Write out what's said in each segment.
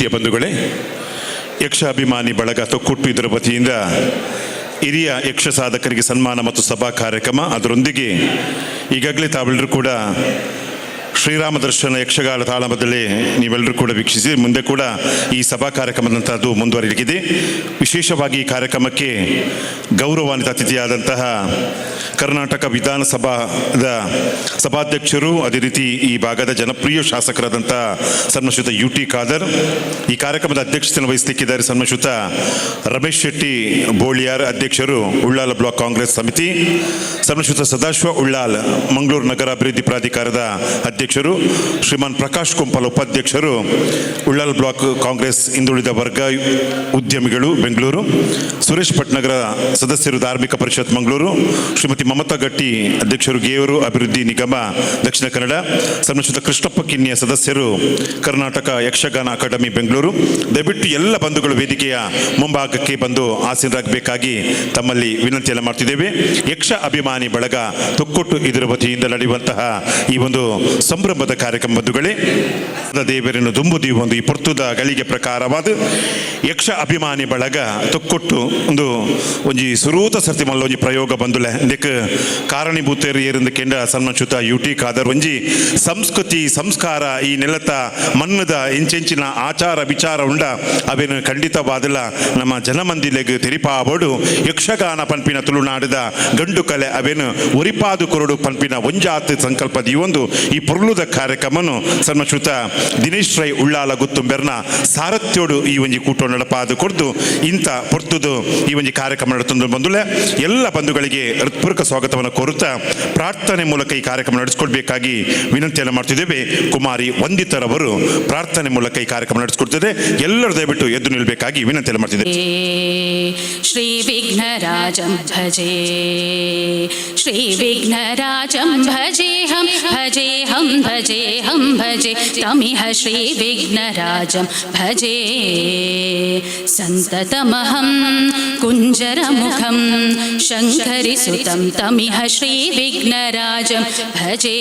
ಪ್ರೀತಿಯ ಬಂಧುಗಳೇ, ಯಕ್ಷಾಭಿಮಾನಿ ಬಳಗ ತೊಕ್ಕೊಟ್ಟು ಇದರ ವತಿಯಿಂದ ಹಿರಿಯ ಯಕ್ಷ ಸಾಧಕರಿಗೆ ಸನ್ಮಾನ ಮತ್ತು ಸಭಾ ಕಾರ್ಯಕ್ರಮ, ಅದರೊಂದಿಗೆ ಈಗಾಗಲೇ ತಾವೆಲ್ಲರೂ ಕೂಡ ಶ್ರೀರಾಮ ದರ್ಶನ ಯಕ್ಷಗಾನ ತಾಳಮದಲ್ಲಿ ನೀವೆಲ್ಲರೂ ಕೂಡ ವೀಕ್ಷಿಸಿ, ಮುಂದೆ ಕೂಡ ಈ ಸಭಾ ಕಾರ್ಯಕ್ರಮದಂಥದ್ದು ಮುಂದುವರಿಯಲಿದೆ. ವಿಶೇಷವಾಗಿ ಈ ಕಾರ್ಯಕ್ರಮಕ್ಕೆ ಗೌರವಾನ್ವಿತ ಅತಿಥಿಯಾದಂತಹ ಕರ್ನಾಟಕ ವಿಧಾನಸಭಾದ ಸಭಾಧ್ಯಕ್ಷರು, ಅದೇ ರೀತಿ ಈ ಭಾಗದ ಜನಪ್ರಿಯ ಶಾಸಕರಾದಂಥ ಸನ್ಮಾನ್ಯ UT ಖಾದರ್, ಈ ಕಾರ್ಯಕ್ರಮದ ಅಧ್ಯಕ್ಷತೆಯನ್ನು ವಹಿಸಲಿಕ್ಕಿದ್ದಾರೆ ಸನ್ಮಾನ್ಯ ರಮೇಶ್ ಶೆಟ್ಟಿ ಬೋಳಿಯಾರ್, ಅಧ್ಯಕ್ಷರು ಉಳ್ಳಾಲ ಬ್ಲಾಕ್ ಕಾಂಗ್ರೆಸ್ ಸಮಿತಿ, ಸನ್ಮಾನ್ಯ ಸದಾಶಿವ ಉಳ್ಳಾಲ್ ಮಂಗಳೂರು ನಗರ ಅಭಿವೃದ್ಧಿ ಪ್ರಾಧಿಕಾರದ ಅಧ್ಯಕ್ಷರು, ಶ್ರೀಮಾನ್ ಪ್ರಕಾಶ್ ಕುಂಪಲ್ ಉಪಾಧ್ಯಕ್ಷರು, ಉಳ್ಳಾಲ್ ಬ್ಲಾಕ್ ಕಾಂಗ್ರೆಸ್ ಹಿಂದುಳಿದ ವರ್ಗ ಉದ್ಯಮಿಗಳು ಬೆಂಗಳೂರು, ಸುರೇಶ್ ಭಟ್ನಗರ ಸದಸ್ಯರು ಧಾರ್ಮಿಕ ಪರಿಷತ್ ಮಂಗಳೂರು, ಶ್ರೀಮತಿ ಮಮತಾ ಗಟ್ಟಿ ಅಧ್ಯಕ್ಷರು ಗೇವರು ಅಭಿವೃದ್ಧಿ ನಿಗಮ ದಕ್ಷಿಣ ಕನ್ನಡ, ಸನ್ಮಾನ್ಯ ಕೃಷ್ಣಪ್ಪ ಕಿನ್ನಿಯ ಸದಸ್ಯರು ಕರ್ನಾಟಕ ಯಕ್ಷಗಾನ ಅಕಾಡೆಮಿ ಬೆಂಗಳೂರು. ದಯವಿಟ್ಟು ಎಲ್ಲ ಬಂಧುಗಳು ವೇದಿಕೆಯ ಮುಂಭಾಗಕ್ಕೆ ಬಂದು ಆಸೀನರಾಗಬೇಕಾಗಿ ತಮ್ಮಲ್ಲಿ ವಿನಂತಿಯನ್ನು ಮಾಡ್ತಿದ್ದೇವೆ. ಯಕ್ಷ ಅಭಿಮಾನಿ ಬಳಗ ತೊಕ್ಕೊಟ್ಟು ಇದರ ವತಿಯಿಂದ ನಡೆಯುವಂತಹ ಈ ಒಂದು ಸಂಭ್ರಮದ ಕಾರ್ಯಕ್ರಮ ಬಂಧುಗಳೇ, ದೇವರನ್ನು ದುಂಬುದಿ ಒಂದು ಈ ಪೊರ್ತುದ ಗಳಿಗೆ ಪ್ರಕಾರವಾದ ಯಕ್ಷ ಅಭಿಮಾನಿ ಬಳಗ ತೊಕ್ಕೊಟ್ಟು ಒಂಜಿ ಸುರೂತ ಸರ್ತಿ ಮಲ್ಲ ಒಂಜಿ ಪ್ರಯೋಗ ಬಂದುಲೆ ಇದಕ್ಕೆ ಕಾರಣೀಭೂತರು ಏರಿಂದ ಕೆಂಡ ಸನ್ಮಾನ್ಯ UT ಖಾದರ್ ಒಂಜಿ ಸಂಸ್ಕೃತಿ ಸಂಸ್ಕಾರ ಈ ನೆಲತ ಮನ್ನದ ಇಂಚೆಂಚಿನ ಆಚಾರ ವಿಚಾರ ಉಂಡ ಅವೇನು ಖಂಡಿತವಾದಲ್ಲ ನಮ್ಮ ಜನಮಂದಿಲೆಗೆ ತೆರಿಪಾಬೋಡು ಯಕ್ಷಗಾನ ಪನ್ಪಿನ ತುಳುನಾಡಿದ ಗಂಡು ಕಲೆ ಅವೇನು ಒರಿಪಾದು ಕೊರಡು ಪನ್ಪಿನ ಒಂಜಾತ್ ಸಂಕಲ್ಪದ ಈ ಪೊರ್ಲುದ ಕಾರ್ಯಕ್ರಮನು ಸನ್ಮಾನ್ಯ ದಿನೇಶ್ ರೈ ಉಳ್ಳಾಲ ಗುತ್ತುಂಬೆರ್ನ ಸಾರಥ್ಯೋಡು ಈ ಒಂಜಿ ಕೂಟ ನಡಪಾದು ಕೊಡ್ದು ಇಂಥ ಪೊರ್ತುದು ಈ ಒಂಜಿ ಕಾರ್ಯಕ್ರಮ ನಡೆತಂದು ಬಂದುಲೆ ಎಲ್ಲ ಬಂಧುಗಳಿಗೆ ಹೃತ್ಪೂರ್ವಕ ಸ್ವಾಗತವನ್ನು ಕೋರುತ್ತಾ ಪ್ರಾರ್ಥನೆ ಮೂಲಕ ಈ ಕಾರ್ಯಕ್ರಮ ನಡೆಸಿಕೊಡ್ಬೇಕಾಗಿ ವಿನಂತಿಯನ್ನು ಮಾಡ್ತಿದ್ದೇವೆ. ಕುಮಾರಿ ವಂದಿತರವರು ಪ್ರಾರ್ಥನೆ ಮೂಲಕ ಈ ಕಾರ್ಯಕ್ರಮ ನಡೆಸಿಕೊಡ್ತಿದೆ. ಎಲ್ಲರೂ ದಯವಿಟ್ಟು ಎದ್ದು ನಿಲ್ಲಬೇಕಾಗಿ ವಿನಂತಿಯನ್ನು ಮಾಡ್ತಿದ್ದೇವೆ. ಶ್ರೀ ವಿಘ್ನರಾಜಂ ಭಜೆ, ಶ್ರೀ ವಿಘ್ನರಾಜಂ ಭಜೇಹಂ ಭಜೇಹಂ ಭಜೇಹಂ ಭಜೆ ತಮಿಹ ಶ್ರೀ ವಿಘ್ನರಾಜಂ ಭಜೆ ಸಂತತಮಹಂ ಕುಂಜರಮುಖಂ ಶಂಕರಿಸುತಂ ತಮಿಹ ಶ್ರೀ ವಿಘ್ನರಾಜಂ ಭಜೆ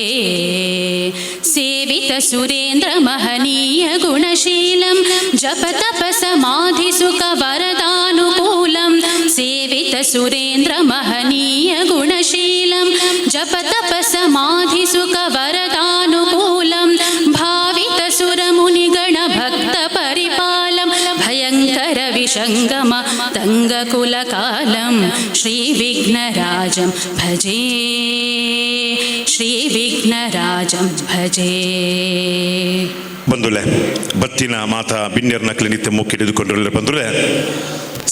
ಸೇವಿತ ಸುರೇಂದ್ರ ಮಹನೀಯ ಗುಣಶೀಲಂ ಜಪ ತಪ ಸಮಾಧಿ ಸುಖ ವರದಾನುಕೂಲಂ ಸೇವಿತ ಸುರೇಂದ್ರ ಮಹನೀಯ ಗುಣಶೀಲಂ ಜಪ ತಪ ಸಮಾಧಿ ಸುಖ ವರದಾನುಕೂಲಂ ಭಾವಿತ ಸುರ ಮುನಿಗಣ ಭಕ್ತ ಪರಿಪಾಲಂ ಭಯಂಕರ ವಿಷಂಗಮ ತಂಗಕುಲ ಕಾಲಂ ಶ್ರೀ ವಿಘ್ನರಾಜಂ ಭಜೆ, ಶ್ರೀ ವಿಘ್ನರಾಜಂ ಭಜೆ. ಬಂಧುಲೆ, ಬತ್ತಿನ ಮಾತಾ ಬಿನ್ನೆರ್ ನಕಲಿ ನಿತ್ಯ ಮುಖ್ಯ ಹಿಡಿದುಕೊಂಡಿರಲಿ ಬಂಧುಲೆ,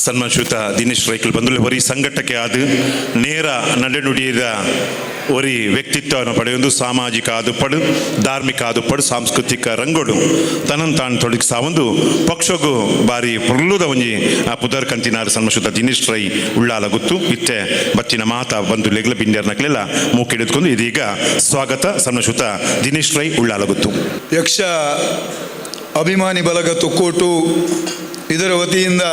ಸನ್ಮಾನ್ಯ ದಿನೇಶ್ ರೈಕಲ್ ಬಂಧುಲೆ ಒರಿ ಸಂಘಟಕ್ಕೆ ಆದ ನೇರ ನಡೆನುಡಿಯದ ಒರಿ ವ್ಯಕ್ತಿತ್ವವನ್ನು ಪಡೆಯೊಂದು ಸಾಮಾಜಿಕ ಆದುಪಡು ಧಾರ್ಮಿಕ ಆದುಪಡು ಸಾಂಸ್ಕೃತಿಕ ರಂಗೋಡು ತನ್ನನ್ನು ತಾನು ತೊಡಗಿಸ ಒಂದು ಪಕ್ಷಗೂ ಬಾರಿ ಪೊರ್ಲುದ ಒಂಜಿ ಪುದರ್ ಕಂತಿನಾರು ಸನ್ಮಾನ್ಯ ದಿನೇಶ್ ರೈ ಉಳ್ಳಾಲ ಗುತ್ತು ಇತ್ತೆ ಬಚ್ಚಿನ ಮಾತಾ ಬಂದು ಲೆಗ್ಲ ಬಿಂಡ್ಯರ್ನಕ್ಲೆಲ್ಲ ಮೂಕೆ ಹಿಡಿದುಕೊಂಡು ಇದೀಗ ಸ್ವಾಗತ ಸನ್ಮಾನ್ಯ ದಿನೇಶ್ ರೈ ಉಳ್ಳಾಲ ಗುತ್ತು. ಯಕ್ಷ ಅಭಿಮಾನಿ ಬಳಗ ತೊಕ್ಕೊಟ್ಟು ಇದರ ವತಿಯಿಂದ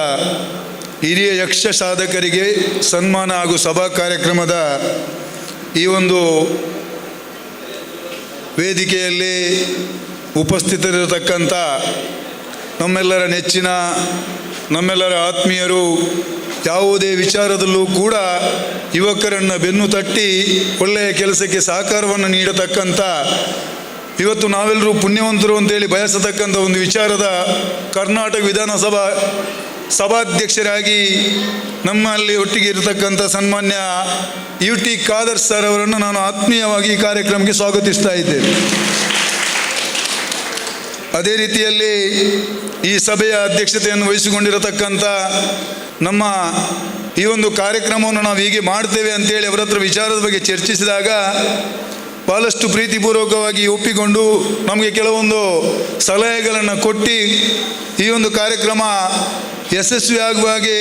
ಹಿರಿಯ ಯಕ್ಷ ಸಾಧಕರಿಗೆ ಸನ್ಮಾನ ಹಾಗೂ ಸಭಾ ಕಾರ್ಯಕ್ರಮದ ಈ ಒಂದು ವೇದಿಕೆಯಲ್ಲಿ ಉಪಸ್ಥಿತರಿರತಕ್ಕಂಥ ನಮ್ಮೆಲ್ಲರ ನೆಚ್ಚಿನ ನಮ್ಮೆಲ್ಲರ ಆತ್ಮೀಯರು, ಯಾವುದೇ ವಿಚಾರದಲ್ಲೂ ಕೂಡ ಯುವಕರನ್ನು ಬೆನ್ನು ತಟ್ಟಿ ಒಳ್ಳೆಯ ಕೆಲಸಕ್ಕೆ ಸಹಕಾರವನ್ನು ನೀಡತಕ್ಕಂಥ, ಇವತ್ತು ನಾವೆಲ್ಲರೂ ಪುಣ್ಯವಂತರು ಅಂತೇಳಿ ಬಯಸತಕ್ಕಂಥ ಒಂದು ವಿಚಾರದ ಕರ್ನಾಟಕ ವಿಧಾನಸಭಾ ಸಭಾಧ್ಯಕ್ಷರಾಗಿ ನಮ್ಮಲ್ಲಿ ಒಟ್ಟಿಗೆ ಇರತಕ್ಕಂಥ ಸನ್ಮಾನ್ಯ UT ಖಾದರ್ ಸರ್ ಅವರನ್ನು ನಾನು ಆತ್ಮೀಯವಾಗಿ ಈ ಕಾರ್ಯಕ್ರಮಕ್ಕೆ ಸ್ವಾಗತಿಸ್ತಾ ಇದ್ದೇನೆ. ಅದೇ ರೀತಿಯಲ್ಲಿ ಈ ಸಭೆಯ ಅಧ್ಯಕ್ಷತೆಯನ್ನು ವಹಿಸಿಕೊಂಡಿರತಕ್ಕಂಥ ನಮ್ಮ ಈ ಒಂದು ಕಾರ್ಯಕ್ರಮವನ್ನು ನಾವು ಹೀಗೆ ಮಾಡ್ತೇವೆ ಅಂತೇಳಿ ಅವರ ಹತ್ರ ವಿಚಾರದ ಬಗ್ಗೆ ಚರ್ಚಿಸಿದಾಗ ಭಾಳಷ್ಟು ಪ್ರೀತಿಪೂರ್ವಕವಾಗಿ ಒಪ್ಪಿಕೊಂಡು ನಮಗೆ ಕೆಲವೊಂದು ಸಲಹೆಗಳನ್ನು ಕೊಟ್ಟು ಈ ಒಂದು ಕಾರ್ಯಕ್ರಮ ಯಶಸ್ವಿ ಆಗುವ ಹಾಗೆ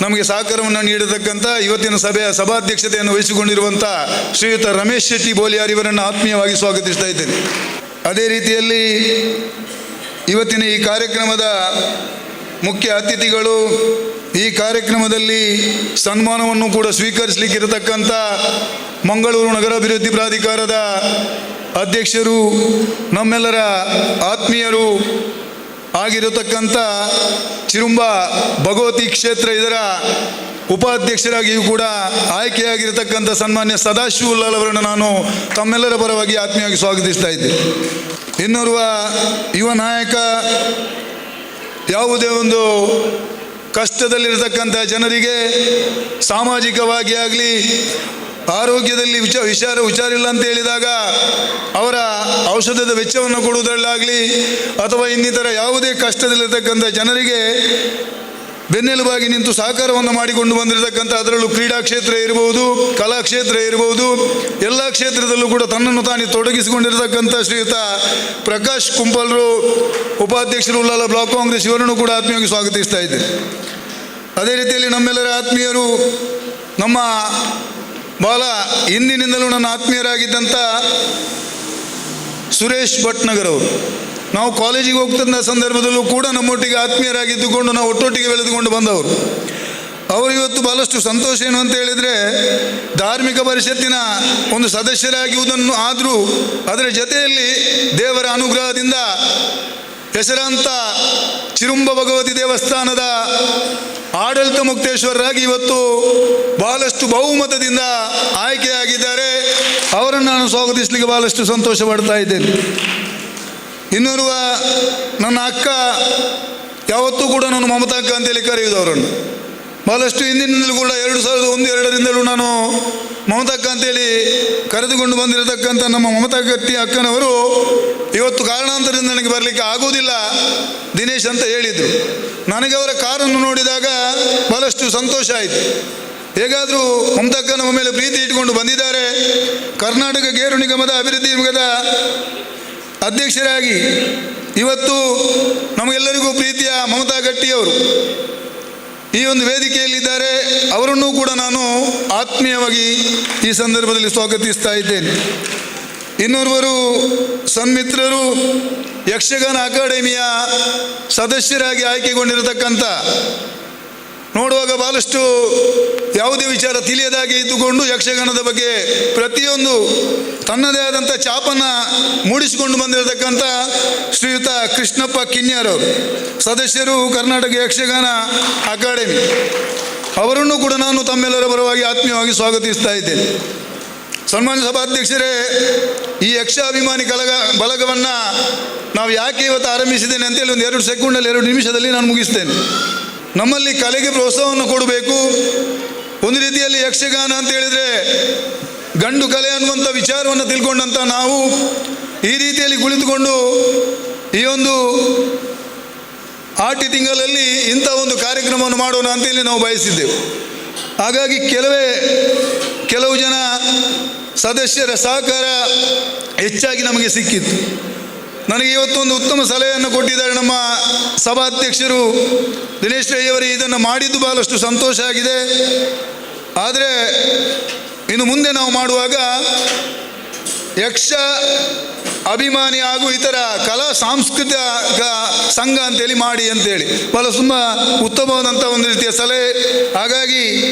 ನಮಗೆ ಸಹಕಾರವನ್ನು ನೀಡತಕ್ಕಂಥ ಇವತ್ತಿನ ಸಭೆಯ ಸಭಾಧ್ಯಕ್ಷತೆಯನ್ನು ವಹಿಸಿಕೊಂಡಿರುವಂಥ ಶ್ರೀಯುತ ರಮೇಶ್ ಶೆಟ್ಟಿ ಬೋಳಿಯಾರ್ ಇವರನ್ನು ಆತ್ಮೀಯವಾಗಿ ಸ್ವಾಗತಿಸ್ತಾ ಇದ್ದೇನೆ. ಅದೇ ರೀತಿಯಲ್ಲಿ ಇವತ್ತಿನ ಈ ಕಾರ್ಯಕ್ರಮದ ಮುಖ್ಯ ಅತಿಥಿಗಳು, ಈ ಕಾರ್ಯಕ್ರಮದಲ್ಲಿ ಸನ್ಮಾನವನ್ನು ಕೂಡ ಸ್ವೀಕರಿಸಲಿಕ್ಕಿರತಕ್ಕಂಥ ಮಂಗಳೂರು ನಗರಾಭಿವೃದ್ಧಿ ಪ್ರಾಧಿಕಾರದ ಅಧ್ಯಕ್ಷರು, ನಮ್ಮೆಲ್ಲರ ಆತ್ಮೀಯರು, ಆಗಿರತಕ್ಕಂಥ ಚಿರುಂಬ ಭಗವತಿ ಕ್ಷೇತ್ರ ಇದರ ಉಪಾಧ್ಯಕ್ಷರಾಗಿಯೂ ಕೂಡ ಆಯ್ಕೆಯಾಗಿರತಕ್ಕಂಥ ಸನ್ಮಾನ್ಯ ಸದಾಶಿವಲಾಲ್ ಅವರನ್ನು ನಾನು ತಮ್ಮೆಲ್ಲರ ಪರವಾಗಿ ಆತ್ಮೀಯವಾಗಿ ಸ್ವಾಗತಿಸ್ತಾ ಇದ್ದೆ. ಇನ್ನೋರ್ವ ಯುವ ನಾಯಕ ಯಾವುದೇ ಒಂದು ಕಷ್ಟದಲ್ಲಿರತಕ್ಕಂಥ ಜನರಿಗೆ ಸಾಮಾಜಿಕವಾಗಿ ಆಗಲಿ ಆರೋಗ್ಯದಲ್ಲಿ ಹುಷಾರಿಲ್ಲ ಅಂತ ಹೇಳಿದಾಗ ಅವರ ಔಷಧದ ವೆಚ್ಚವನ್ನು ಕೊಡುವುದರಲ್ಲಾಗಲಿ ಅಥವಾ ಇನ್ನಿತರ ಯಾವುದೇ ಕಷ್ಟದಲ್ಲಿರತಕ್ಕಂಥ ಜನರಿಗೆ ಬೆನ್ನೆಲುಬಾಗಿ ನಿಂತು ಸಹಕಾರವನ್ನು ಮಾಡಿಕೊಂಡು ಬಂದಿರತಕ್ಕಂಥ, ಅದರಲ್ಲೂ ಕ್ರೀಡಾ ಕ್ಷೇತ್ರ ಇರಬಹುದು, ಕಲಾಕ್ಷೇತ್ರ ಇರಬಹುದು, ಎಲ್ಲ ಕ್ಷೇತ್ರದಲ್ಲೂ ಕೂಡ ತನ್ನನ್ನು ತಾನೇ ತೊಡಗಿಸಿಕೊಂಡಿರತಕ್ಕಂಥ ಶ್ರೀಯುತ ಪ್ರಕಾಶ್ ಕುಂಪಲ್ರು ಉಪಾಧ್ಯಕ್ಷರು ಉಳ್ಳಾಲ ಬ್ಲಾಕ್ ಕಾಂಗ್ರೆಸ್, ಇವರನ್ನು ಕೂಡ ಆತ್ಮೀಯವಾಗಿ ಸ್ವಾಗತಿಸ್ತಾ ಇದ್ದೇನೆ. ಅದೇ ರೀತಿಯಲ್ಲಿ ನಮ್ಮೆಲ್ಲರ ಆತ್ಮೀಯರು, ನಮ್ಮ ಬಹಳ ಹಿಂದಿನಿಂದಲೂ ನನ್ನ ಆತ್ಮೀಯರಾಗಿದ್ದಂಥ ಸುರೇಶ್ ಭಟ್ನಗರ್ ಅವರು, ನಾವು ಕಾಲೇಜಿಗೆ ಹೋಗ್ತಂಥ ಸಂದರ್ಭದಲ್ಲೂ ಕೂಡ ನಮ್ಮೊಟ್ಟಿಗೆ ಆತ್ಮೀಯರಾಗಿದ್ದುಕೊಂಡು ನಾವು ಒಟ್ಟೊಟ್ಟಿಗೆ ಬೆಳೆದುಕೊಂಡು ಬಂದವರು. ಅವರು ಇವತ್ತು ಬಹಳಷ್ಟು ಸಂತೋಷ ಏನು ಅಂತ ಹೇಳಿದರೆ, ಧಾರ್ಮಿಕ ಪರಿಷತ್ತಿನ ಒಂದು ಸದಸ್ಯರಾಗುವುದನ್ನು ಆದರೂ ಅದರ ಜೊತೆಯಲ್ಲಿ ದೇವರ ಅನುಗ್ರಹದಿಂದ ಹೆಸರಾಂತ ಚಿರುಂಬ ಭಗವತಿ ದೇವಸ್ಥಾನದ ಆಡಳಿತ ಮುಕ್ತೇಶ್ವರರಾಗಿ ಇವತ್ತು ಬಹಳಷ್ಟು ಬಹುಮತದಿಂದ ಆಯ್ಕೆಯಾಗಿದ್ದಾರೆ. ಅವರನ್ನು ನಾನು ಸ್ವಾಗತಿಸಲಿಕ್ಕೆ ಬಹಳಷ್ಟು ಸಂತೋಷ ಪಡ್ತಾ ಇದ್ದೇನೆ. ಇನ್ನೋರ್ವ ನನ್ನ ಅಕ್ಕ, ಯಾವತ್ತೂ ಕೂಡ ನಾನು ಮಮತಾ ಅಕ್ಕ ಅಂತೇಳಿ ಕರೆಯುವುದು ಅವರನ್ನು. ಬಹಳಷ್ಟು ಹಿಂದಿನಿಂದಲೂ ಕೂಡ 2001-2002ರಿಂದಲೂ ನಾನು ಮಮತಾ ಅಕ್ಕ ಅಂತೇಳಿ ಕರೆದುಕೊಂಡು ಬಂದಿರತಕ್ಕಂಥ ನಮ್ಮ ಮಮತಾ ಗಟ್ಟಿ ಅಕ್ಕನವರು ಇವತ್ತು ಕಾರಣಾಂತರದಿಂದ ನನಗೆ ಬರಲಿಕ್ಕೆ ಆಗುವುದಿಲ್ಲ ದಿನೇಶ್ ಅಂತ ಹೇಳಿದರು. ನನಗೆ ಅವರ ಕಾರನ್ನು ನೋಡಿದಾಗ ಬಹಳಷ್ಟು ಸಂತೋಷ ಆಯಿತು. ಹೇಗಾದರೂ ಮಮತಾ ಅಕ್ಕ ನಮ್ಮ ಮೇಲೆ ಪ್ರೀತಿ ಇಟ್ಟುಕೊಂಡು ಬಂದಿದ್ದಾರೆ. ಕರ್ನಾಟಕ ಗೇರು ನಿಗಮದ ಅಭಿವೃದ್ಧಿ ನಿಗಮದ ಅಧ್ಯಕ್ಷರಾಗಿ ಇವತ್ತು ನಮಗೆಲ್ಲರಿಗೂ ಪ್ರೀತಿಯ ಮಮತಾ ಗಟ್ಟಿಯವರು ಈ ಒಂದು ವೇದಿಕೆಯಲ್ಲಿದ್ದಾರೆ. ಅವರನ್ನೂ ಕೂಡ ನಾನು ಆತ್ಮೀಯವಾಗಿ ಈ ಸಂದರ್ಭದಲ್ಲಿ ಸ್ವಾಗತಿಸ್ತಾ ಇದ್ದೇನೆ. ಇನ್ನೋರ್ವರು ಸನ್ಮಿತ್ರರು ಯಕ್ಷಗಾನ ಅಕಾಡೆಮಿಯ ಸದಸ್ಯರಾಗಿ ಆಯ್ಕೆಗೊಂಡಿರತಕ್ಕಂಥ, ನೋಡುವಾಗ ಬಹಳಷ್ಟು ಯಾವುದೇ ವಿಚಾರ ತಿಳಿಯದಾಗೆ ಇದ್ದುಕೊಂಡು ಯಕ್ಷಗಾನದ ಬಗ್ಗೆ ಪ್ರತಿಯೊಂದು ತನ್ನದೇ ಆದಂಥ ಛಾಪನ್ನು ಮೂಡಿಸಿಕೊಂಡು ಬಂದಿರತಕ್ಕಂಥ ಶ್ರೀಯುತ ಕೃಷ್ಣಪ್ಪ ಕಿನ್ಯಾರವರು, ಸದಸ್ಯರು ಕರ್ನಾಟಕ ಯಕ್ಷಗಾನ ಅಕಾಡೆಮಿ, ಅವರನ್ನು ಕೂಡ ನಾನು ತಮ್ಮೆಲ್ಲರ ಪರವಾಗಿ ಆತ್ಮೀಯವಾಗಿ ಸ್ವಾಗತಿಸ್ತಾ ಇದ್ದೇನೆ. ಸನ್ಮಾನ್ಯ ಸಭಾಧ್ಯಕ್ಷರೇ, ಈ ಯಕ್ಷಾಭಿಮಾನಿ ಬಳಗವನ್ನು ನಾವು ಯಾಕೆ ಇವತ್ತು ಆರಂಭಿಸಿದ್ದೇನೆ ಅಂತೇಳಿ ಒಂದು 2 ಸೆಕೆಂಡಲ್ಲಿ 2 ನಿಮಿಷದಲ್ಲಿ ನಾನು ಮುಗಿಸ್ತೇನೆ. ನಮ್ಮಲ್ಲಿ ಕಲೆಗೆ ಪ್ರೋತ್ಸಾಹವನ್ನು ಕೊಡಬೇಕು. ಒಂದು ರೀತಿಯಲ್ಲಿ ಯಕ್ಷಗಾನ ಅಂತ ಹೇಳಿದರೆ ಗಂಡು ಕಲೆ ಅನ್ನುವಂಥ ವಿಚಾರವನ್ನು ತಿಳ್ಕೊಂಡಂಥ ನಾವು ಈ ರೀತಿಯಲ್ಲಿ ಕುಳಿತುಕೊಂಡು ಈ ಒಂದು ಆಟಿ ತಿಂಗಳಲ್ಲಿ ಇಂಥ ಒಂದು ಕಾರ್ಯಕ್ರಮವನ್ನು ಮಾಡೋಣ ಅಂತೇಳಿ ನಾವು ಬಯಸಿದ್ದೆವು. ಹಾಗಾಗಿ ಕೆಲವು ಜನ ಸದಸ್ಯರ ಸಹಕಾರ ಹೆಚ್ಚಾಗಿ ನಮಗೆ ಸಿಕ್ಕಿತ್ತು. ನನಗೆ ಇವತ್ತೊಂದು ಉತ್ತಮ ಸಲಹೆಯನ್ನು ಕೊಟ್ಟಿದ್ದಾರೆ ನಮ್ಮ ಸಭಾಧ್ಯಕ್ಷರು ದಿನೇಶ್ ರೈ ಅವರು. ಇದನ್ನು ಮಾಡಿದ್ದು ಬಹಳಷ್ಟು ಸಂತೋಷ ಆಗಿದೆ. ಆದರೆ ಇನ್ನು ಮುಂದೆ ನಾವು ಮಾಡುವಾಗ ಯಕ್ಷ ಅಭಿಮಾನಿ ಹಾಗೂ ಇತರ ಕಲಾ ಸಾಂಸ್ಕೃತಿಕ ಸಂಘ ಅಂತೇಳಿ ಮಾಡಿ ಅಂತೇಳಿ ಬಹಳ ತುಂಬ ಉತ್ತಮವಾದಂಥ ಒಂದು ರೀತಿಯ ಸಲಹೆ. ಹಾಗಾಗಿ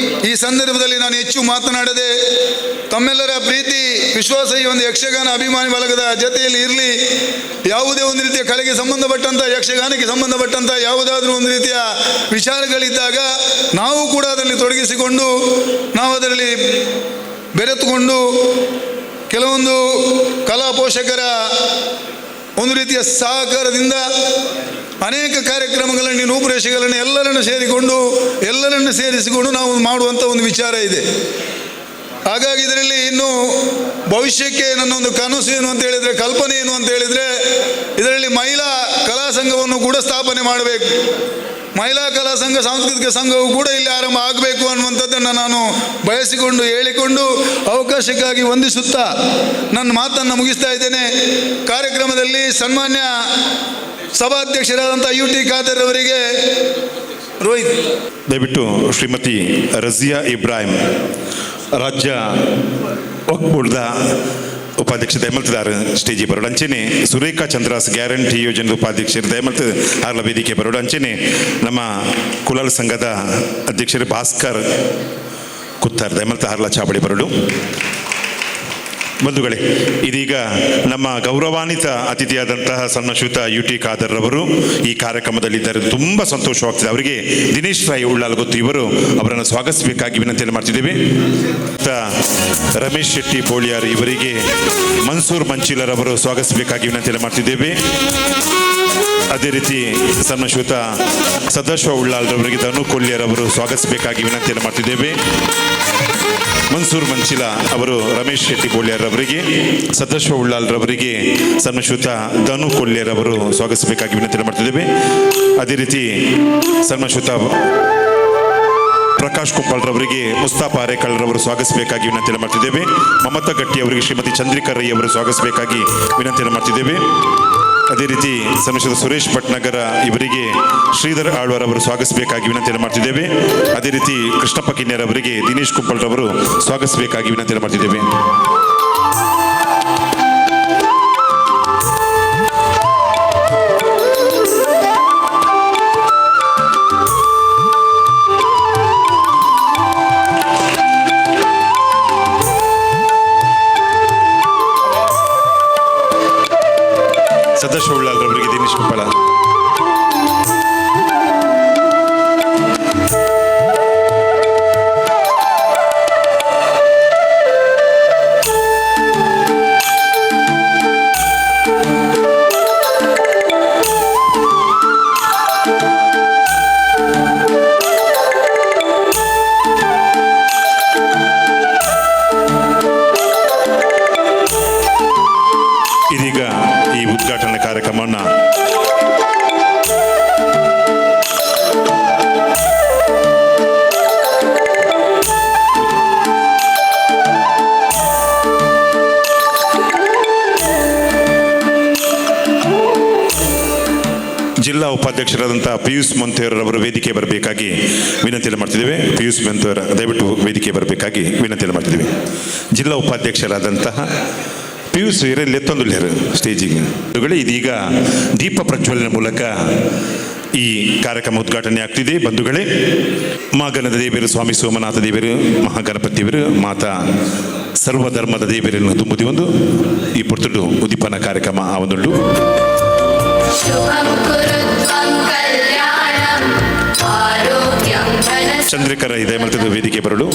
ಈ ಸಂದರ್ಭದಲ್ಲಿ ನಾನು ಹೆಚ್ಚು ಮಾತನಾಡದೆ ತಮ್ಮೆಲ್ಲರ ಪ್ರೀತಿ ವಿಶ್ವಾಸ ಈ ಒಂದು ಯಕ್ಷಗಾನ ಅಭಿಮಾನಿ ಬಳಗದ ಜೊತೆಯಲ್ಲಿ ಇರಲಿ. ಯಾವುದೇ ಒಂದು ರೀತಿಯ ಕಲೆಗೆ ಸಂಬಂಧಪಟ್ಟಂಥ, ಯಕ್ಷಗಾನಕ್ಕೆ ಸಂಬಂಧಪಟ್ಟಂಥ ಯಾವುದಾದ್ರೂ ಒಂದು ರೀತಿಯ ವಿಚಾರಗಳಿದ್ದಾಗ ನಾವು ಕೂಡ ಅದರಲ್ಲಿ ತೊಡಗಿಸಿಕೊಂಡು ನಾವು ಅದರಲ್ಲಿ ಬೆರೆತುಕೊಂಡು ಕೆಲವೊಂದು ಕಲಾ ಪೋಷಕರ ಒಂದು ರೀತಿಯ ಸಹಕಾರದಿಂದ ಅನೇಕ ಕಾರ್ಯಕ್ರಮಗಳನ್ನು, ರೂಪುರೇಷೆಗಳನ್ನು ಎಲ್ಲರನ್ನು ಸೇರಿಸಿಕೊಂಡು ನಾವು ಮಾಡುವಂಥ ಒಂದು ವಿಚಾರ ಇದೆ. ಹಾಗಾಗಿ ಇದರಲ್ಲಿ ಇನ್ನು ಭವಿಷ್ಯಕ್ಕೆ ನನ್ನೊಂದು ಕನಸು ಏನು ಅಂತ ಹೇಳಿದರೆ, ಕಲ್ಪನೆ ಏನು ಅಂತ ಹೇಳಿದರೆ, ಇದರಲ್ಲಿ ಮಹಿಳಾ ಕಲಾ ಸಂಘವನ್ನು ಕೂಡ ಸ್ಥಾಪನೆ ಮಾಡಬೇಕು. ಮಹಿಳಾ ಕಲಾ ಸಂಘ, ಸಾಂಸ್ಕೃತಿಕ ಸಂಘವು ಕೂಡ ಇಲ್ಲಿ ಆರಂಭ ಆಗಬೇಕು ಅನ್ನುವಂಥದ್ದನ್ನು ನಾನು ಬಯಸಿಕೊಂಡು ಹೇಳಿಕೊಂಡು ಅವಕಾಶಕ್ಕಾಗಿ ವಂದಿಸುತ್ತಾ ನನ್ನ ಮಾತನ್ನು ಮುಗಿಸ್ತಾ ಇದ್ದೇನೆ. ಕಾರ್ಯಕ್ರಮದಲ್ಲಿ ಸನ್ಮಾನ್ಯ ಸಭಾಧ್ಯಕ್ಷರಾದಂಥ UT ಖಾದರ್ ಅವರಿಗೆ ರೋಹಿತ್. ದಯವಿಟ್ಟು ಶ್ರೀಮತಿ ರಜಿಯಾ ಇಬ್ರಾಹಿಂ, ರಾಜ್ಯ ವಕ್ಫ್ ಬೋರ್ಡ್ದ ಉಪಾಧ್ಯಕ್ಷ ದಯಮಲ್ತಿದಾರ ಸ್ಟೇಜಿ ಬರೋಡಂಚೆನೆ, ಸುರೇಖಾ ಚಂದ್ರಾಸ್ ಗ್ಯಾರಂಟಿ ಯೋಜನೆ ಉಪಾಧ್ಯಕ್ಷರು ದಯಮಲ್ತ ಆರ್ಲ ವೇದಿಕೆ ಬರೋಡಂಚೆನೆ, ನಮ್ಮ ಕುಲಾಲ್ ಸಂಘದ ಅಧ್ಯಕ್ಷರು ಭಾಸ್ಕರ್ ಕುತ್ತಾರ್ ದಯಮಲ್ತ ಆರ್ಲ ಚಾಬಡಿ ಬರೋಡು. ಬಂಧುಗಳೇ, ಇದೀಗ ನಮ್ಮ ಗೌರವಾನ್ವಿತ ಅತಿಥಿಯಾದಂತಹ ಸನ್ಮಾನ್ಯ UT ಖಾದರ್ ಅವರು ಈ ಕಾರ್ಯಕ್ರಮದಲ್ಲಿದ್ದಾರೆ. ತುಂಬ ಸಂತೋಷವಾಗ್ತಿದೆ. ಅವರಿಗೆ ದಿನೇಶ್ ರಾಯ್ ಉಳ್ಳಾಲಗುತ್ತಿ ಇವರು ಅವರನ್ನು ಸ್ವಾಗತಿಸಬೇಕಾಗಿ ವಿನಂತಿಯನ್ನು ಮಾಡ್ತಿದ್ದೇವೆ. ರಮೇಶ್ ಶೆಟ್ಟಿ ಬೋಳಿಯಾರ್ ಇವರಿಗೆ ಮನ್ಸೂರ್ ಮಂಚಿಲರ್ ಅವರು ಸ್ವಾಗತಿಸಬೇಕಾಗಿ ವಿನಂತಿಯನ್ನು ಮಾಡ್ತಿದ್ದೇವೆ. ಅದೇ ರೀತಿ ಸನ್ಮಾನ್ಯ ಸದಾಶಿವ ಉಳ್ಳಾಲ್ರವರಿಗೆ ಧನು ಕೊಲ್ಲಿಯರ್ ಅವರು ಸ್ವಾಗತಿಸಬೇಕಾಗಿ ವಿನಂತಿಯನ್ನು ಮಾಡ್ತಿದ್ದೇವೆ. ಮನ್ಸೂರ್ ಮಂಚಿಲ ಅವರು ರಮೇಶ್ ಶೆಟ್ಟಿ ಬೋಳಿಯಾರ್ ಅವರಿಗೆ, ಸದಾಶಿವ ಉಳ್ಳಾಲ್ರವರಿಗೆ ಸನ್ಮಾನ್ಯ ಧನು ಕೊಲ್ಲಿಯರ್ ಅವರು ಸ್ವಾಗತಿಸಬೇಕಾಗಿ ವಿನಂತಿಯನ್ನು ಮಾಡ್ತಿದ್ದೇವೆ. ಅದೇ ರೀತಿ ಸನ್ಮಾನ್ಯ ಪ್ರಕಾಶ್ ಕುಂಪಲ್ರವರಿಗೆ ಮುಸ್ತಾಫ್ ಆರೇಕಲ್ರವರು ಸ್ವಾಗತಿಸಬೇಕಾಗಿ ವಿನಂತಿಯನ್ನು ಮಾಡ್ತಿದ್ದೇವೆ. ಮಮತಾ ಗಟ್ಟಿ ಅವರಿಗೆ ಶ್ರೀಮತಿ ಚಂದ್ರಿಕಾ ರೈ ಅವರು ಸ್ವಾಗತಿಸಬೇಕಾಗಿ ವಿನಂತಿಯನ್ನು ಮಾಡ್ತಿದ್ದೇವೆ. ಅದೇ ರೀತಿ ಸನ್ಮಾನ್ಯ ಸುರೇಶ್ ಭಟ್ನಗರ ಇವರಿಗೆ ಶ್ರೀಧರ್ ಆಳ್ವಾರ್ ಅವರು ಸ್ವಾಗತಿಸಬೇಕಾಗಿ ವಿನಂತಿಯನ್ನು ಮಾಡ್ತಿದ್ದೇವೆ. ಅದೇ ರೀತಿ ಕೃಷ್ಣಪ್ಪ ಕಿನ್ಯರ್ ಅವರಿಗೆ ದಿನೇಶ್ ಕುಂಪಲ್ರವರು ಸ್ವಾಗತಿಸಬೇಕಾಗಿ ವಿನಂತಿಯನ್ನು ಮಾಡ್ತಿದ್ದೇವೆ. ಸದಾಶಿವ ಉಳ್ಳಾಲ್ರವರಿಗೆ ದಿನೇಶ್ ಕುಂಪಳ. ಇದೀಗ ಈ ಉದ್ಘಾಟನಾ ಕಾರ್ಯಕ್ರಮವನ್ನು ಜಿಲ್ಲಾ ಉಪಾಧ್ಯಕ್ಷರಾದಂಥ ಪಿಯೂಷ್ ಮೊಂತೇರವರು ವೇದಿಕೆ ಬರಬೇಕಾಗಿ ವಿನಂತಿಯನ್ನು ಮಾಡ್ತಿದ್ದೇವೆ. ಪಿಯೂಷ್ ಮೊಂತೇರ ದಯವಿಟ್ಟು ವೇದಿಕೆ ಬರಬೇಕಾಗಿ ವಿನಂತಿಯನ್ನು ಮಾಡ್ತಿದ್ದೇವೆ. ಜಿಲ್ಲಾ ಉಪಾಧ್ಯಕ್ಷರಾದಂತಹ ಪಿಯೂಷ್ ಇರಲ್ಲಿ ಎತ್ತೊಂದುಲ್ಲೇರು ಸ್ಟೇಜಿಗೆ. ಇದೀಗ ದೀಪ ಪ್ರಜ್ವಲನೆ ಮೂಲಕ ಈ ಕಾರ್ಯಕ್ರಮ ಉದ್ಘಾಟನೆ ಆಗ್ತಿದೆ. ಬಂಧುಗಳೇ, ಮಾಗನದ ದೇವರು ಸ್ವಾಮಿ ಸೋಮನಾಥ ದೇವರು, ಮಹಾಗಣಪತಿ ದೇವರು, ಮಾತಾ ಸರ್ವಧರ್ಮದ ದೇವರನ್ನು ತುಂಬುದಿ ಒಂದು ಈ ಪುರ್ತುಡು ಉದ್ದೀಪನ ಕಾರ್ಯಕ್ರಮ ಆ ಒಂದುಂಡು. ಚಂದ್ರಿಕರ ದಯಮಲ್ತದ ವೇದಿಕೆ ಬರಲು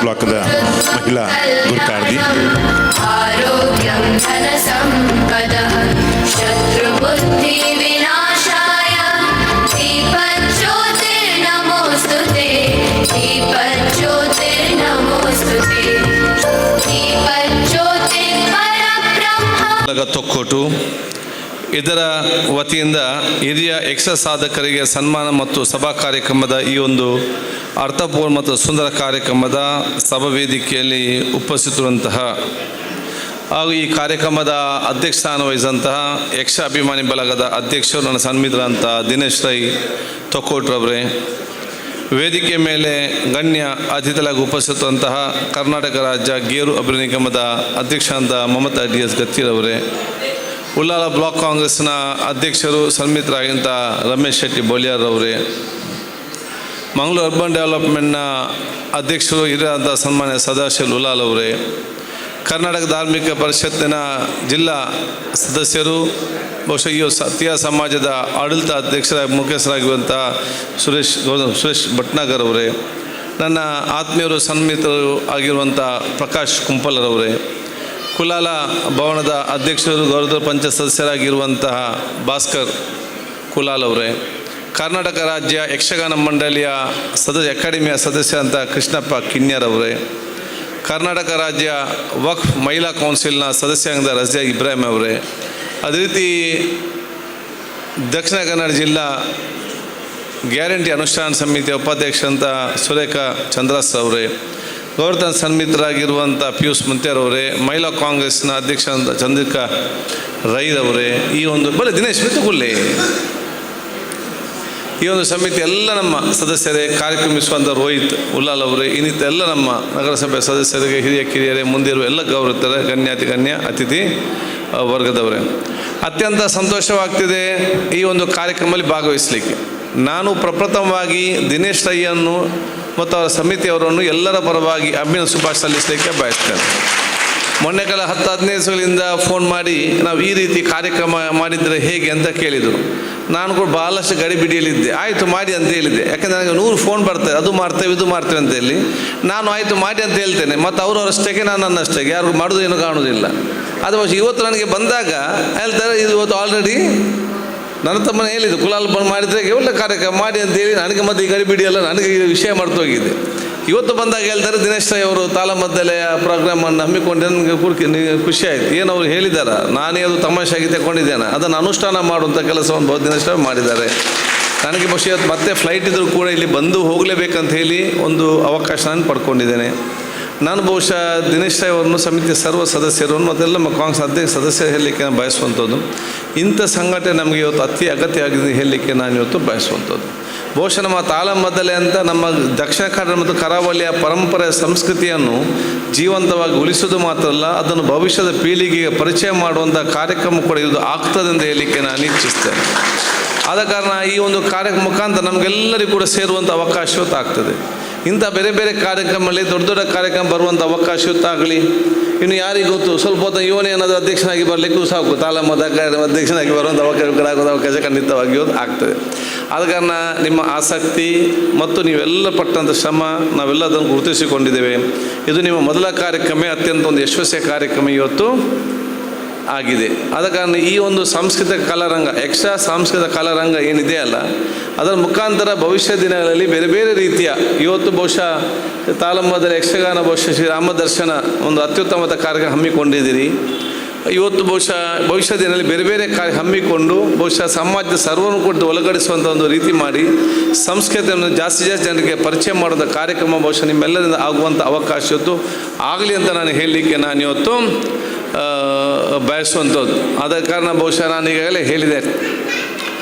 ಬ್ಲಾಕ್ದ ಮಹಿಳಾ ಗುರ್ಕಾರ್ದಿ. ತೊಕ್ಕೋಟು ಇದರ ವತಿಯಿಂದ ಹಿರಿಯ ಯಕ್ಷ ಸಾಧಕರಿಗೆ ಸನ್ಮಾನ ಮತ್ತು ಸಭಾ ಕಾರ್ಯಕ್ರಮದ ಈ ಒಂದು ಅರ್ಥಪೂರ್ಣ ಮತ್ತು ಸುಂದರ ಕಾರ್ಯಕ್ರಮದ ಸಭಾ ವೇದಿಕೆಯಲ್ಲಿ ಉಪಸ್ಥಿತರುವಂತಹ ಹಾಗೂ ಈ ಕಾರ್ಯಕ್ರಮದ ಅಧ್ಯಕ್ಷಸ್ಥಾನ ವಹಿಸಿದಂತಹ ಯಕ್ಷ ಅಭಿಮಾನಿ ಬಳಗದ ಅಧ್ಯಕ್ಷರು ನನ್ನ ಸನ್ಮಿದ್ರಂಥ ದಿನೇಶ್ ರೈ ತೊಕ್ಕೋಟ್ರವರೇ, ವೇದಿಕೆ ಮೇಲೆ ಗಣ್ಯ ಅತಿಥಿಗಳಾಗಿ ಉಪಸ್ಥಿತರಂತಹ ಕರ್ನಾಟಕ ರಾಜ್ಯ ಗೇರು ಅಭಿವೃದ್ಧಿ ನಿಗಮದ ಅಧ್ಯಕ್ಷರಾದ ಮಮತಾ DS ಗತ್ತಿರವರೇ, ಉಳ್ಳಾಲ ಬ್ಲಾಕ್ ಕಾಂಗ್ರೆಸ್ನ ಅಧ್ಯಕ್ಷರು ಸನ್ಮಿತರಾಗಿಂಥ ರಮೇಶ್ ಶೆಟ್ಟಿ ಬೋಳಿಯಾರ್ ಅವರೇ, ಮಂಗಳೂರು ಅರ್ಬನ್ ಡೆವಲಪ್ಮೆಂಟ್ನ ಅಧ್ಯಕ್ಷರು ಹಿರಿಯಾದ ಸನ್ಮಾನ್ಯ ಸದಾಶಿವ ಉಳ್ಳಾಲ್ ಅವರೇ, ಕರ್ನಾಟಕ ಧಾರ್ಮಿಕ ಪರಿಷತ್ತಿನ ಜಿಲ್ಲಾ ಸದಸ್ಯರು, ಬಹುಶಃ ಈ ಸತ್ಯ ಸಮಾಜದ ಆಡಳಿತ ಮುಖ್ಯಸ್ಥರಾಗಿರುವಂಥ ಸುರೇಶ್ ಭಟ್ನಾಗರ್ ಅವರೇ, ನನ್ನ ಆತ್ಮೀಯರು ಸನ್ಮಿತರು ಆಗಿರುವಂಥ ಪ್ರಕಾಶ್ ಕುಂಪಲರವರೇ, ಕುಲಾಲ ಭವನದ ಅಧ್ಯಕ್ಷರು ಗೌರವ ಪಂಚ ಸದಸ್ಯರಾಗಿರುವಂತಹ ಭಾಸ್ಕರ್ ಕುಲಾಲ್ ಅವರೇ, ಕರ್ನಾಟಕ ರಾಜ್ಯ ಯಕ್ಷಗಾನ ಮಂಡಳಿಯ ಅಕಾಡೆಮಿಯ ಸದಸ್ಯರಂಥ ಕೃಷ್ಣಪ್ಪ ಕಿನ್ಯರ್ ಅವರೇ, ಕರ್ನಾಟಕ ರಾಜ್ಯ ವಕ್ಫ್ ಮಹಿಳಾ ಕೌನ್ಸಿಲ್ನ ಸದಸ್ಯರಾದ ರಜಿಯಾ ಇಬ್ರಾಹಿಂ ಅವರೇ, ಅದೇ ರೀತಿ ದಕ್ಷಿಣ ಕನ್ನಡ ಜಿಲ್ಲಾ ಗ್ಯಾರಂಟಿ ಅನುಷ್ಠಾನ ಸಮಿತಿಯ ಉಪಾಧ್ಯಕ್ಷರಂಥ ಸುರೇಖಾ ಚಂದ್ರಾಸ್ ಅವರೇ, ಗೌರವ ಸನ್ಮಿತರಾಗಿರುವಂಥ ಪಿಯೂಷ್ ಮೊಂತೇರವರೇ, ಮಹಿಳಾ ಕಾಂಗ್ರೆಸ್ನ ಅಧ್ಯಕ್ಷರಾದ ಚಂದ್ರಿಕಾ ರೈರವರೇ, ಈ ಒಂದು ದಿನೇಶ್ ಮಿತ್ತುಗುಲ್ಲೆ ಈ ಒಂದು ಸಮಿತಿ ಎಲ್ಲ ನಮ್ಮ ಸದಸ್ಯರೇ, ಕಾರ್ಯಕ್ರಮಿಸುವಂಥ ರೋಹಿತ್ ಉಳ್ಳಾಲ್ ಅವರೇ, ಇನ್ನಿತ ಎಲ್ಲ ನಮ್ಮ ನಗರಸಭೆ ಸದಸ್ಯರಿಗೆ, ಹಿರಿಯ ಕಿರಿಯರೇ, ಮುಂದಿರುವ ಎಲ್ಲ ಗೌರವತರ ಗಣ್ಯ ಅತಿಥಿ ವರ್ಗದವರೇ, ಅತ್ಯಂತ ಸಂತೋಷವಾಗ್ತಿದೆ ಈ ಒಂದು ಕಾರ್ಯಕ್ರಮದಲ್ಲಿ ಭಾಗವಹಿಸಲಿಕ್ಕೆ. ನಾನು ಪ್ರಪ್ರಥಮವಾಗಿ ದಿನೇಶ್ ರೈಯನ್ನು ಮತ್ತು ಅವರ ಸಮಿತಿಯವರನ್ನು ಎಲ್ಲರ ಪರವಾಗಿ ಅಭಿನಂದನೆ ಶುಭಾಶಯ ಸಲ್ಲಿಸಲಿಕ್ಕೆ ಬಯಸ್ತೇನೆ. ಮೊನ್ನೆ ಕಾಲ 10-15 ದಿವಸಗಳಿಂದ ಫೋನ್ ಮಾಡಿ ನಾವು ಈ ರೀತಿ ಕಾರ್ಯಕ್ರಮ ಮಾಡಿದರೆ ಹೇಗೆ ಅಂತ ಕೇಳಿದರು. ನಾನು ಕೂಡ ಭಾಳಷ್ಟು ಗಡಿಬಿಡಿಯಲ್ಲಿದ್ದೆ. ಆಯಿತು ಮಾಡಿ ಅಂತ ಹೇಳಿದ್ದೆ. ಯಾಕೆಂದರೆ ನನಗೆ 100 ಫೋನ್ ಬರ್ತದೆ, ಅದು ಮಾಡ್ತೇವೆ ಇದು ಮಾಡ್ತೇವೆ ಅಂತ ಹೇಳಿ. ನಾನು ಆಯಿತು ಮಾಡಿ ಅಂತ ಹೇಳ್ತೇನೆ, ಮತ್ತು ಅವರವರಷ್ಟಕ್ಕೆ ನಾನು ನನ್ನಷ್ಟಕ್ಕೆ, ಯಾರಿಗೂ ಮಾಡೋದು ಏನು ಕಾಣೋದಿಲ್ಲ. ಅದು ಇವತ್ತು ನನಗೆ ಬಂದಾಗ ಹೇಳ್ತಾರೆ ಇದು ಇವತ್ತು ಆಲ್ರೆಡಿ ನನ್ನ ತಮ್ಮನ ಹೇಳಿದ್ದು ಕುಲಾಲ್ ಬಂದು ಮಾಡಿದರೆ ಒಳ್ಳೆ ಕಾರ್ಯಕ್ರಮ ಮಾಡಿ ಅಂತೇಳಿ ನನಗೆ ಮತ್ತೆ ಈ ಗಡಿಬಿಡಿಯಲ್ಲ ನನಗೆ ಈ ವಿಷಯ ಮರ್ತೋಗಿದೆ. ಇವತ್ತು ಬಂದಾಗ ಹೇಳ್ತಾರೆ ದಿನೇಶ್ ರೈ ಅವರು ತಾಳಮದ್ದಲೆ ಪ್ರೋಗ್ರಾಮನ್ನು ಹಮ್ಮಿಕೊಂಡು ನನಗೆ ಖುಷಿ ಆಯಿತು. ಏನು ಅವ್ರು ಹೇಳಿದ್ದಾರೆ, ನಾನೇ ಅದು ತಮಾಷೆಯಾಗಿ ತಗೊಂಡಿದ್ದೇನೆ, ಅದನ್ನು ಅನುಷ್ಠಾನ ಮಾಡುವಂಥ ಕೆಲಸವನ್ನು ದಿನೇಶ್ ರೈ ಮಾಡಿದ್ದಾರೆ. ನನಗೆ ಬಹುಶಃ ಮತ್ತೆ ಫ್ಲೈಟ್ ಇದ್ದರೂ ಕೂಡ ಇಲ್ಲಿ ಬಂದು ಹೋಗಲೇಬೇಕಂತ ಹೇಳಿ ಒಂದು ಅವಕಾಶ ನಾನು ಪಡ್ಕೊಂಡಿದ್ದೇನೆ. ನಾನು ಬಹುಶಃ ದಿನೇಶ್ ರೈ ಅವರನ್ನು ಸಮಿತಿಯ ಸರ್ವ ಸದಸ್ಯರನ್ನು ಮತ್ತೆಲ್ಲ ನಮ್ಮ ಕಾಂಗ್ರೆಸ್ ಅಧ್ಯಕ್ಷ ಸದಸ್ಯರು ಹೇಳಲಿಕ್ಕೆ ನಾನು ಬಯಸುವಂಥದ್ದು. ಇಂಥ ಸಂಘಟನೆ ನಮಗೆ ಇವತ್ತು ಅತಿ ಅಗತ್ಯ ಆಗಿದೆ ಹೇಳಲಿಕ್ಕೆ ನಾನು ಇವತ್ತು ಬಯಸುವಂಥದ್ದು. ಬಹುಶಃ ನಮ್ಮ ತಾಳಮದ್ದಲೆ ಅಂತ ನಮ್ಮ ದಕ್ಷಿಣ ಕನ್ನಡ ಮತ್ತು ಕರಾವಳಿಯ ಪರಂಪರೆ ಸಂಸ್ಕೃತಿಯನ್ನು ಜೀವಂತವಾಗಿ ಉಳಿಸೋದು ಮಾತ್ರ ಅಲ್ಲ, ಅದನ್ನು ಭವಿಷ್ಯದ ಪೀಳಿಗೆಗೆ ಪರಿಚಯ ಮಾಡುವಂಥ ಕಾರ್ಯಕ್ರಮ ಕೂಡ ಇದು ಆಗ್ತದೆ ಅಂತ ಹೇಳಲಿಕ್ಕೆ ನಾನು ಇಚ್ಛಿಸ್ತೇನೆ. ಆದ ಕಾರಣ ಈ ಒಂದು ಕಾರ್ಯಕ್ರಮ ಮುಖಾಂತರ ನಮಗೆಲ್ಲರಿಗೂ ಕೂಡ ಸೇರುವಂಥ ಅವಕಾಶ ಇವತ್ತಾಗ್ತದೆ. ಇಂಥ ಬೇರೆ ಬೇರೆ ಕಾರ್ಯಕ್ರಮದಲ್ಲಿ ದೊಡ್ಡ ದೊಡ್ಡ ಕಾರ್ಯಕ್ರಮ ಬರುವಂಥ ಅವಕಾಶ ಇವತ್ತಾಗಲಿ. ಇನ್ನು ಯಾರಿಗೆ ಗೊತ್ತು, ಸ್ವಲ್ಪ ಹೊತ್ತು ಇವನೇ ಏನಾದರೂ ಅಧ್ಯಕ್ಷನಾಗಿ ಬರಲಿಕ್ಕೂ ಸಾಕು, ತಾಳಮದ್ದಲೆ ಅಧ್ಯಕ್ಷನಾಗಿ ಬರುವಂಥ ಅವಕಾಶ ಖಂಡಿತವಾಗಿ ಇವತ್ತು ಆಗ್ತದೆ. ಆದ ಕಾರಣ ನಿಮ್ಮ ಆಸಕ್ತಿ ಮತ್ತು ನೀವೆಲ್ಲ ಪಟ್ಟಂಥ ಶ್ರಮ ನಾವೆಲ್ಲ ಅದನ್ನು ಗುರುತಿಸಿಕೊಂಡಿದ್ದೇವೆ. ಇದು ನಿಮ್ಮ ಮೊದಲ ಕಾರ್ಯಕ್ರಮ, ಅತ್ಯಂತ ಒಂದು ಯಶಸ್ವಿ ಕಾರ್ಯಕ್ರಮ ಇವತ್ತು ಆಗಿದೆ. ಆದ ಕಾರಣ ಈ ಒಂದು ಸಾಂಸ್ಕೃತಿಕ ಕಲಾರಂಗ, ಯಕ್ಷ ಸಾಂಸ್ಕೃತಿಕ ಕಲಾರಂಗ ಏನಿದೆ ಅಲ್ಲ, ಅದರ ಮುಖಾಂತರ ಭವಿಷ್ಯ ದಿನಗಳಲ್ಲಿ ಬೇರೆ ಬೇರೆ ರೀತಿಯ ಇವತ್ತು ಬಹುಶಃ ತಾಳಮದ್ದಲೆ ಯಕ್ಷಗಾನ ಬಹುಶಃ ಶ್ರೀ ರಾಮದರ್ಶನ ಒಂದು ಅತ್ಯುತ್ತಮವಾದ ಕಾರ್ಯಕ್ರಮ ಹಮ್ಮಿಕೊಂಡಿದ್ದೀರಿ. ಇವತ್ತು ಬಹುಶಃ ಭವಿಷ್ಯ ದಿನದಲ್ಲಿ ಬೇರೆ ಬೇರೆ ಹಮ್ಮಿಕೊಂಡು ಬಹುಶಃ ಸಮಾಜದ ಸರ್ವವನ್ನು ಕೊಟ್ಟು ಒಳಗಡಿಸುವಂಥ ಒಂದು ರೀತಿ ಮಾಡಿ ಸಂಸ್ಕೃತಿಯನ್ನು ಜಾಸ್ತಿ ಜನರಿಗೆ ಪರಿಚಯ ಮಾಡೋದ ಕಾರ್ಯಕ್ರಮ ಬಹುಶಃ ನಿಮ್ಮೆಲ್ಲರಿಂದ ಆಗುವಂಥ ಅವಕಾಶ ಇವತ್ತು ಆಗಲಿ ಅಂತ ನಾನು ಹೇಳಲಿಕ್ಕೆ ನಾನು ಇವತ್ತು ಬಯಸುವಂಥದ್ದು. ಆದ ಕಾರಣ ಬಹುಶಃ ನಾನು ಈಗಾಗಲೇ ಹೇಳಿದೆ,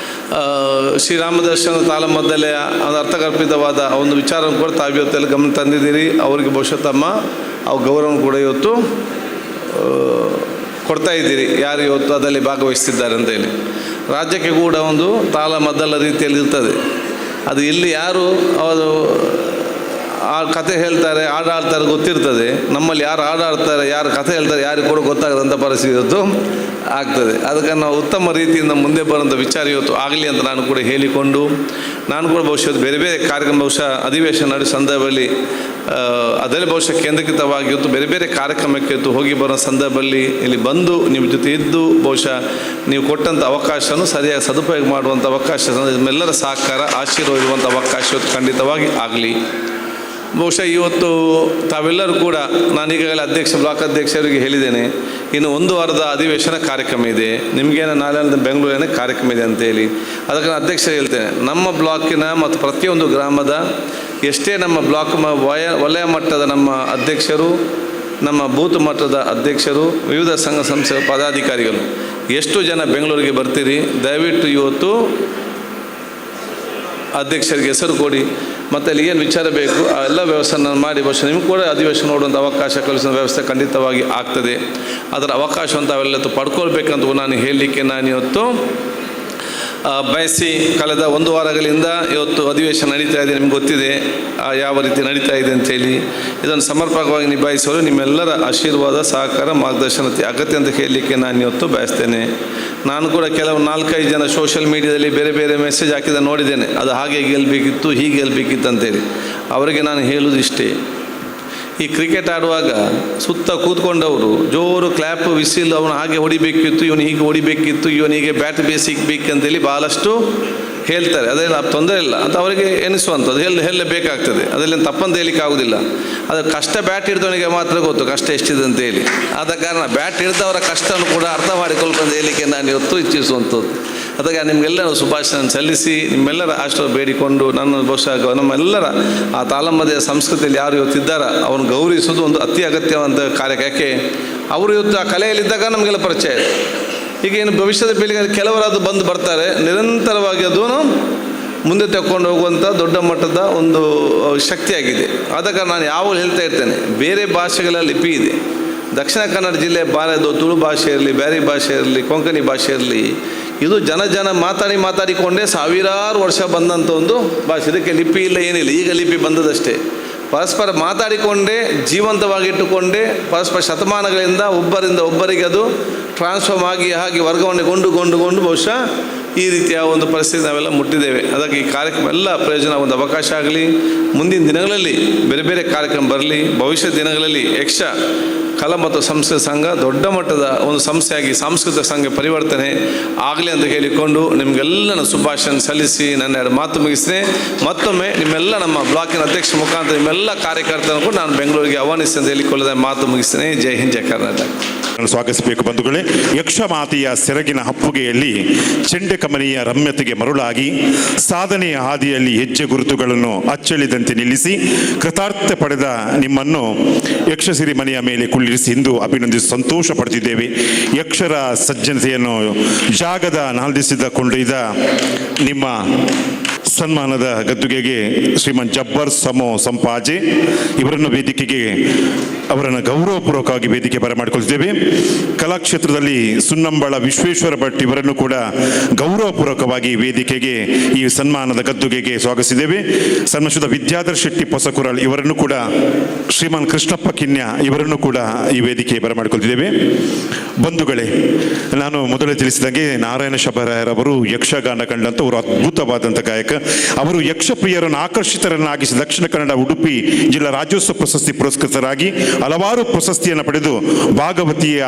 ಶ್ರೀರಾಮದರ್ಶನ ತಾಳಮದ್ದಲೆಯ ಒಂದು ಅರ್ಥಗರ್ಭಿತವಾದ ಒಂದು ವಿಚಾರವನ್ನು ಕೂಡ ತಾವು ಇವತ್ತೆಲ್ಲ ಗಮನ ತಂದಿದ್ದೀರಿ. ಅವರಿಗೆ ಬಹುಶಃ ತಮ್ಮ ಗೌರವವನ್ನು ಕೂಡ ಇವತ್ತು ಕೊಡ್ತಾ ಇದ್ದೀರಿ, ಯಾರು ಇವತ್ತು ಅದರಲ್ಲಿ ಭಾಗವಹಿಸ್ತಿದ್ದಾರೆ ಅಂತ ಹೇಳಿ. ರಾಜ್ಯಕ್ಕೆ ಕೂಡ ಒಂದು ತಾಳಮದ್ದಲ ರೀತಿಯಲ್ಲಿ ಇರ್ತದೆ. ಅದು ಇಲ್ಲಿ ಯಾರು ಅವರು ಆ ಕಥೆ ಹೇಳ್ತಾರೆ ಆಡ್ತಾರೆ ಗೊತ್ತಿರ್ತದೆ. ನಮ್ಮಲ್ಲಿ ಯಾರು ಆಡ್ತಾರೆ ಯಾರು ಕಥೆ ಹೇಳ್ತಾರೆ ಯಾರಿಗೆ ಕೂಡ ಗೊತ್ತಾಗದಂಥ ಪರಿಸ್ಥಿತಿ ಇವತ್ತು ಆಗ್ತದೆ. ಅದಕ್ಕೆ ನಾವು ಉತ್ತಮ ರೀತಿಯಿಂದ ಮುಂದೆ ಬರುವಂಥ ವಿಚಾರ ಇವತ್ತು ಆಗಲಿ ಅಂತ ನಾನು ಕೂಡ ಹೇಳಿಕೊಂಡು, ನಾನು ಕೂಡ ಬಹುಶಃ ಬೇರೆ ಬೇರೆ ಕಾರ್ಯಕ್ರಮ ಬಹುಶಃ ಅಧಿವೇಶನ ನಡೆಸೋ ಸಂದರ್ಭದಲ್ಲಿ ಅದರಲ್ಲಿ ಬಹುಶಃ ಕೇಂದ್ರೀಕೃತವಾಗಿ ಇವತ್ತು ಬೇರೆ ಬೇರೆ ಕಾರ್ಯಕ್ರಮಕ್ಕೆ ಇವತ್ತು ಹೋಗಿ ಬರೋ ಸಂದರ್ಭದಲ್ಲಿ ಇಲ್ಲಿ ಬಂದು ನಿಮ್ಮ ಜೊತೆ ಇದ್ದು ಬಹುಶಃ ನೀವು ಕೊಟ್ಟಂಥ ಅವಕಾಶವನ್ನು ಸರಿಯಾಗಿ ಸದುಪಯೋಗ ಮಾಡುವಂಥ ಅವಕಾಶ, ನಿಮ್ಮೆಲ್ಲರ ಸಹಕಾರ ಆಶೀರ್ವಾದ ಇರುವಂಥ ಅವಕಾಶ ಇವತ್ತು ಖಂಡಿತವಾಗಿ ಆಗಲಿ. ಬಹುಶಃ ಇವತ್ತು ತಾವೆಲ್ಲರೂ ಕೂಡ ನಾನೀಗಾಗಲೇ ಬ್ಲಾಕ್ ಅಧ್ಯಕ್ಷರಿಗೆ ಹೇಳಿದ್ದೇನೆ, ಇನ್ನು 1 ವಾರದ ಅಧಿವೇಶನ ಕಾರ್ಯಕ್ರಮ ಇದೆ, ನಿಮಗೇನೋ ನಾಳೆ ಬೆಂಗಳೂರಿನ ಕಾರ್ಯಕ್ರಮ ಇದೆ ಅಂತೇಳಿ. ಅದಕ್ಕೆ ನಾನು ಅಧ್ಯಕ್ಷರು ಹೇಳ್ತೇನೆ, ನಮ್ಮ ಬ್ಲಾಕಿನ ಮತ್ತು ಪ್ರತಿಯೊಂದು ಗ್ರಾಮದ ಎಷ್ಟೇ ನಮ್ಮ ಬ್ಲಾಕ್ ವಲಯ ಮಟ್ಟದ ನಮ್ಮ ಅಧ್ಯಕ್ಷರು, ನಮ್ಮ ಬೂತ್ ಮಟ್ಟದ ಅಧ್ಯಕ್ಷರು, ವಿವಿಧ ಸಂಘ ಸಂಸ್ಥೆಗಳ ಪದಾಧಿಕಾರಿಗಳು ಎಷ್ಟು ಜನ ಬೆಂಗಳೂರಿಗೆ ಬರ್ತೀರಿ, ದಯವಿಟ್ಟು ಇವತ್ತು ಅಧ್ಯಕ್ಷರಿಗೆ ಹೆಸರು ಕೊಡಿ, ಮತ್ತು ಅಲ್ಲಿ ಏನು ವಿಚಾರ ಬೇಕು ಆ ಎಲ್ಲ ವ್ಯವಸ್ಥೆನ ಮಾಡಿ ಬಹುಶಃ ನಿಮ್ಗೆ ಕೂಡ ಅಧಿವೇಶನ ನೋಡುವಂಥ ಅವಕಾಶ ಕಲಿಸುವ ವ್ಯವಸ್ಥೆ ಖಂಡಿತವಾಗಿ ಆಗ್ತದೆ. ಅದರ ಅವಕಾಶವನ್ನು ತಾವೆಲ್ಲತ್ತು ಪಡ್ಕೊಳ್ಬೇಕಂತ ನಾನು ಹೇಳಲಿಕ್ಕೆ ನಾನು ಇವತ್ತು ಬಯಸಿ, ಕಳೆದ 1 ವಾರಗಳಿಂದ ಇವತ್ತು ಅಧಿವೇಶನ ನಡೀತಾ ಇದೆ, ನಿಮ್ಗೆ ಗೊತ್ತಿದೆ ಯಾವ ರೀತಿ ನಡೀತಾ ಇದೆ ಅಂತೇಳಿ. ಇದನ್ನು ಸಮರ್ಪಕವಾಗಿ ನಿಭಾಯಿಸಲು ನಿಮ್ಮೆಲ್ಲರ ಆಶೀರ್ವಾದ, ಸಹಕಾರ, ಮಾರ್ಗದರ್ಶನ ಅಗತ್ಯ ಅಂತ ಹೇಳಲಿಕ್ಕೆ ನಾನು ಇವತ್ತು ಬಯಸ್ತೇನೆ. ನಾನು ಕೂಡ ಕೆಲವು 4-5 ಜನ ಸೋಷಿಯಲ್ ಮೀಡಿಯಾದಲ್ಲಿ ಬೇರೆ ಬೇರೆ ಮೆಸೇಜ್ ಹಾಕಿದ ನೋಡಿದ್ದೇನೆ, ಅದು ಹಾಗೆ ಗೆಲ್ಲಬೇಕಿತ್ತು ಹೀಗೆ ಗೆಲ್ಲಬೇಕಿತ್ತು ಅಂತೇಳಿ. ಅವರಿಗೆ ನಾನು ಹೇಳೋದು ಇಷ್ಟೇ, ಈ ಕ್ರಿಕೆಟ್ ಆಡುವಾಗ ಸುತ್ತ ಕೂತ್ಕೊಂಡವರು ಜೋರು ಕ್ಲ್ಯಾಪ್ ವಿಸಿಲ್ ಅವನು ಹಾಗೆ ಹೊಡಿಬೇಕಿತ್ತು, ಇವನು ಹೀಗೆ ಹೊಡಿಬೇಕಿತ್ತು, ಇವನಿಗೆ ಬ್ಯಾಟ್ ಸಿಗಬೇಕಂತೇಳಿ ಭಾಳಷ್ಟು ಹೇಳ್ತಾರೆ. ಅದೆಲ್ಲ ತೊಂದರೆ ಇಲ್ಲ ಅಂತ ಅವರಿಗೆ ಎನಿಸುವಂಥದ್ದು ಹೇಳಲೇಬೇಕಾಗ್ತದೆ, ಅದರಲ್ಲಿ ತಪ್ಪಂತ ಹೇಳಲಿಕ್ಕೆ ಆಗೋದಿಲ್ಲ. ಅದು ಕಷ್ಟ ಬ್ಯಾಟ್ ಹಿಡಿದವನಿಗೆ ಮಾತ್ರ ಗೊತ್ತು ಕಷ್ಟ ಎಷ್ಟಿದೆ ಅಂತೇಳಿ. ಆದ ಕಾರಣ ಬ್ಯಾಟ್ ಹಿಡಿದವರ ಕಷ್ಟವನ್ನು ಕೂಡ ಅರ್ಥ ಮಾಡಿಕೊಳ್ಕೊಂಡು ಹೇಳಲಿಕ್ಕೆ ನಾನು ಇವತ್ತು ಇಚ್ಛಿಸುವಂಥದ್ದು. ಅದಕ್ಕೆ ನಿಮಗೆಲ್ಲ ಶುಭಾಶಯ ಸಲ್ಲಿಸಿ ನಿಮ್ಮೆಲ್ಲರ ಆಶೀರ್ವಾದ ಬೇಡಿಕೊಂಡು ನನ್ನ ಬಹುಶಃ ನಮ್ಮೆಲ್ಲರ ಆ ತಾಳಮದ್ದಲೆ ಸಂಸ್ಕೃತಿಯಲ್ಲಿ ಯಾರು ಇವತ್ತಿದ್ದಾರ ಅವನು ಗೌರವಿಸೋದು ಒಂದು ಅತಿ ಅಗತ್ಯವಾದ ಕಾರ್ಯಕ್ಕೆ. ಅವರು ಇವತ್ತು ಆ ಕಲೆಯಲ್ಲಿದ್ದಾಗ ನಮಗೆಲ್ಲ ಪರಿಚಯ ಇದೆ. ಈಗ ಏನು ಭವಿಷ್ಯದ ಪೀಳಿಗೆ ಕೆಲವರಾದು ಬಂದು ಬರ್ತಾರೆ, ನಿರಂತರವಾಗಿ ಅದನ್ನು ಮುಂದೆ ತಗೊಂಡು ಹೋಗುವಂಥ ದೊಡ್ಡ ಮಟ್ಟದ ಒಂದು ಶಕ್ತಿಯಾಗಿದೆ. ಆದ ಕಾರಣ ನಾನು ಯಾವಾಗಲೂ ಹೇಳ್ತಾ ಇರ್ತೇನೆ, ಬೇರೆ ಭಾಷೆಗಳ ಲಿಪಿ ಇದೆ, ದಕ್ಷಿಣ ಕನ್ನಡ ಜಿಲ್ಲೆ ತುಳು ಭಾಷೆ ಇರಲಿ, ಬ್ಯಾರಿ ಭಾಷೆ ಇರಲಿ, ಕೊಂಕಣಿ ಭಾಷೆ ಇರಲಿ, ಇದು ಜನ ಮಾತಾಡಿಕೊಂಡೇ ಸಾವಿರಾರು ವರ್ಷ ಬಂದಂಥ ಒಂದು ಭಾಷೆ. ಇದಕ್ಕೆ ಲಿಪಿ ಇಲ್ಲ ಏನಿಲ್ಲ, ಈಗ ಲಿಪಿ ಬಂದದಷ್ಟೇ. ಪರಸ್ಪರ ಮಾತಾಡಿಕೊಂಡೇ ಜೀವಂತವಾಗಿಟ್ಟುಕೊಂಡೇ ಪರಸ್ಪರ ಶತಮಾನಗಳಿಂದ ಒಬ್ಬರಿಗೆ ಅದು ಟ್ರಾನ್ಸ್ಫಾರ್ಮ್ ಆಗಿ ವರ್ಗಾವಣೆಗೊಂಡು ಬಹುಶಃ ಈ ರೀತಿಯ ಒಂದು ಪರಿಸ್ಥಿತಿ ನಾವೆಲ್ಲ ಮುಟ್ಟಿದ್ದೇವೆ. ಅದಕ್ಕೆ ಈ ಕಾರ್ಯಕ್ರಮ ಎಲ್ಲ ಪ್ರಯೋಜನ ಒಂದು ಅವಕಾಶ ಆಗಲಿ. ಮುಂದಿನ ದಿನಗಳಲ್ಲಿ ಬೇರೆ ಬೇರೆ ಕಾರ್ಯಕ್ರಮ ಬರಲಿ. ಭವಿಷ್ಯದ ದಿನಗಳಲ್ಲಿ ಯಕ್ಷ ಕಲಾ ಮತ್ತು ಸಂಸ್ಕೃತಿ ಸಂಘ ದೊಡ್ಡ ಮಟ್ಟದ ಒಂದು ಸಂಸ್ಥೆಯಾಗಿ ಸಾಂಸ್ಕೃತಿಕ ಸಂಘ ಪರಿವರ್ತನೆ ಆಗಲಿ ಅಂತ ಹೇಳಿಕೊಂಡು ನಿಮಗೆಲ್ಲ ಶುಭಾಶಯ ಸಲ್ಲಿಸಿ ನನ್ನ ಎರಡು ಮಾತು ಮುಗಿಸ್ತೇನೆ. ಮತ್ತೊಮ್ಮೆ ನಿಮ್ಮೆಲ್ಲ ನಮ್ಮ ಬ್ಲಾಕಿನ ಅಧ್ಯಕ್ಷ ಮುಖಾಂತರ ನಿಮ್ಮೆಲ್ಲ ಕಾರ್ಯಕರ್ತರನ್ನು ಕೂಡ ನಾನು ಬೆಂಗಳೂರಿಗೆ ಆಹ್ವಾನಿಸಿ ಅಂತ ಹೇಳಿಕೊಳ್ಳದ ಮಾತು ಮುಗಿಸ್ತೇನೆ. ಜೈ ಹಿಂದ್, ಜೈ ಕರ್ನಾಟಕ. ಸ್ವಾಗತಿಸಬೇಕು ಬಂಧುಗಳೇ. ಯಕ್ಷಮಾತೆಯ ಸೆರಗಿನ ಹಪ್ಪುಗೆಯಲ್ಲಿ ಚೆಂಡೆಕಮನಿಯ ರಮ್ಯತೆಗೆ ಮರುಳಾಗಿ ಸಾಧನೆಯ ಹಾದಿಯಲ್ಲಿ ಹೆಜ್ಜೆ ಗುರುತುಗಳನ್ನು ಅಚ್ಚಳಿದಂತೆ ನಿಲ್ಲಿಸಿ ಕೃತಾರ್ಥ ಪಡೆದ ನಿಮ್ಮನ್ನು ಯಕ್ಷಸಿರಿ ಮನೆಯ ಮೇಲೆ ಕುಳ್ಳಿರಿಸಿ ಇಂದು ಅಭಿನಂದಿಸಿ ಸಂತೋಷ ಪಡೆದಿದ್ದೇವೆ. ಯಕ್ಷರ ಸಜ್ಜನತೆಯನ್ನು ಜಾಗದ ನಾಲ್ದಿಸಿದ ಕೊಂಡೊಯ್ದ ನಿಮ್ಮ ಸನ್ಮಾನದ ಗದ್ದುಗೆಗೆ ಶ್ರೀಮನ್ ಜಬ್ಬರ್ ಸಮೋ ಸಂಪಾಜೆ ಇವರನ್ನು ವೇದಿಕೆಗೆ ಅವರನ್ನು ಗೌರವಪೂರ್ವಕವಾಗಿ ವೇದಿಕೆ ಬರಮಾಡಿಕೊಳ್ತಿದ್ದೇವೆ. ಕಲಾಕ್ಷೇತ್ರದಲ್ಲಿ ಸುನ್ನಂಬಳ ವಿಶ್ವೇಶ್ವರ ಭಟ್ ಇವರನ್ನು ಕೂಡ ಗೌರವಪೂರ್ವಕವಾಗಿ ವೇದಿಕೆಗೆ ಈ ಸನ್ಮಾನದ ಗದ್ದುಗೆಗೆ ಸ್ವಾಗತಿಸಿದ್ದೇವೆ. ಸನ್ಮಾನಿಸಿದ ವಿದ್ಯಾಧರ್ ಶೆಟ್ಟಿ ಪೊಸಕುರಲ್ ಇವರನ್ನು ಕೂಡ, ಶ್ರೀಮಾನ್ ಕೃಷ್ಣಪ್ಪ ಕಿನ್ಯ ಇವರನ್ನು ಕೂಡ ಈ ವೇದಿಕೆ ಬರಮಾಡಿಕೊಳ್ತಿದ್ದೇವೆ. ಬಂಧುಗಳೇ, ನಾನು ಮೊದಲೇ ತಿಳಿಸಿದಂಗೆ ನಾರಾಯಣ ಶಬರಾಯರವರು ಯಕ್ಷಗಾನ ಕಂಡಂಥ ಅವರು ಅದ್ಭುತವಾದಂಥ ಗಾಯಕ. ಅವರು ಯಕ್ಷಪ್ರಿಯರನ್ನು ಆಕರ್ಷಿತರನ್ನಾಗಿಸಿ ದಕ್ಷಿಣ ಕನ್ನಡ ಉಡುಪಿ ಜಿಲ್ಲಾ ರಾಜ್ಯೋತ್ಸವ ಪ್ರಶಸ್ತಿ ಪುರಸ್ಕೃತರಾಗಿ ಹಲವಾರು ಪ್ರಶಸ್ತಿಯನ್ನು ಪಡೆದು ಭಾಗವತಿಯ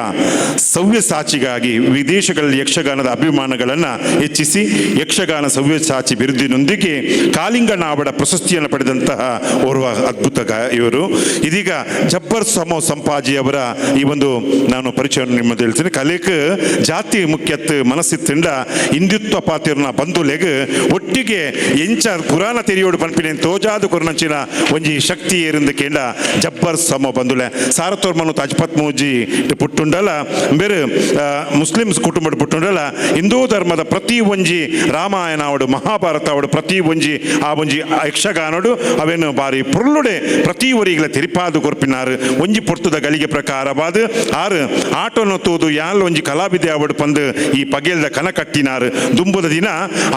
ಸವ್ಯಸಾಚಿಗಾಗಿ ವಿದೇಶಗಳಲ್ಲಿ ಯಕ್ಷಗಾನದ ಅಭಿಮಾನಗಳನ್ನು ಹೆಚ್ಚಿಸಿ ಯಕ್ಷಗಾನ ಸವ್ಯಸಾಚಿ ಬಿರುದಿನೊಂದಿಗೆ ಕಾಲಿಂಗನಾವಡ ಪ್ರಶಸ್ತಿಯನ್ನು ಪಡೆದಂತಹ ಓರ್ವ ಅದ್ಭುತ ಇವರು. ಇದೀಗ ಜಬ್ಬರ್ ಸಮೋ ಸಂಪಾಜಿ ಅವರ ಈ ಒಂದು ನಾನು ಪರಿಚಯವನ್ನು ನಿಮ್ಮದು ಹೇಳ್ತೀನಿ. ಕಲೆಕ್ ಜಾತಿ ಮುಖ್ಯತ್ ಮನಸ್ಸಿತ್ತಿಂದ ಹಿಂದುತ್ವ ಪಾತಿರ್ನ ಬಂಧುಲೆಗ್ ಒಟ್ಟಿಗೆ ಎಂಚ ಪುರಾಣ ತೆರಿಯೋಡು ಪನ್ಪಿನ ತೋಜಾದು ಕೊರನಂಚಿನ ಒಂಜಿ ಶಕ್ತಿ ಏರಿಂದ ಕೇಂಡ ಜಬ್ಬರ್ ಸಮೋ ಬಂಧುಲೆ ಸಾರತೋರ್ಮನು ಅಜ್ಪತ್ ಮೂಜಿ ಪುಟ್ಟುಂಡಲ ಬೇರೆ ಮುಸ್ಲಿಮ್ಸ್ ಕುಟುಂಬದ ಪುಟ್ಟುಂಡಲ ಹಿಂದೂ ಧರ್ಮದ ಪ್ರತಿ ಒಂಜಿ ರಾಮಾಯಣ ಅವಡು ಮಹಾಭಾರತ ಅವಡು ಪ್ರತಿ ಒಂಜಿ ಆ ಒಂಜಿ ಯಕ್ಷಗಾನೋಡು ಅವೇನು ಬಾರಿ ಪುರುಳುಡೆ ಪ್ರತಿ ಒರಿಗಳ ತೆರಿಪಾದು ಕೊರ್ಪಿನಾರು ಒಂಜಿ ಪೊರ್ತುದ ಗಳಿಗೆ ಪ್ರಕಾರವಾದ ಆರು ಆಟೋನು ತೂದು ಯಾಲ್ ಒಂಜಿ ಕಲಾವಿದೆ ಅವಡು ಪಂದು ಈ ಪಗೆಲ್ದ ಕನ ಕಟ್ಟಿನಾರು ದುಂಬುದ ದಿನ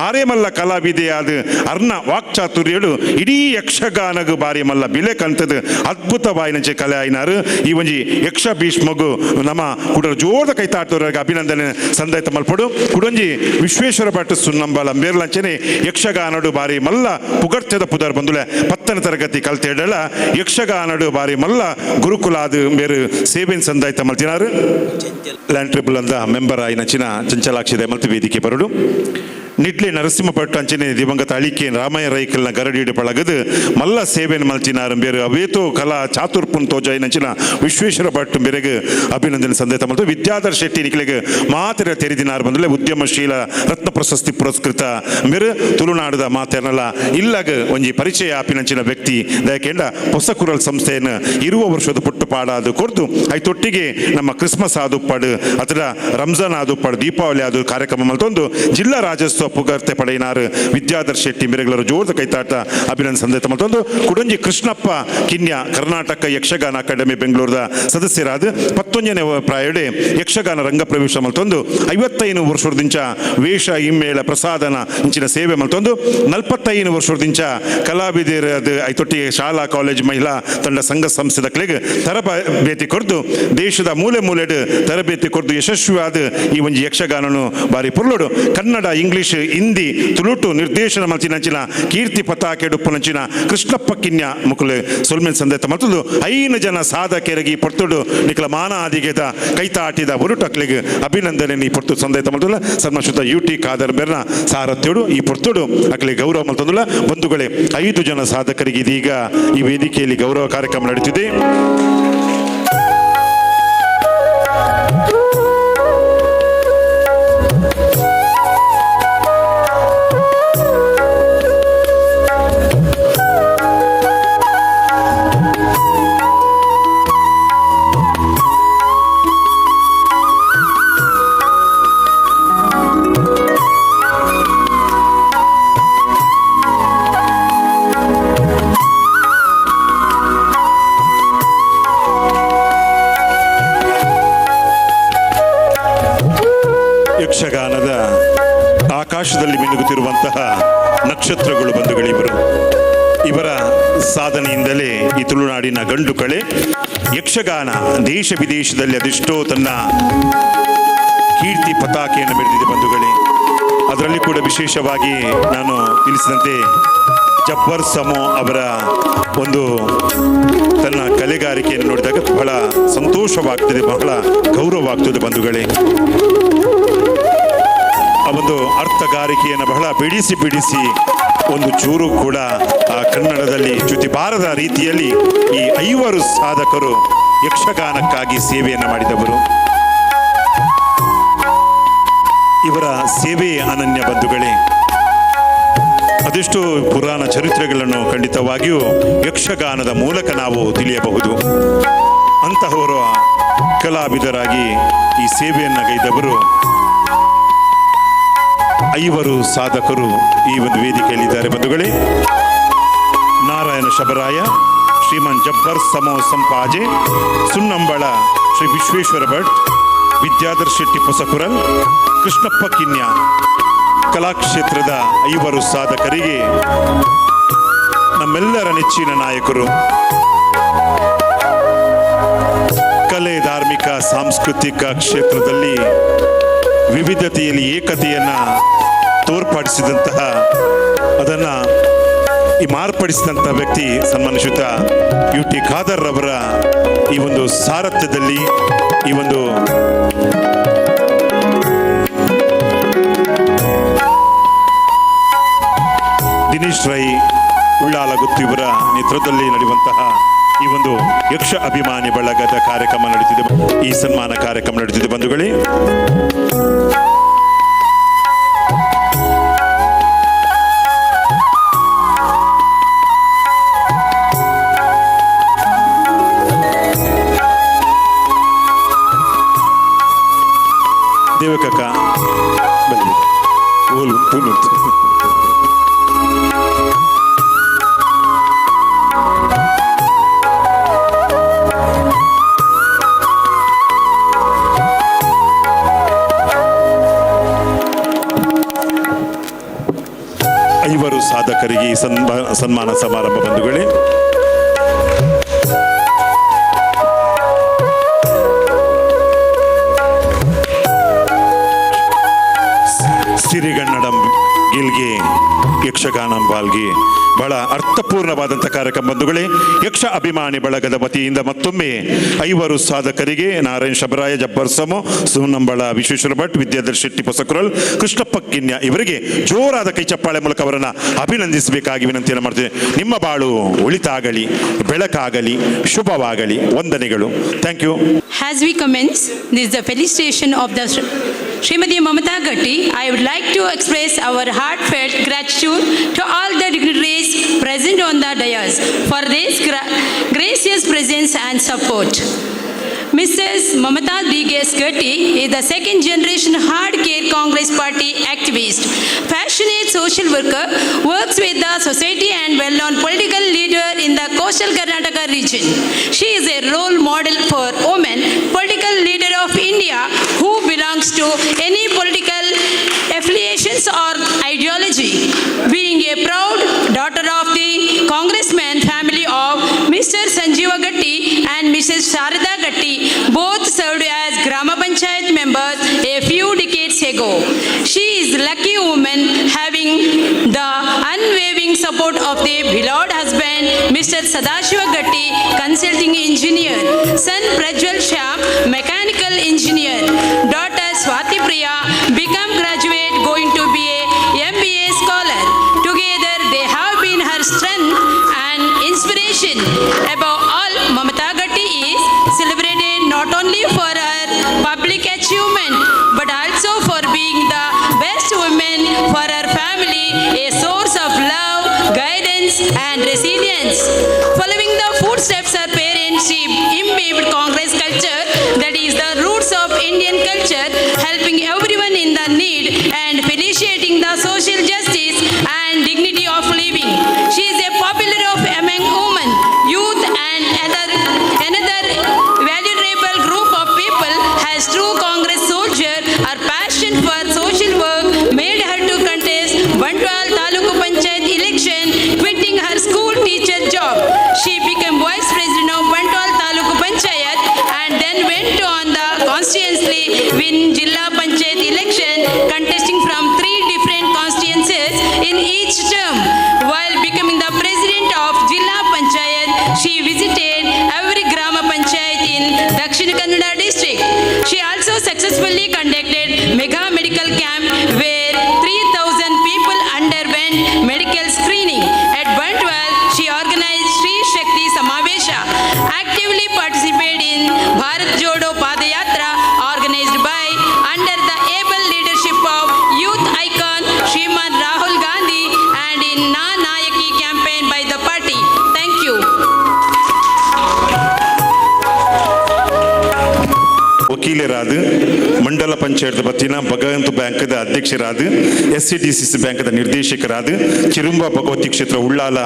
ಆರೇ ಮಲ್ಲ ಕಲಾವಿದೆ ಆದ ಅರ್ನ ವಾಕ್ಚಾತುರ್ಯಡು ಇಡೀ ಯಕ್ಷಗಾನಗು ಬಾರಿ ಮಲ್ಲ ಬಿಲೆ ಕಂತದ ಅದ್ಭುತವಾಯಿನಂಚೆ ಕಲೆ ಆಯ್ನಾರು. ಈ ಒಂಜಿ ಯಕ್ಷ ಭೀಷ್ಮಗು ನಮ್ಮ ಕುಡರ ಜೋರದ ಕೈತಾಟೋರಿಗೆ ಅಭಿನಂದನೆ ಸಂದೈತ ಮಲ್ಪಡು. ಕುಡೊಂಜಿ ವಿಶ್ವೇಶ್ವರ ಭಟ್ ಸುನ್ನಂಬಲ ಬೇರ್ಲಂಚನೆ ಯಕ್ಷಗಾನಡು ಬಾರಿ ಮಲ್ಲ ಪುಗರ್ತ್ಯದ ಪುದರ್ ಬಂದುಲೆ ಪತ್ತನ ತರಗತಿ ಕಲ್ತೇಡಲ ಯಕ್ಷಗಾನಡು ಬಾರಿ ಮಲ್ಲ ಗುರುಕುಲಾದ ಬೇರು ಸೇವೆನ್ ಸಂದೈತ ಮಲ್ತಿನಾರು. ಲ್ಯಾಂಡ್ ಟ್ರಿಬ್ಯುನಲ್ ಅಂದ ಮೆಂಬರ್ ಆಯ್ನಚಿನ ಚಂಚಲಾಕ್ಷಿ ಮಲ್ತಿ ವೇದಿಕೆ ಬರಡು. ನಿಡ್ಲೆ ನರಸಿಂಹ ಭಟ್ ಅಂಚನೆ ದಿವಂಗತ ಅಳಿಕೆ ರಾಮಯ್ಯ ರೈಕಲ್ನ ಗರಡಿಡು ಪಳಗದು ಮಲ್ಲ ಸೇವೆಯನ್ನು ಮಲ್ಚಿನಾರು ಬೇರೆ ಅವೇತೋ ಕಲಾ ಚಾತುರ್ಪುನ್ ತೋಜಾಯಿನಂಚಿನ ವಿಶ್ವೇಶ್ವರ ಭಟ್ ಬೇರೆಗೆ ಅಭಿನಂದನೆ ಸಂದೇತ ಮಲ್ತು. ವಿದ್ಯಾಧರ್ ಶೆಟ್ಟಿ ನಿಖಿಲೆಗೆ ಮಾತಿರ ತೆರೆದಿನಾರು ಬಂದಲೆ ಉದ್ಯಮಶೀಲ ರತ್ನ ಪ್ರಶಸ್ತಿ ಪುರಸ್ಕೃತ ಬೇರೆ ತುಳುನಾಡದ ಮಾತೇನಲ್ಲ ಇಲ್ಲಾಗ ಒಂಜಿ ಪರಿಚಯ ಆಪಿನಂಚಿನ ವ್ಯಕ್ತಿ ದಯಕೆಂಡ ಹೊಸಕುರಲ್ ಸಂಸ್ಥೆಯನ್ನು ಇರುವ ವರ್ಷದ ಪುಟ್ಟು ಪಾಡಾದು ಕೊರ್ದು ಐತೊಟ್ಟಿಗೆ ನಮ್ಮ ಕ್ರಿಸ್ಮಸ್ ಆದುಪ್ಪಾಡು ಅಥವಾ ರಂಜಾನ್ ಆದುಪ್ಪಾಡು ದೀಪಾವಳಿ ಆದು ಕಾರ್ಯಕ್ರಮ ಮಲ್ತೊಂದು ಜಿಲ್ಲಾ ರಾಜ್ಯೋತ್ಸವ ಪುಗರ್ತೆ ಪಡೆಯಿನಾರು ವಿದ್ಯಾಧರ್ ಶೆಟ್ಟಿ ಮೇರೆಗಳರು ಜೋರದ ಕೈತಾಟ ಅಭಿನಂದನೆ ಸಂದೇತ ಮತ್ತೊಂದು ಕುಡಂಜಿ ಕೃಷ್ಣಪ್ಪ ಕಿನ್ಯ ಕರ್ನಾಟಕ ಯಕ್ಷಗಾನ ಅಕಾಡೆಮಿ ಬೆಂಗಳೂರದ ಸದಸ್ಯರಾದ 11ನೇ ಪ್ರಾಯಡೆ ಯಕ್ಷಗಾನ ರಂಗ ಪ್ರವೇಶ ಮಲ್ತೊಂದು 55 ವರ್ಷದಿಂದ ವೇಷ ಹಿಮ್ಮೇಳ ಪ್ರಸಾದನ ಇಂಚಿನ ಸೇವೆ ಮಲ್ತೊಂದು 45 ವರ್ಷದಿಂದ ಕಲಾವಿದರದ ಐತೊಟ್ಟಿಗೆ ಶಾಲಾ ಕಾಲೇಜ್ ಮಹಿಳಾ ತಂಡ ಸಂಘ ಸಂಸ್ಥೆದಕ್ಲೆಗೆ ತರಬೇತಿ ಕೊರ್ದು ದೇಶದ ಮೂಲೆ ಮೂಲೆಡು ತರಬೇತಿ ಕೊರ್ದು ಯಶಸ್ವಿಯಾದ ಈ ಒಂದು ಯಕ್ಷಗಾನನು ಬಾರಿ ಪುರ್ಲೋಡು ಕನ್ನಡ ಇಂಗ್ಲಿಷ್ ಹಿಂದಿ ತುಳುಟು ನಿರ್ದೇಶನ ಮಲ್ಚಿನಂಚಿನ ಕೀರ್ತಿ ಪತಾಕೆ ಡುಪ್ಪುನಂಚಿನ ಕೃಷ್ಣಪ್ಪ ಕಿನ್ಯ ಮುಕುಲೆ ಸೊಲ್ಮೆನ್ ಸಂದೇತ ಮಲ್ತುದು 5 ಜನ ಸಾಧಕರಿಗೆ ಪೊರ್ತುಡು ನಿಖಲ ಮಾನ ಆದಿಗೆದ ಕೈತಾಟಿದ ಒರುಟಕ್ಲೆಗೆ ಅಭಿನಂದನೆ ಈ ಪೊರ್ತು ಸಂದೇತ ಮಲ್ತುಲ್ಲ ಸನ್ಮಾನಿಸಿದ UT ಖಾದರ್ ಬೆರ್ನ ಸಾರಥ್ಯಡು ಈ ಪೊರ್ತುಡು ಅಕ್ಲೆ ಗೌರವ ಮಲ್ತಂದುಲ್ಲ. ಬಂಧುಗಳೇ, 5 ಜನ ಸಾಧಕರಿಗೆ ಇದೀಗ ಈ ವೇದಿಕೆಯಲ್ಲಿ ಗೌರವ ಕಾರ್ಯಕ್ರಮ ನಡೆಯುತ್ತಿದೆ. ಯಕ್ಷಗಾನದ ಆಕಾಶದಲ್ಲಿ ಮಿನುಗುತ್ತಿರುವಂತಹ ನಕ್ಷತ್ರಗಳು ಬಂಧುಗಳಿವರು. ಇವರ ಸಾಧನೆಯಿಂದಲೇ ಈ ತುಳುನಾಡಿನ ಗಂಡು ಕಳೆ ಯಕ್ಷಗಾನ ದೇಶ ವಿದೇಶದಲ್ಲಿ ಅದೆಷ್ಟೋ ತನ್ನ ಕೀರ್ತಿ ಪತಾಕೆಯನ್ನು ಮೆರೆದಿದೆ ಬಂಧುಗಳೇ. ಅದರಲ್ಲಿ ಕೂಡ ವಿಶೇಷವಾಗಿ ನಾನು ತಿಳಿಸಿದಂತೆ ಜಬ್ಬರ್ ಸಮೋ ಅವರ ಒಂದು ತನ್ನ ಕಲೆಗಾರಿಕೆಯನ್ನು ನೋಡಿದಾಗ ಬಹಳ ಸಂತೋಷವಾಗ್ತದೆ, ಬಹಳ ಗೌರವವಾಗ್ತದೆ ಬಂಧುಗಳೇ. ಆ ಒಂದು ಅರ್ಥಗಾರಿಕೆಯನ್ನು ಬಹಳ ಬಿಡಿಸಿ ಒಂದು ಚೂರು ಕೂಡ ಆ ಕನ್ನಡದಲ್ಲಿ ಚ್ಯುತಿ ಬಾರದ ರೀತಿಯಲ್ಲಿ ಈ 5 ಸಾಧಕರು ಯಕ್ಷಗಾನಕ್ಕಾಗಿ ಸೇವೆಯನ್ನು ಮಾಡಿದವರು. ಇವರ ಸೇವೆ ಅನನ್ಯ ಬಂಧುಗಳೇ. ಅದೆಷ್ಟು ಪುರಾಣ ಚರಿತ್ರೆಗಳನ್ನು ಖಂಡಿತವಾಗಿಯೂ ಯಕ್ಷಗಾನದ ಮೂಲಕ ನಾವು ತಿಳಿಯಬಹುದು. ಅಂತಹವರು ಕಲಾವಿದರಾಗಿ ಈ ಸೇವೆಯನ್ನು ಗೈದವರು 5 ಸಾಧಕರು ಈ ಒಂದು ವೇದಿಕೆಯಲ್ಲಿದ್ದಾರೆ ಬಂಧುಗಳೇ. ನಾರಾಯಣ ಶಬರಾಯ, ಶ್ರೀಮನ್ ಜಬ್ಬರ್ ಸಮೋ ಸಂಪಾಜೆ, ಸುನ್ನಂಬಳ ಶ್ರೀ ವಿಶ್ವೇಶ್ವರ ಭಟ್, ವಿದ್ಯಾಧರ್ ಶೆಟ್ಟಿ ಪೊಸಕುರಲ್, ಕೃಷ್ಣಪ್ಪ ಕಿನ್ಯ. ಕಲಾಕ್ಷೇತ್ರದ 5 ಸಾಧಕರಿಗೆ ನಮ್ಮೆಲ್ಲರ ನೆಚ್ಚಿನ ನಾಯಕರು. ಕಲೆ, ಧಾರ್ಮಿಕ, ಸಾಂಸ್ಕೃತಿಕ ಕ್ಷೇತ್ರದಲ್ಲಿ ವಿವಿಧತೆಯಲ್ಲಿ ಏಕತೆಯನ್ನು ತೋರ್ಪಡಿಸಿದಂತಹ, ಅದನ್ನು ಮಾರ್ಪಡಿಸಿದಂಥ ವ್ಯಕ್ತಿ ಸನ್ಮಾನಿತ UT ಖಾದರ್ ರವರ ಈ ಒಂದು ಸಾರಥ್ಯದಲ್ಲಿ ಈ ಒಂದು ದಿನೇಶ್ ರೈ ಉಳ್ಳಾಲಗುತ್ತಿ ಇವರ ನೇತೃತ್ವದಲ್ಲಿ ನಡೆಯುವಂತಹ ಈ ಒಂದು ಯಕ್ಷ ಅಭಿಮಾನಿ ಬಳಗದ ಕಾರ್ಯಕ್ರಮ ನಡೆಯುತ್ತಿದೆ. ಈ ಸನ್ಮಾನ ಕಾರ್ಯಕ್ರಮ ನಡೆಯುತ್ತಿದೆ ಬಂಧುಗಳೇ. ದೇವಕಕ್ಕ ಬನ್ನಿ. ಓಲು ಪುನುಂತು. ಸಾಧಕರಿಗೆ ಈ ಸನ್ಮಾನ ಸಮಾರಂಭ ಬಂಧುಗಳೇ. ಸಿರಿಗನ್ನಡಂ ಗಿಲ್ಗೆ ಯಕ್ಷಗಾನಂ ಬಾಲ್ಗೆ ಬಹಳ ಅರ್ಥಪೂರ್ಣವಾದಂಥ ಕಾರ್ಯಕ್ರಮ ಬಂಧುಗಳೇ. ಯಕ್ಷ ಅಭಿಮಾನಿ ಬಳಗದ ವತಿಯಿಂದ ಮತ್ತೊಮ್ಮೆ 5 ಸಾಧಕರಿಗೆ ನಾರಾಯಣ್ ಶಬರಾಯ, ಜಬ್ಬರ್ ಸಮೋ, ಸುನ್ನಂಬಳ ವಿಶ್ವೇಶ್ವರ ಭಟ್, ವಿದ್ಯಾಧರ್ ಶೆಟ್ಟಿ ಪೊಸಕುರಲ್, ಕೃಷ್ಣಪ್ಪ ಕಿನ್ಯ ಇವರಿಗೆ ಜೋರಾದ ಕೈ ಚಪ್ಪಾಳೆ ಮೂಲಕ ಅವರನ್ನು ಅಭಿನಂದಿಸಬೇಕಾಗಿ ವಿನಂತಿಯನ್ನು ಮಾಡ್ತೇನೆ. ನಿಮ್ಮ ಬಾಳು ಒಳಿತಾಗಲಿ, ಬೆಳಕಾಗಲಿ, ಶುಭವಾಗಲಿ. ವಂದನೆಗಳು. Thank you. As we commence this the felicitation of the Srimati Mamata Gatti, I would like to express our heartfelt gratitude to all the dignitaries present on the dais for this gracious presence and support. Mrs. Mamata D.G.S. Gatti is the second generation hard-care Congress party activist, passionate social worker, works with the society and well-known political leader in the coastal Karnataka region. She is a role model for women, political leader of India who belongs to any political affiliations or ideology. Being a proud daughter of the congressman family of Mr. Sanjeeva Gatti and Mrs. Sharada Gatti, both served as Grama Panchayat members a few decades ago. She is a lucky woman having the unwavering support of their beloved husband, Mr. Sadashiva Gatti, consulting engineer, son Prajwal Shyam, mechanical engineer, daughter Swati Priya, become graduate, going to be a MBA scholar. Together they have been her strength and inspiration. Above all, Mamata Gatti is celebrated not only for her public achievement but also for being the best woman for her family, a source of love, guidance and resilience. Following the footsteps of her parents, she imbibed Congress culture, that is the roots of Indian culture, helping everyone in the need and felicitating the social justice and dignity of living. She is a popular of among women, youth and another valuable group of people. As true Congress soldier, her passion for social work made her to contest Bandwal Taluku Panchayat election, quitting her school medical camp where 3,000 people underwent medical screening. At 112, she organized Sri Shakti Samavesha, actively participated in Bharat Jodo Padayatra organized by under the able leadership of youth icon Shriman Rahul Gandhi and in Na Nayaki campaign by the party. Thank you. ವಕೀಲರಾದ ಮಂಡಲ ಪಂಚಾಯತ್ ಬತ್ತಿನ ಭಗವಂತ ಬ್ಯಾಂಕ್ದ ಅಧ್ಯಕ್ಷರಾದ SCDCC ಬ್ಯಾಂಕ್ದ ನಿರ್ದೇಶಕರಾದ ಚಿರುಂಬ ಭಗವತಿ ಕ್ಷೇತ್ರ ಉಳ್ಳಾಲ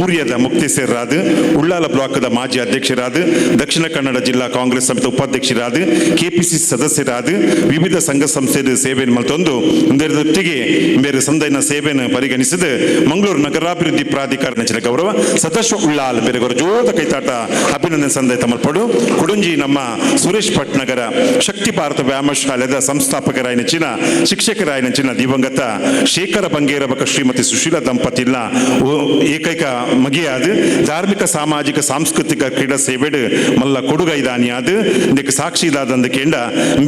ಊರಿಯದ ಮುಕ್ತೇಸರಾದ ಉಳ್ಳಾಲ ಬ್ಲಾಕ್ದ ಮಾಜಿ ಅಧ್ಯಕ್ಷರಾದ ದಕ್ಷಿಣ ಕನ್ನಡ ಜಿಲ್ಲಾ ಕಾಂಗ್ರೆಸ್ ಸಮಿತಿ ಉಪಾಧ್ಯಕ್ಷರಾದ KPCC ಸದಸ್ಯರಾದ ವಿವಿಧ ಸಂಘ ಸಂಸ್ಥೆಯ ಸೇವೆಯನ್ನು ಮಲ್ತೊಂದು ಒಂದೊಟ್ಟಿಗೆ ಬೇರೆ ಸಂದೈನ ಸೇವೆಯನ್ನು ಪರಿಗಣಿಸಿದ ಮಂಗಳೂರು ನಗರಾಭಿವೃದ್ಧಿ ಪ್ರಾಧಿಕಾರ ನೆಚ್ಚಿನ ಗೌರವ ಸದಸ್ಯ ಉಳ್ಳಾಲ ಬೇರೆ ಜೋದ ಕೈತಾಟ ಅಭಿನಂದನೆ ಸಂದೈ ತಮ್ಮಲ್ಪಡು ಕುಡುಂಜಿ ನಮ್ಮ ಸುರೇಶ್ ಭಟ್ನಗರ ಶಕ್ತಿ ಭಾರತ ವ್ಯಾಯಾಮ ಶಾಲೆದ ಸಂಸ್ಥಾಪಕರಾಯ ನೆಚ್ಚಿನ ಶಿಕ್ಷಕರಾಯ ನೆಚ್ಚಿನ ದಿವಂಗತ ಶೇಖರ ಬಂಗೇರಬಕ ಶ್ರೀಮತಿ ಸುಶೀಲಾ ದಂಪತಿನ ಏಕೈಕ ಮಗಿಯಾದ ಧಾರ್ಮಿಕ ಸಾಮಾಜಿಕ ಸಾಂಸ್ಕೃತಿಕ ಕ್ರೀಡಾ ಸೇವೆಡ್ ಮಲ್ಲ ಕೊಡುಗೈದಾನಿಯಾದ ಇದಕ್ಕೆ ಸಾಕ್ಷಿದಾದಂದ ಕೇಂದ್ರ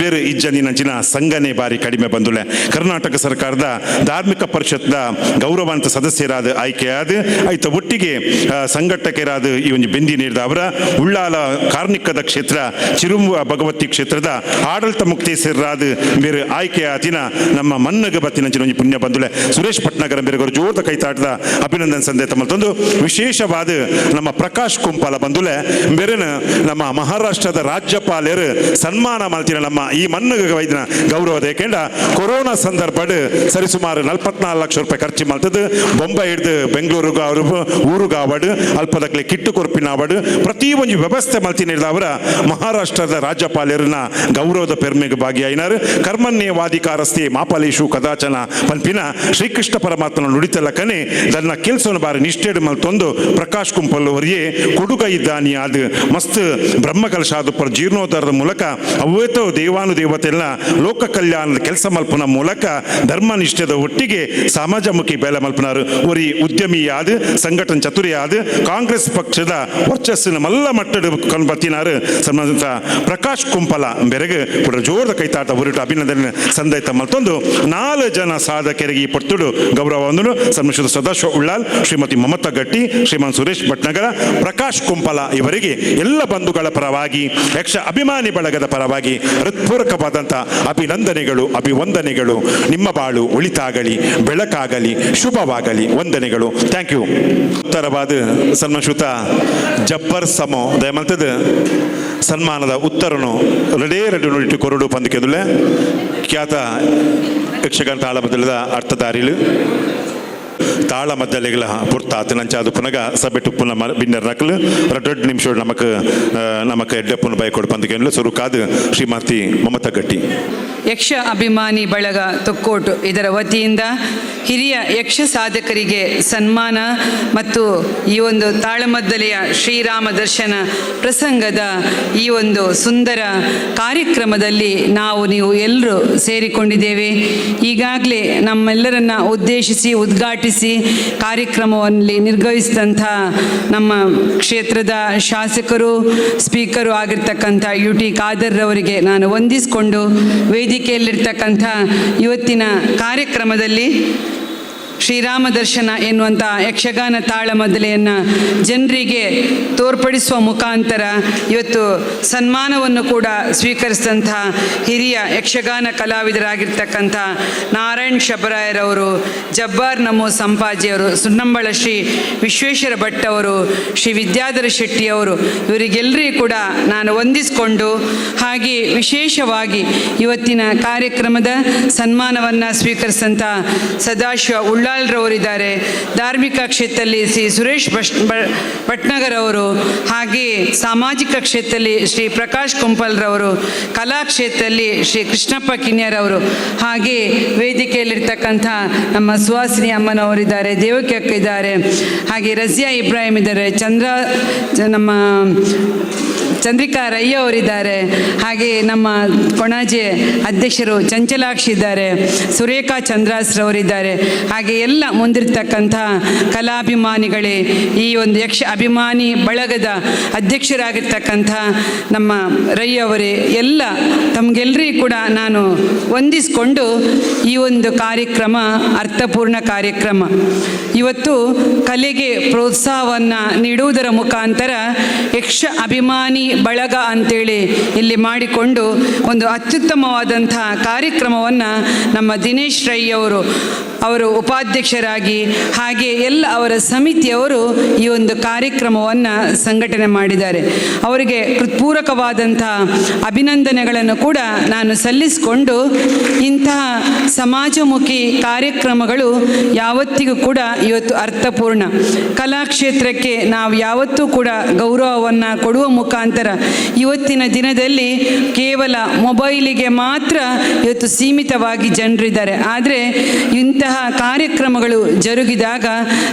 ಬೇರೆ ಇಜ್ಜನಿ ನಂಚಿನ ಸಂಘನೆ ಬಾರಿ ಕಡಿಮೆ ಬಂದುಲೆ ಕರ್ನಾಟಕ ಸರ್ಕಾರದ ಧಾರ್ಮಿಕ ಪರಿಷತ್ದ ಗೌರವಾನ್ವಿತ ಸದಸ್ಯರಾದ ಆಯ್ಕೆಯಾದ ಆಯ್ತ ಒಟ್ಟಿಗೆ ಸಂಘಟಕರಾದ ಈ ಒಂದು ಬೆಂದಿ ನೀಡಿದ ಅವರ ಉಳ್ಳಾಲ ಕಾರ್ಮಿಕದ ಕ್ಷೇತ್ರ ಚಿರುಂಬ ಭಗವತಿ ಕ್ಷೇತ್ರದ ಆಡಳಿತ ಮುಕ್ತೇಸರಾದ ಬೇರೆ ಆಯ್ಕೆಯಾದಿನ ನಮ್ಮ ಮನ್ನಗ ಬತ್ತಿನ ಒಂದು ಪುಣ್ಯ ಬಂದುಲೆ ಸುರೇಶ್ ಭಟ್ನಗರ ಬೇರೆ ಜೋರದ ಕೈತಾಟದ ಅಭಿನಂದನೆ ಸಂದೇಶ ತಂದು ವಿಶೇಷವಾದ ನಮ್ಮ ಪ್ರಕಾಶ್ ಕುಂಪಾಲ ಬಂದುಲೆ ಬೇರೆ ನಮ್ಮ ಮಹಾರಾಷ್ಟ್ರದ ರಾಜ್ಯಪಾಲರು ಸನ್ಮಾನ ಮಾಡ್ತಿನ ನಮ್ಮ ಈ ಮನ್ನಗ ವೈದ್ಯನ ಗೌರವದ ಯಾಕೆಂಡ ಕೊರೋನಾ ಸಂದರ್ಭ ಸರಿಸುಮಾರು 44 ಲಕ್ಷ ರೂಪಾಯಿ ಖರ್ಚು ಮಾಡ್ತದ್ದು ಬೊಂಬೈ ಹಿಡಿದು ಬೆಂಗಳೂರಿಗೆ ಅವರು ಊರುಗಾವಡು ಅಲ್ಪದಕ್ಲೆ ಕಿಟ್ಟು ಕೊರ್ಪಿನಾವಡು ಪ್ರತಿ ಒಂದು ವ್ಯವಸ್ಥೆ ಮಾಡ್ತೀನಿ ಅವರ ಮಹಾರಾಷ್ಟ್ರದ ರಾಜ್ಯಪಾಲರನ್ನ ಗೌರವದ ಪೆರ್ಮೆಗೆ ಭಾಗಿಯಾಯಿನಾರು ಕರ್ಮಣ್ಯವಾಧಿಕಾರಸ್ಥೆ ಮಾಪಲೇಶು ಕದಾಚನ ಪಂಪಿನ ಶ್ರೀಕೃಷ್ಣ ಪರಮಾತ್ಮನ ನುಡಿತಲಕ್ಕನೆ ತನ್ನ ಕೆಲಸವನ್ನು ಬಾರಿ ನಿಷ್ಠೆಡು ಮಲ್ತೊಂದು ಪ್ರಕಾಶ್ ಕುಂಪಲ್ ಅವರಿಗೆ ಕೊಡುಗ ಇದ್ದಾನಿಯಾದ ಮಸ್ತ್ ಬ್ರಹ್ಮಕಲಶಾದ ಪರ ಜೀರ್ಣೋದ್ಧಾರದ ಮೂಲಕ ಅವೇತೋ ದೇವಾನುದೇವತೆಲ್ಲ ಲೋಕ ಕಲ್ಯಾಣದ ಕೆಲಸ ಮಲ್ಪನ ಮೂಲಕ ಧರ್ಮ ನಿಷ್ಠೆದ ಒಟ್ಟಿಗೆ ಸಮಾಜಮುಖಿ ಬೇಲೆ ಮಲ್ಪನಾರು ಒರಿ ಉದ್ಯಮಿಯಾದ ಸಂಘಟನೆ ಚತುರಿಯಾದ ಕಾಂಗ್ರೆಸ್ ಪಕ್ಷದ ವರ್ಚಸ್ಸಿನ ಮಲ್ಲ ಮಟ್ಟದ ಬತ್ತಿನಾರು ಸಂಬಂಧಿತ ಪ್ರಕಾಶ್ ಕುಂಪಲ ಬೆರಗೆ ಕೂಡ ಜೋರದ ಕೈತಾಟ ಹೊರಟು ಅಭಿನಂದನೆ ಸಂದೈತ ಮತ್ತೊಂದು 4 ಜನ ಸಾಧಕರಿಗೆ ಈ ಪಟ್ಟುಡು ಗೌರವವನ್ನು ಸಂರಕ್ಷಿತ ಸದಸ್ಯ ಉಳ್ಳಾಲ್ ಶ್ರೀಮತಿ ಮಮತಾ ಗಟ್ಟಿ ಶ್ರೀಮಾನ್ ಸುರೇಶ್ ಭಟ್ನಗರ ಪ್ರಕಾಶ್ ಕುಂಪಲ ಇವರಿಗೆ ಎಲ್ಲ ಬಂಧುಗಳ ಪರವಾಗಿ ಯಕ್ಷ ಅಭಿಮಾನಿ ಬಳಗದ ಪರವಾಗಿ ಹೃತ್ಪೂರ್ವಕವಾದಂಥ ಅಭಿನಂದನೆಗಳು ಅಭಿವಂದನೆಗಳು. ನಿಮ್ಮ ಬಾಳು ಒಳಿತಾಗಲಿ, ಬೆಳಕಾಗಲಿ, ಶುಭವಾಗಲಿ. ವಂದನೆಗಳು. Thank you. ಉತ್ತರವಾದ ಸನ್ಮಾನಶ್ರುತ ಜಬ್ಬರ್ ಸಮೋ ದಯಮಲ್ತದ ಸನ್ಮಾನದ ಉತ್ತರನು ರೆಡಿ ನೋಡಿಟ್ಟು ಕೊರಡು ಪಂದಕೆದುಲೆ ಖ್ಯಾತ ಯಕ್ಷಗಾನ ತಾಳಮದ್ದಲದ ಅರ್ಥಧಾರಿಲು ತಾಳಮದ್ದಲೆಗಳ ಪುರ್ತಾತ್ ನಂಚಾದು ಪುನಗ ಸಭೆಟು ಪುನಃ ಬಿನ್ನರ್ ನಕಲು 2 ನಿಮಿಷ ನಮಕ್ ಎಡ್ಡಪ್ಪನ ಬೈಕೊಡು ಪಂದಕೆಲು ಸುರುಕಾದ ಶ್ರೀಮತಿ ಮಮತಾ ಗಟ್ಟಿ. ಯಕ್ಷ ಅಭಿಮಾನಿ ಬಳಗ ತೊಕ್ಕೋಟು ಇದರ ವತಿಯಿಂದ ಹಿರಿಯ ಯಕ್ಷ ಸಾಧಕರಿಗೆ ಸನ್ಮಾನ ಮತ್ತು ಈ ಒಂದು ತಾಳಮದ್ದಲೆಯ ಶ್ರೀರಾಮ ದರ್ಶನ ಪ್ರಸಂಗದ ಈ ಒಂದು ಸುಂದರ ಕಾರ್ಯಕ್ರಮದಲ್ಲಿ ನೀವು ಎಲ್ಲರೂ ಸೇರಿಕೊಂಡಿದ್ದೇವೆ. ಈಗಾಗಲೇ ನಮ್ಮೆಲ್ಲರನ್ನ ಉದ್ದೇಶಿಸಿ ಉದ್ಘಾಟಿಸಿ ಕಾರ್ಯಕ್ರಮದಲ್ಲಿ ನಿರ್ವಹಿಸಿದಂಥ ನಮ್ಮ ಕ್ಷೇತ್ರದ ಶಾಸಕರು ಸ್ಪೀಕರು ಆಗಿರ್ತಕ್ಕಂಥ UT ಖಾದರ್ ಅವರಿಗೆ ನಾನು ವಂದಿಸಿಕೊಂಡು ವೇದಿಕೆಯಲ್ಲಿರ್ತಕ್ಕಂಥ ಇವತ್ತಿನ ಕಾರ್ಯಕ್ರಮದಲ್ಲಿ ಶ್ರೀರಾಮ ದರ್ಶನ ಎನ್ನುವಂಥ ಯಕ್ಷಗಾನ ತಾಳಮದ್ದಲೆಯನ್ನು ಜನರಿಗೆ ತೋರ್ಪಡಿಸುವ ಮುಖಾಂತರ ಇವತ್ತು ಸನ್ಮಾನವನ್ನು ಕೂಡ ಸ್ವೀಕರಿಸಿದಂಥ ಹಿರಿಯ ಯಕ್ಷಗಾನ ಕಲಾವಿದರಾಗಿರ್ತಕ್ಕಂಥ ನಾರಾಯಣ್ ಶಬರಾಯರವರು, ಜಬ್ಬಾರ್ ನಮೋ ಸಂಪಾಜಿಯವರು, ಸುನ್ನಂಬಳ ಶ್ರೀ ವಿಶ್ವೇಶ್ವರ ಭಟ್ ಅವರು, ಶ್ರೀ ವಿದ್ಯಾಧರ ಶೆಟ್ಟಿಯವರು, ಇವರಿಗೆಲ್ಲರಿಗೂ ಕೂಡ ನಾನು ವಂದಿಸಿಕೊಂಡು ಹಾಗೆ ವಿಶೇಷವಾಗಿ ಇವತ್ತಿನ ಕಾರ್ಯಕ್ರಮದ ಸನ್ಮಾನವನ್ನು ಸ್ವೀಕರಿಸಿದಂಥ ಸದಾಶಿವ ಉಳ್ಳಾಲ್ರವರಿದ್ದಾರೆ. ಧಾರ್ಮಿಕ ಕ್ಷೇತ್ರದಲ್ಲಿ ಶ್ರೀ ಸುರೇಶ್ ಭಟ್ನಗರ್ ಅವರು, ಹಾಗೆ ಸಾಮಾಜಿಕ ಕ್ಷೇತ್ರದಲ್ಲಿ ಶ್ರೀ ಪ್ರಕಾಶ್ ಕುಂಪಲ್ರವರು, ಕಲಾ ಕ್ಷೇತ್ರದಲ್ಲಿ ಶ್ರೀ ಕೃಷ್ಣಪ್ಪ ಕಿನ್ಯರವರು, ಹಾಗೆ ವೇದಿಕೆಯಲ್ಲಿರ್ತಕ್ಕಂಥ ನಮ್ಮ ಸುಹಾಸಿನಿ ಅಮ್ಮನವರಿದ್ದಾರೆ, ದೇವಕಿ ಅಕ್ಕ ಇದ್ದಾರೆ, ಹಾಗೆ ರಜಿಯಾ ಇಬ್ರಾಹಿಂ ಇದ್ದಾರೆ, ನಮ್ಮ ಚಂದ್ರಿಕಾ ರೈ ಅವರಿದ್ದಾರೆ, ಹಾಗೆ ನಮ್ಮ ಕೊಣಾಜೆ ಅಧ್ಯಕ್ಷರು ಚಂಚಲಾಕ್ಷಿ ಇದ್ದಾರೆ, ಸುರೇಖಾ ಚಂದ್ರಾಸ್ರವರಿದ್ದಾರೆ, ಹಾಗೆ ಎಲ್ಲ ಮುಂದಿರ್ತಕ್ಕಂಥ ಕಲಾಭಿಮಾನಿಗಳೇ, ಈ ಒಂದು ಯಕ್ಷ ಅಭಿಮಾನಿ ಬಳಗದ ಅಧ್ಯಕ್ಷರಾಗಿರ್ತಕ್ಕಂಥ ನಮ್ಮ ರೈ ಅವರೇ, ಎಲ್ಲ ತಮಗೆಲ್ಲರಿಗೂ ಕೂಡ ನಾನು ವಂದಿಸಿಕೊಂಡು ಈ ಒಂದು ಕಾರ್ಯಕ್ರಮ ಅರ್ಥಪೂರ್ಣ ಕಾರ್ಯಕ್ರಮ. ಇವತ್ತು ಕಲೆಗೆ ಪ್ರೋತ್ಸಾಹವನ್ನು ನೀಡುವುದರ ಮುಖಾಂತರ ಯಕ್ಷ ಅಭಿಮಾನಿ ಬಳಗ ಅಂತೇಳಿ ಇಲ್ಲಿ ಮಾಡಿಕೊಂಡು ಒಂದು ಅತ್ಯುತ್ತಮವಾದಂಥ ಕಾರ್ಯಕ್ರಮವನ್ನು ನಮ್ಮ ದಿನೇಶ್ ರೈ ಅವರು ಉಪಾಧ್ಯಕ್ಷರಾಗಿ ಹಾಗೆ ಎಲ್ಲ ಅವರ ಸಮಿತಿಯವರು ಈ ಒಂದು ಕಾರ್ಯಕ್ರಮವನ್ನು ಸಂಘಟನೆ ಮಾಡಿದ್ದಾರೆ. ಅವರಿಗೆ ಹೃತ್ಪೂರ್ವಕವಾದಂಥ ಅಭಿನಂದನೆಗಳನ್ನು ಕೂಡ ನಾನು ಸಲ್ಲಿಸಿಕೊಂಡು, ಇಂತಹ ಸಮಾಜಮುಖಿ ಕಾರ್ಯಕ್ರಮಗಳು ಯಾವತ್ತಿಗೂ ಕೂಡ ಇವತ್ತು ಅರ್ಥಪೂರ್ಣ. ಕಲಾಕ್ಷೇತ್ರಕ್ಕೆ ನಾವು ಯಾವತ್ತೂ ಕೂಡ ಗೌರವವನ್ನು ಕೊಡುವ ಮುಖಾಂತರ ಇವತ್ತಿನ ದಿನದಲ್ಲಿ ಕೇವಲ ಮೊಬೈಲಿಗೆ ಮಾತ್ರ ಇವತ್ತು ಸೀಮಿತವಾಗಿ ಜನರಿದ್ದಾರೆ. ಆದರೆ ಇಂತಹ ಕಾರ್ಯಕ್ರಮಗಳು ಜರುಗಿದಾಗ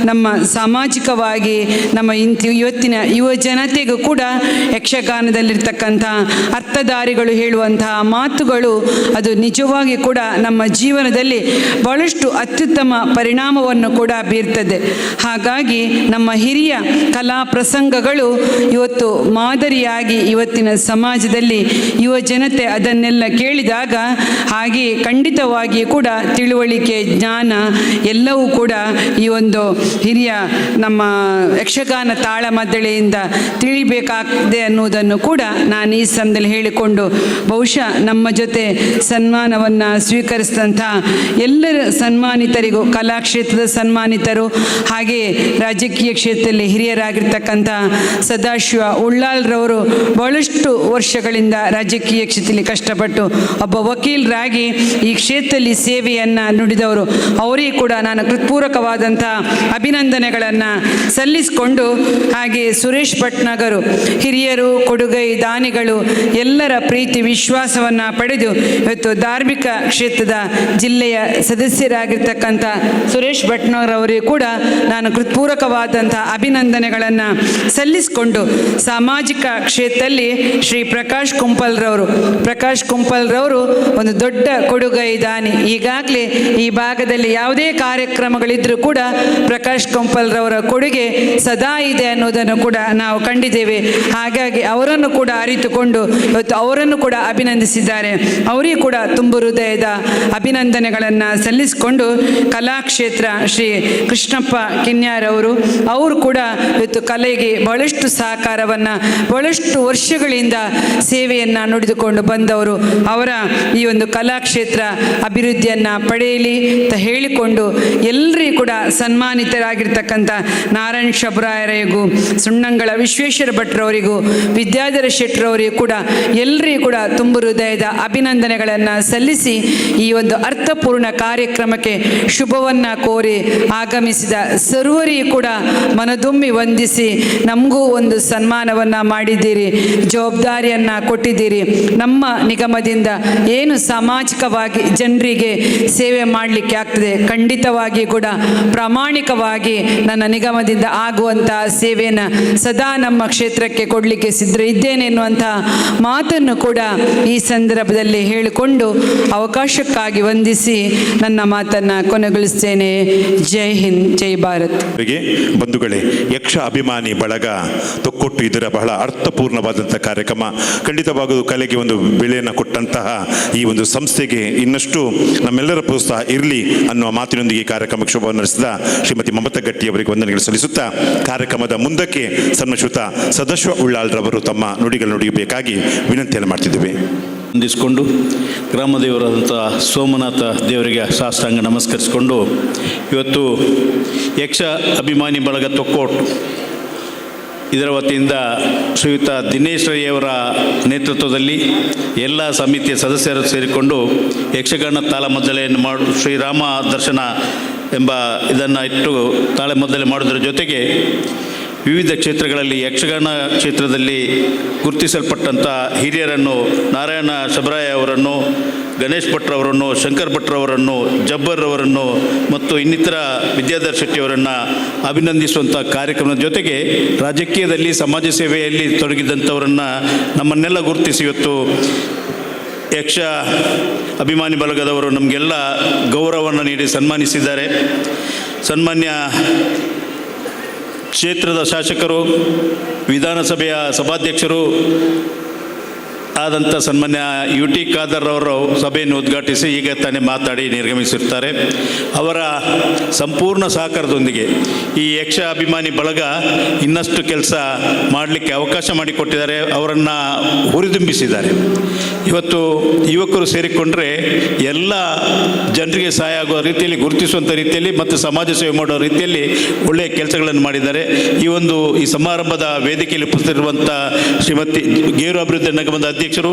ನಮ್ಮ ಸಾಮಾಜಿಕವಾಗಿ ನಮ್ಮ ಇವತ್ತಿನ ಯುವ ಜನತೆಗೂ ಕೂಡ ಯಕ್ಷಗಾನದಲ್ಲಿರ್ತಕ್ಕಂಥ ಅರ್ಥಧಾರಿಗಳು ಹೇಳುವಂತಹ ಮಾತುಗಳು ಅದು ನಿಜವಾಗಿ ಕೂಡ ನಮ್ಮ ಜೀವನದಲ್ಲಿ ಬಹಳಷ್ಟು ಅತ್ಯುತ್ತಮ ಪರಿಣಾಮವನ್ನು ಕೂಡ ಬೀರ್ತದೆ. ಹಾಗಾಗಿ ನಮ್ಮ ಹಿರಿಯ ಕಲಾ ಪ್ರಸಂಗಗಳು ಇವತ್ತು ಮಾದರಿಯಾಗಿ ಇವತ್ತಿನ ಸಮಾಜದಲ್ಲಿ ಯುವ ಜನತೆ ಅದನ್ನೆಲ್ಲ ಕೇಳಿದಾಗ ಹಾಗೆ ಖಂಡಿತವಾಗಿ ಕೂಡ ತಿಳುವಳಿಕೆ, ಜ್ಞಾನ ಎಲ್ಲವೂ ಕೂಡ ಈ ಒಂದು ಹಿರಿಯ ನಮ್ಮ ಯಕ್ಷಗಾನ ತಾಳಮದ್ದಳೆಯಿಂದ ತಿಳಿಬೇಕಾಗಿದೆ ಅನ್ನುವುದನ್ನು ಕೂಡ ನಾನು ಈ ಸಮಯದಲ್ಲಿ ಹೇಳಿಕೊಂಡು, ಬಹುಶಃ ನಮ್ಮ ಜೊತೆ ಸನ್ಮಾನವನ್ನು ಸ್ವೀಕರಿಸಿದಂಥ ಎಲ್ಲರ ಸನ್ಮಾನಿತರಿಗೂ, ಕಲಾಕ್ಷೇತ್ರದ ಸನ್ಮಾನಿತರು ಹಾಗೆ ರಾಜಕೀಯ ಕ್ಷೇತ್ರದಲ್ಲಿ ಹಿರಿಯರಾಗಿರ್ತಕ್ಕಂಥ ಸದಾಶಿವ ಉಳ್ಳಾಲ್ರವರು ಬಹಳಷ್ಟು ವರ್ಷಗಳಿಂದ ರಾಜಕೀಯ ಕ್ಷೇತ್ರದಲ್ಲಿ ಕಷ್ಟಪಟ್ಟು ಒಬ್ಬ ವಕೀಲರಾಗಿ ಈ ಕ್ಷೇತ್ರದಲ್ಲಿ ಸೇವೆಯನ್ನು ನುಡಿದವರು, ಅವರಿಗೆ ಕೂಡ ನಾನು ಹೃತ್ಪೂರ್ವಕವಾದಂಥ ಅಭಿನಂದನೆಗಳನ್ನು ಸಲ್ಲಿಸಿಕೊಂಡು, ಹಾಗೆ ಸುರೇಶ್ ಭಟ್ನಗರು ಹಿರಿಯರು, ಕೊಡುಗೈ ದಾನಿಗಳು, ಎಲ್ಲರ ಪ್ರೀತಿ ವಿಶ್ವಾಸವನ್ನು ಪಡೆದು ಇವತ್ತು ಧಾರ್ಮಿಕ ಕ್ಷೇತ್ರದ ಜಿಲ್ಲೆಯ ಸದಸ್ಯರಾಗಿರ್ತಕ್ಕಂಥ ಸುರೇಶ್ ಭಟ್ನಗರ್ ಅವರಿಗೂ ಕೂಡ ನಾನು ಹೃತ್ಪೂರ್ವಕವಾದಂಥ ಅಭಿನಂದನೆಗಳನ್ನು ಸಲ್ಲಿಸಿಕೊಂಡು, ಸಾಮಾಜಿಕ ಕ್ಷೇತ್ರದಲ್ಲಿ ಶ್ರೀ ಪ್ರಕಾಶ್ ಕುಂಪಲ್ರವರು ಒಂದು ದೊಡ್ಡ ಕೊಡುಗೈ ದಾನಿ. ಈಗಾಗಲೇ ಈ ಭಾಗದಲ್ಲಿ ಯಾವುದೇ ಕಾರ್ಯಕ್ರಮಗಳಿದ್ರೂ ಕೂಡ ಪ್ರಕಾಶ್ ಕುಂಪಲ್ರವರ ಕೊಡುಗೆ ಸದಾ ಇದೆ ಅನ್ನೋದನ್ನು ಕೂಡ ನಾವು ಕಂಡಿದ್ದೇವೆ. ಹಾಗಾಗಿ ಅವರನ್ನು ಕೂಡ ಅರಿತುಕೊಂಡು ಇವತ್ತು ಅವರನ್ನು ಕೂಡ ಅಭಿನಂದಿಸಿದ್ದಾರೆ. ಅವರಿಗೂ ಕೂಡ ತುಂಬು ಹೃದಯದ ಅಭಿನಂದನೆಗಳನ್ನು ಸಲ್ಲಿಸಿಕೊಂಡು, ಕಲಾಕ್ಷೇತ್ರ ಶ್ರೀ ಕೃಷ್ಣಪ್ಪ ಕಿನ್ಯಾರವರು ಕೂಡ ಇವತ್ತು ಕಲೆಗೆ ಬಹಳಷ್ಟು ಸಹಕಾರವನ್ನು ಬಹಳಷ್ಟು ವರ್ಷಗಳಿಂದ ಸೇವೆಯನ್ನು ನುಡಿದುಕೊಂಡು ಬಂದವರು. ಅವರ ಈ ಒಂದು ಕಲಾಕ್ಷೇತ್ರ ಅಭಿವೃದ್ಧಿಯನ್ನು ಪಡೆಯಲಿ ಅಂತ ಹೇಳಿಕೊಂಡು, ಎಲ್ಲರಿಗೂ ಕೂಡ ಸನ್ಮಾನಿತರಾಗಿರ್ತಕ್ಕಂಥ ನಾರಾಯಣ ಶಬರಾಯರಿಗೂ, ಸುಣ್ಣಂಗಳ ವಿಶ್ವೇಶ್ವರ ಭಟ್ರವರಿಗೂ, ವಿದ್ಯಾಧರ ಶೆಟ್ಟರವರಿಗೂ ಕೂಡ ಎಲ್ಲರಿಗೂ ಕೂಡ ತುಂಬು ಹೃದಯದ ಅಭಿನಂದನೆಗಳನ್ನು ಸಲ್ಲಿಸಿ ಈ ಒಂದು ಅರ್ಥಪೂರ್ಣ ಕಾರ್ಯಕ್ರಮಕ್ಕೆ ಶುಭವನ್ನು ಕೋರಿ ಆಗಮಿಸಿದ ಸರ್ವರಿಗೂ ಕೂಡ ಮನದುಮ್ಮಿ ವಂದಿಸಿ, ನಮಗೂ ಒಂದು ಸನ್ಮಾನವನ್ನು ಮಾಡಿದ್ದೀರಿ, ಜವಾಬ್ದಾರಿಯನ್ನು ಕೊಟ್ಟಿದ್ದೀರಿ. ನಮ್ಮ ನಿಗಮದಿಂದ ಏನು ಸಾಮಾಜಿಕವಾಗಿ ಜನರಿಗೆ ಸೇವೆ ಮಾಡಲಿಕ್ಕೆ ಆಗ್ತದೆ, ಖಂಡಿತವಾಗಿ ಕೂಡ ಪ್ರಾಮಾಣಿಕವಾಗಿ ನನ್ನ ನಿಗಮದಿಂದ ಆಗುವಂಥ ಸೇವೆಯನ್ನು ಸದಾ ನಮ್ಮ ಕ್ಷೇತ್ರಕ್ಕೆ ಕೊಡಲಿಕ್ಕೆ ಸಿದ್ಧ ಇದ್ದೇನೆ ಎನ್ನುವಂಥ ಮಾತನ್ನು ಕೂಡ ಈ ಸಂದರ್ಭದಲ್ಲಿ ಹೇಳಿಕೊಂಡು ಅವಕಾಶಕ್ಕಾಗಿ ವಂದಿಸಿ ನನ್ನ ಮಾತನ್ನು ಕೊನೆಗೊಳಿಸ್ತೇನೆ. ಜೈ ಹಿಂದ್, ಜೈ ಭಾರತ್. ಬಂಧುಗಳೇ, ಯಕ್ಷ ಅಭಿಮಾನಿ ಬಳಗ ತೊಕ್ಕೊಟ್ಟು ಇದರ ಬಹಳ ಅರ್ಥಪೂರ್ಣವಾದಂಥ ಕಾರ್ಯಕ್ರಮ. ಖಂಡಿತವಾಗೂ ಕಲೆಗೆ ಒಂದು ಬೆಲೆಯನ್ನು ಕೊಟ್ಟಂತಹ ಈ ಒಂದು ಸಂಸ್ಥೆಗೆ ಇನ್ನಷ್ಟು ನಮ್ಮೆಲ್ಲರ ಪ್ರೋತ್ಸಾಹ ಇರಲಿ ಅನ್ನುವ ಮಾತಿನೊಂದಿಗೆ ಕಾರ್ಯಕ್ರಮಕ್ಕೆ ಶುಭವನ್ನು ನಡೆಸಿದ ಶ್ರೀಮತಿ ಮಮತಾ ಗಟ್ಟಿ ಅವರಿಗೆ ವಂದನೆಗಳು ಸಲ್ಲಿಸುತ್ತಾ, ಕಾರ್ಯಕ್ರಮದ ಮುಂದಕ್ಕೆ ಸನ್ಮಾನಿತ ಸದಾಶಿವ ಉಳ್ಳಾಲ್ರವರು ತಮ್ಮ ನುಡಿಗಳು ನುಡಿಯಬೇಕಾಗಿ ವಿನಂತಿಯನ್ನು ಮಾಡ್ತಿದ್ದೇವೆ. ವಂದಿಸಿಕೊಂಡು, ಗ್ರಾಮದೇವರಾದಂಥ ಸೋಮನಾಥ ದೇವರಿಗೆ ಸಾಷ್ಟಾಂಗ ನಮಸ್ಕರಿಸಿಕೊಂಡು, ಇವತ್ತು ಯಕ್ಷ ಅಭಿಮಾನಿ ಬಳಗ ತೊಕ್ಕೋಟು ಇದರ ವತಿಯಿಂದ ಶ್ರೀಯುತ ದಿನೇಶ್ ರೈಯವರ ನೇತೃತ್ವದಲ್ಲಿ ಎಲ್ಲ ಸಮಿತಿಯ ಸದಸ್ಯರು ಸೇರಿಕೊಂಡು ಯಕ್ಷಗಾನ ತಾಳಮದ್ದಳೆಯನ್ನು ಶ್ರೀರಾಮ ದರ್ಶನ ಎಂಬ ಇದನ್ನು ಇಟ್ಟು ತಾಳಮದ್ದಳೆ ಮಾಡೋದರ ಜೊತೆಗೆ ವಿವಿಧ ಕ್ಷೇತ್ರಗಳಲ್ಲಿ ಯಕ್ಷಗಾನ ಕ್ಷೇತ್ರದಲ್ಲಿ ಗುರುತಿಸಲ್ಪಟ್ಟಂಥ ಹಿರಿಯರನ್ನು, ನಾರಾಯಣ ಶಬರಾಯ ಅವರನ್ನು, ಗಣೇಶ್ ಭಟ್ರವರನ್ನು, ಶಂಕರ್ ಭಟ್ರವರನ್ನು, ಜಬ್ಬರ್ ಅವರನ್ನು ಮತ್ತು ಇನ್ನಿತರ ವಿದ್ಯಾಧರ್ ಶೆಟ್ಟಿಯವರನ್ನು ಅಭಿನಂದಿಸುವಂಥ ಕಾರ್ಯಕ್ರಮದ ಜೊತೆಗೆ ರಾಜಕೀಯದಲ್ಲಿ ಸಮಾಜ ಸೇವೆಯಲ್ಲಿ ತೊಡಗಿದಂಥವರನ್ನು ನಮ್ಮನ್ನೆಲ್ಲ ಗುರುತಿಸಿ ಇವತ್ತು ಯಕ್ಷ ಅಭಿಮಾನಿ ಬಳಗದವರು ನಮಗೆಲ್ಲ ಗೌರವವನ್ನು ನೀಡಿ ಸನ್ಮಾನಿಸಿದ್ದಾರೆ. ಸನ್ಮಾನ್ಯ ಕ್ಷೇತ್ರದ ಶಾಸಕರು, ವಿಧಾನಸಭೆಯ ಸಭಾಧ್ಯಕ್ಷರು ಆದಂಥ ಸನ್ಮಾನ್ಯ ಯು ಟಿ ಖಾದರ್ ಅವರು ಸಭೆಯನ್ನು ಉದ್ಘಾಟಿಸಿ ಈಗ ತಾನೇ ಮಾತಾಡಿ ನಿರ್ಗಮಿಸಿರ್ತಾರೆ. ಅವರ ಸಂಪೂರ್ಣ ಸಹಕಾರದೊಂದಿಗೆ ಈ ಯಕ್ಷ ಅಭಿಮಾನಿ ಬಳಗ ಇನ್ನಷ್ಟು ಕೆಲಸ ಮಾಡಲಿಕ್ಕೆ ಅವಕಾಶ ಮಾಡಿಕೊಟ್ಟಿದ್ದಾರೆ, ಅವರನ್ನು ಹುರಿದುಂಬಿಸಿದ್ದಾರೆ. ಇವತ್ತು ಯುವಕರು ಸೇರಿಕೊಂಡ್ರೆ ಎಲ್ಲ ಜನರಿಗೆ ಸಹಾಯ ಆಗುವ ರೀತಿಯಲ್ಲಿ, ಗುರುತಿಸುವಂಥ ರೀತಿಯಲ್ಲಿ ಮತ್ತು ಸಮಾಜ ಸೇವೆ ಮಾಡುವ ರೀತಿಯಲ್ಲಿ ಒಳ್ಳೆಯ ಕೆಲಸಗಳನ್ನು ಮಾಡಿದ್ದಾರೆ. ಈ ಸಮಾರಂಭದ ವೇದಿಕೆಯಲ್ಲಿ ಉಪಸ್ಥಿತಿರುವಂಥ ಶ್ರೀಮತಿ ಗೇರು ಅಭಿವೃದ್ಧಿ ನಿಗಮದ ಅಧ್ಯಕ್ಷರು,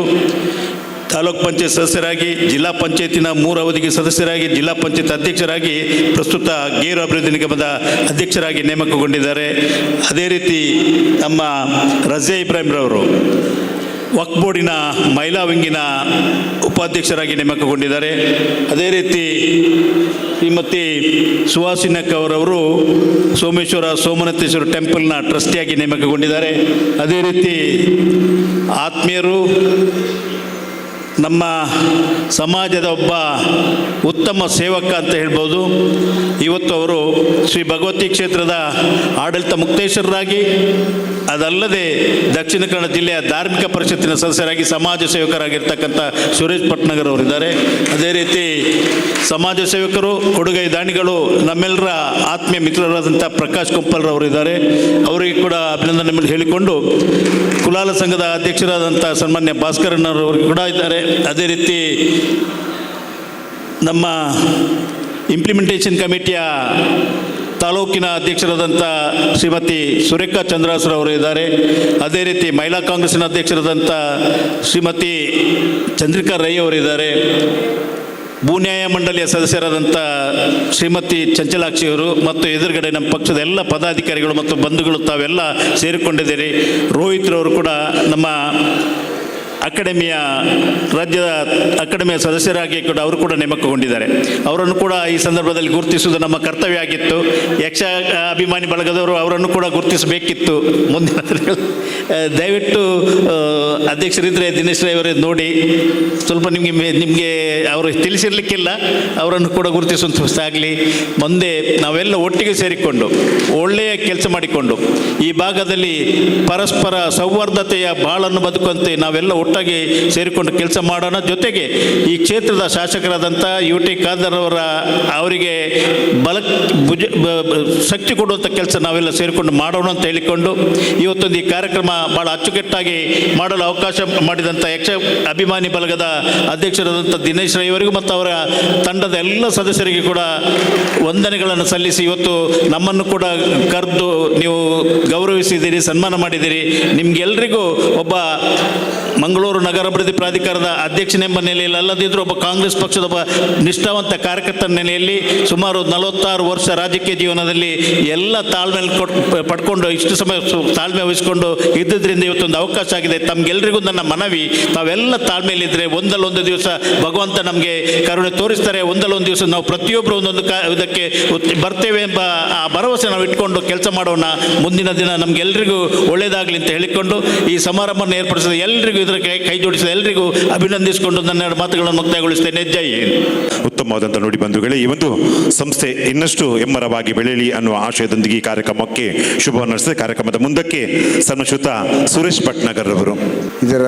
ತಾಲೂಕ್ ಪಂಚಾಯತ್ ಸದಸ್ಯರಾಗಿ, ಜಿಲ್ಲಾ ಪಂಚಾಯತಿನ 3 ಅವಧಿಗೆ ಸದಸ್ಯರಾಗಿ, ಜಿಲ್ಲಾ ಪಂಚಾಯತ್ ಅಧ್ಯಕ್ಷರಾಗಿ, ಪ್ರಸ್ತುತ ಗೇರು ಅಭಿವೃದ್ಧಿ ನಿಗಮದ ಅಧ್ಯಕ್ಷರಾಗಿ ನೇಮಕಗೊಂಡಿದ್ದಾರೆ. ಅದೇ ರೀತಿ ನಮ್ಮ ರಜಿಯಾ ಇಬ್ರಾಹಿಂರವರು ವಕ್ಫ್ ಬೋರ್ಡಿನ ಮಹಿಳಾ ವಿಂಗಿನ ಉಪಾಧ್ಯಕ್ಷರಾಗಿ ನೇಮಕಗೊಂಡಿದ್ದಾರೆ. ಅದೇ ರೀತಿ ಶ್ರೀಮತಿ ಸುಹಾಸಿನಕ್ಕ ಅವರವರು ಸೋಮೇಶ್ವರ ಸೋಮನಾಥೇಶ್ವರ ಟೆಂಪಲ್ನ ಟ್ರಸ್ಟಿಯಾಗಿ ನೇಮಕಗೊಂಡಿದ್ದಾರೆ. ಅದೇ ರೀತಿ ಆತ್ಮೀಯರು, ನಮ್ಮ ಸಮಾಜದ ಒಬ್ಬ ಉತ್ತಮ ಸೇವಕ ಅಂತ ಹೇಳ್ಬೋದು. ಇವತ್ತು ಅವರು ಶ್ರೀ ಭಗವತಿ ಕ್ಷೇತ್ರದ ಆಡಳಿತ ಮುಕ್ತೇಶ್ವರರಾಗಿ, ಅದಲ್ಲದೆ ದಕ್ಷಿಣ ಕನ್ನಡ ಜಿಲ್ಲೆಯ ಧಾರ್ಮಿಕ ಪರಿಷತ್ತಿನ ಸದಸ್ಯರಾಗಿ ಸಮಾಜ ಸೇವಕರಾಗಿರ್ತಕ್ಕಂಥ ಸುರೇಶ್ ಭಟ್ನಗರ್ ಅವರಿದ್ದಾರೆ. ಅದೇ ರೀತಿ ಸಮಾಜ ಸೇವಕರು, ಕೊಡುಗೈ ದಾನಿಗಳು, ನಮ್ಮೆಲ್ಲರ ಆತ್ಮೀಯ ಮಿತ್ರರಾದಂಥ ಪ್ರಕಾಶ್ ಕುಂಪಲ್ರವರಿದ್ದಾರೆ. ಅವರಿಗೆ ಕೂಡ ಅಭಿನಂದನೆ ಹೇಳಿಕೊಂಡು, ಕುಲಾಲ ಸಂಘದ ಅಧ್ಯಕ್ಷರಾದಂಥ ಸನ್ಮಾನ್ಯ ಭಾಸ್ಕರಣ್ಣರವರು ಕೂಡ ಇದ್ದಾರೆ. ಅದೇ ರೀತಿ ನಮ್ಮ ಇಂಪ್ಲಿಮೆಂಟೇಷನ್ ಕಮಿಟಿಯ ತಾಲೂಕಿನ ಅಧ್ಯಕ್ಷರಾದಂಥ ಶ್ರೀಮತಿ ಸುರೇಖಾ ಚಂದ್ರಾಸರವರು ಇದ್ದಾರೆ. ಅದೇ ರೀತಿ ಮಹಿಳಾ ಕಾಂಗ್ರೆಸ್ಸಿನ ಅಧ್ಯಕ್ಷರಾದಂಥ ಶ್ರೀಮತಿ ಚಂದ್ರಿಕಾ ರೈ ಅವರಿದ್ದಾರೆ. ಭೂನ್ಯಾಯ ಮಂಡಳಿಯ ಸದಸ್ಯರಾದಂಥ ಶ್ರೀಮತಿ ಚಂಚಲಾಕ್ಷಿಯವರು ಮತ್ತು ಎದುರುಗಡೆ ನಮ್ಮ ಪಕ್ಷದ ಎಲ್ಲ ಪದಾಧಿಕಾರಿಗಳು ಮತ್ತು ಬಂಧುಗಳು ತಾವೆಲ್ಲ ಸೇರಿಕೊಂಡಿದ್ದೀರಿ. ರೋಹಿತ್ರವರು ಕೂಡ ನಮ್ಮ ಅಕಾಡೆಮಿಯ ರಾಜ್ಯದ ಅಕಾಡೆಮಿಯ ಸದಸ್ಯರಾಗಿ ಕೂಡ ಅವರು ಕೂಡ ನೇಮಕಗೊಂಡಿದ್ದಾರೆ. ಅವರನ್ನು ಕೂಡ ಈ ಸಂದರ್ಭದಲ್ಲಿ ಗುರುತಿಸುವುದು ನಮ್ಮ ಕರ್ತವ್ಯ ಆಗಿತ್ತು. ಯಕ್ಷ ಅಭಿಮಾನಿ ಬಳಗದವರು ಅವರನ್ನು ಕೂಡ ಗುರುತಿಸಬೇಕಿತ್ತು. ಮುಂದಿನ ದಯವಿಟ್ಟು ಅಧ್ಯಕ್ಷರಿದ್ದರೆ ದಿನೇಶ್ ರೈ ಅವರೇ ನೋಡಿ, ಸ್ವಲ್ಪ ನಿಮಗೆ ಅವರು ತಿಳಿಸಿರ್ಲಿಕ್ಕಿಲ್ಲ, ಅವರನ್ನು ಕೂಡ ಗುರುತಿಸುವಂಥ ಆಗಲಿ. ಮುಂದೆ ನಾವೆಲ್ಲ ಒಟ್ಟಿಗೆ ಸೇರಿಕೊಂಡು ಒಳ್ಳೆಯ ಕೆಲಸ ಮಾಡಿಕೊಂಡು ಈ ಭಾಗದಲ್ಲಿ ಪರಸ್ಪರ ಸೌಹಾರ್ದತೆಯ ಬಾಳನ್ನು ಬದುಕುವಂತೆ ನಾವೆಲ್ಲ ಒಟ್ಟಾಗಿ ಸೇರಿಕೊಂಡು ಕೆಲಸ ಮಾಡೋಣ. ಜೊತೆಗೆ ಈ ಕ್ಷೇತ್ರದ ಶಾಸಕರಾದಂಥ ಯು ಟಿ ಖಾದರ್ ಅವರಿಗೆ ಶಕ್ತಿ ಕೊಡುವಂಥ ಕೆಲಸ ನಾವೆಲ್ಲ ಸೇರಿಕೊಂಡು ಮಾಡೋಣ ಅಂತ ಹೇಳಿಕೊಂಡು ಇವತ್ತೊಂದು ಈ ಕಾರ್ಯಕ್ರಮ ಭಾಳ ಅಚ್ಚುಕಟ್ಟಾಗಿ ಮಾಡಲು ಅವಕಾಶ ಮಾಡಿದಂಥ ಯಕ್ಷ ಅಭಿಮಾನಿ ಬಳಗದ ಅಧ್ಯಕ್ಷರಾದಂಥ ದಿನೇಶ್ ರೈ ಅವರಿಗೂ ಮತ್ತು ಅವರ ತಂಡದ ಎಲ್ಲ ಸದಸ್ಯರಿಗೆ ಕೂಡ ವಂದನೆಗಳನ್ನು ಸಲ್ಲಿಸಿ, ಇವತ್ತು ನಮ್ಮನ್ನು ಕೂಡ ಕರೆದು ನೀವು ಗೌರವಿಸಿದ್ದೀರಿ, ಸನ್ಮಾನ ಮಾಡಿದ್ದೀರಿ. ನಿಮಗೆಲ್ಲರಿಗೂ ಒಬ್ಬ ಮಂಗಳೂರು ನಗರಾಭಿವೃದ್ಧಿ ಪ್ರಾಧಿಕಾರದ ಅಧ್ಯಕ್ಷನೆಂಬ ನೆಲೆಯಲ್ಲಿ ಅಲ್ಲದಿದ್ದರೂ ಒಬ್ಬ ಕಾಂಗ್ರೆಸ್ ಪಕ್ಷದ ಒಬ್ಬ ನಿಷ್ಠಾವಂತ ಕಾರ್ಯಕರ್ತರ ನೆಲೆಯಲ್ಲಿ ಸುಮಾರು 46 ವರ್ಷ ರಾಜಕೀಯ ಜೀವನದಲ್ಲಿ ಎಲ್ಲ ತಾಳ್ಮೆಯಲ್ಲಿ ಪಡ್ಕೊಂಡು ಇಷ್ಟು ಸಮಯ ತಾಳ್ಮೆ ವಹಿಸಿಕೊಂಡು ಇದ್ದಿದ್ದರಿಂದ ಇವತ್ತೊಂದು ಅವಕಾಶ ಆಗಿದೆ. ತಮಗೆಲ್ಲರಿಗೂ ನನ್ನ ಮನವಿ, ತಾವೆಲ್ಲ ತಾಳ್ಮೆಯಲ್ಲಿದ್ದರೆ ಒಂದಲ್ಲೊಂದು ದಿವಸ ಭಗವಂತ ನಮಗೆ ಕರುಣೆ ತೋರಿಸ್ತಾರೆ. ಒಂದಲ್ಲೊಂದು ದಿವಸ ನಾವು ಪ್ರತಿಯೊಬ್ಬರು ಒಂದೊಂದು ಇದಕ್ಕೆ ಬರ್ತೇವೆ ಎಂಬ ಆ ಭರವಸೆ ನಾವು ಇಟ್ಕೊಂಡು ಕೆಲಸ ಮಾಡೋಣ. ಮುಂದಿನ ದಿನ ನಮಗೆಲ್ಲರಿಗೂ ಒಳ್ಳೆಯದಾಗಲಿ ಅಂತ ಹೇಳಿಕೊಂಡು ಈ ಸಮಾರಂಭವನ್ನು ಏರ್ಪಡಿಸಿದ ಎಲ್ಲರಿಗೂ, ಇದರ ಕೈ ಜೋಡಿಸಿದ ಎಲ್ಲರಿಗೂ ಅಭಿನಂದಿಸಿಕೊಂಡು ನನ್ನ ಮಾತುಗಳನ್ನು ಮುಕ್ತಾಯಗೊಳಿಸ್ತೇನೆ. ಜೈ ಹಿಂದ್. ಉತ್ತಮವಾದಂಥ ನೋಡಿ ಬಂಧುಗಳೇ, ಈ ಒಂದು ಸಂಸ್ಥೆ ಇನ್ನಷ್ಟು ಎಮ್ಮರವಾಗಿ ಬೆಳೆಯಲಿ ಅನ್ನುವ ಆಶಯದೊಂದಿಗೆ ಈ ಕಾರ್ಯಕ್ರಮಕ್ಕೆ ಶುಭವನ್ನು ನಡೆಸಿದ ಕಾರ್ಯಕ್ರಮದ ಮುಂದಕ್ಕೆ ಸನ್ಮಾನಿತ ಸುರೇಶ್ ಭಟ್ನಗರ್ ಅವರು ಇದರ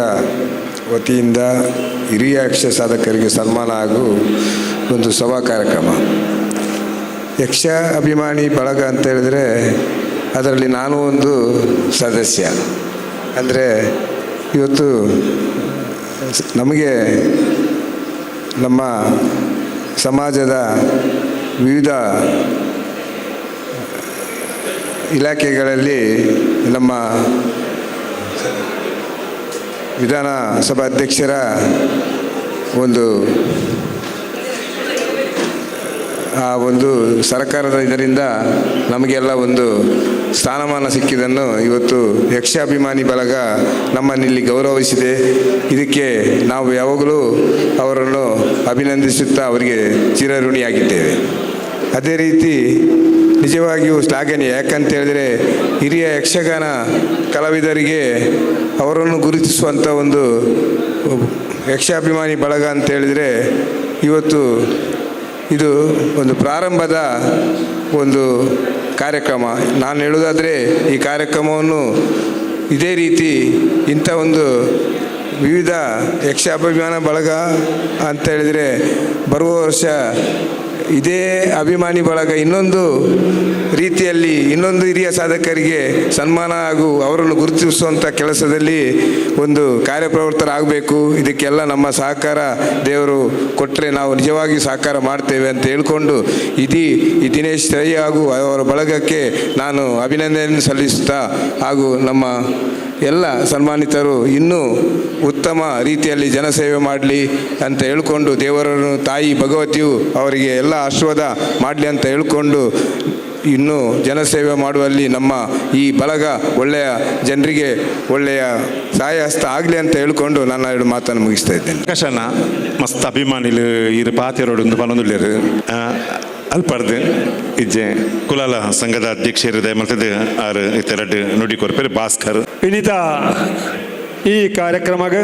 ವತಿಯಿಂದ ಹಿರಿಯ ಯಕ್ಷ ಸಾಧಕರಿಗೆ ಸನ್ಮಾನ ಹಾಗೂ ಒಂದು ಸಭಾ ಕಾರ್ಯಕ್ರಮ. ಯಕ್ಷ ಅಭಿಮಾನಿ ಬಳಗ ಅಂತ ಹೇಳಿದರೆ ಅದರಲ್ಲಿ ನಾನು ಒಂದು ಸದಸ್ಯ. ಅಂದರೆ ಇವತ್ತು ನಮಗೆ ನಮ್ಮ ಸಮಾಜದ ವಿವಿಧ ಇಲಾಖೆಗಳಲ್ಲಿ ನಮ್ಮ ವಿಧಾನಸಭಾಧ್ಯಕ್ಷರ ಒಂದು ಸರ್ಕಾರದ ಇದರಿಂದ ನಮಗೆಲ್ಲ ಒಂದು ಸ್ಥಾನಮಾನ ಸಿಕ್ಕಿದ್ದನ್ನು ಇವತ್ತು ಯಕ್ಷಾಭಿಮಾನಿ ಬಳಗ ನಮ್ಮನ್ನಿಲ್ಲಿ ಗೌರವಿಸಿದೆ. ಇದಕ್ಕೆ ನಾವು ಯಾವಾಗಲೂ ಅವರನ್ನು ಅಭಿನಂದಿಸುತ್ತಾ ಅವರಿಗೆ ಚಿರಋಣಿಯಾಗಿದ್ದೇವೆ. ಅದೇ ರೀತಿ ನಿಜವಾಗಿಯೂ ಶ್ಲಾಘನೀಯ. ಯಾಕಂತ ಹೇಳಿದರೆ ಹಿರಿಯ ಯಕ್ಷಗಾನ ಕಲಾವಿದರಿಗೆ ಅವರನ್ನು ಗುರುತಿಸುವಂಥ ಒಂದು ಯಕ್ಷಾಭಿಮಾನಿ ಬಳಗ ಅಂತ ಹೇಳಿದರೆ ಇವತ್ತು ಇದು ಒಂದು ಪ್ರಾರಂಭದ ಒಂದು ಕಾರ್ಯಕ್ರಮ. ನಾನು ಹೇಳುವುದಾದರೆ ಈ ಕಾರ್ಯಕ್ರಮವನ್ನು ಇದೇ ರೀತಿ ಇಂಥ ಒಂದು ವಿವಿಧ ಯಕ್ಷಾಭಿಮಾನ ಬಳಗ ಅಂತ ಹೇಳಿದರೆ ಬರುವ ವರ್ಷ ಇದೇ ಅಭಿಮಾನಿ ಬಳಗ ಇನ್ನೊಂದು ರೀತಿಯಲ್ಲಿ ಇನ್ನೊಂದು ಹಿರಿಯ ಸಾಧಕರಿಗೆ ಸನ್ಮಾನ ಹಾಗೂ ಅವರನ್ನು ಗುರುತಿಸುವಂಥ ಕೆಲಸದಲ್ಲಿ ಒಂದು ಕಾರ್ಯಪ್ರವೃತ್ತರಾಗಬೇಕು. ಇದಕ್ಕೆಲ್ಲ ನಮ್ಮ ಸಹಕಾರ ದೇವರು ಕೊಟ್ಟರೆ ನಾವು ನಿಜವಾಗಿ ಸಹಕಾರ ಮಾಡ್ತೇವೆ ಅಂತ ಹೇಳ್ಕೊಂಡು ಈ ದಿನೇಶ್ ರೈ ಹಾಗೂ ಅವರ ಬಳಗಕ್ಕೆ ನಾನು ಅಭಿನಂದನೆ ಸಲ್ಲಿಸುತ್ತಾ ಹಾಗೂ ನಮ್ಮ ಎಲ್ಲ ಸನ್ಮಾನಿತರು ಇನ್ನೂ ಉತ್ತಮ ರೀತಿಯಲ್ಲಿ ಜನಸೇವೆ ಮಾಡಲಿ ಅಂತ ಹೇಳ್ಕೊಂಡು ದೇವರನ್ನು ತಾಯಿ ಭಗವತಿಯು ಅವರಿಗೆ ಎಲ್ಲ ಆಶೀರ್ವಾದ ಮಾಡಲಿ ಅಂತ ಹೇಳ್ಕೊಂಡು ಇನ್ನೂ ಜನಸೇವೆ ಮಾಡುವಲ್ಲಿ ನಮ್ಮ ಈ ಬಳಗ ಒಳ್ಳೆಯ ಜನರಿಗೆ ಒಳ್ಳೆಯ ಸಹಾಯ ಹಸ್ತ ಆಗಲಿ ಅಂತ ಹೇಳ್ಕೊಂಡು ನನ್ನ 2 ಮಾತನ್ನು ಮುಗಿಸ್ತಾ ಇದ್ದೇನೆ. ಪ್ರಕಾಶನ ಮಸ್ತ್ ಅಭಿಮಾನಿಲು ಇರು ಪಾತಿರೋಡು ಪಲೊಂದುಳ್ಳೇರು ಅಲ್ಪರ್ದು ಇಜ್ಜೆ ಕುಲಾಲ ಸಂಘದ ಅಧ್ಯಕ್ಷರಿದೆ ಮಲ್ತದ ಆರು ಇತ್ತೆರಡು ನುಡಿ ಕೊರ್ಪೇರು ಭಾಸ್ಕರ್ ಇನ್ನಿತ ಈ ಕಾರ್ಯಕ್ರಮಕ್ಕೆ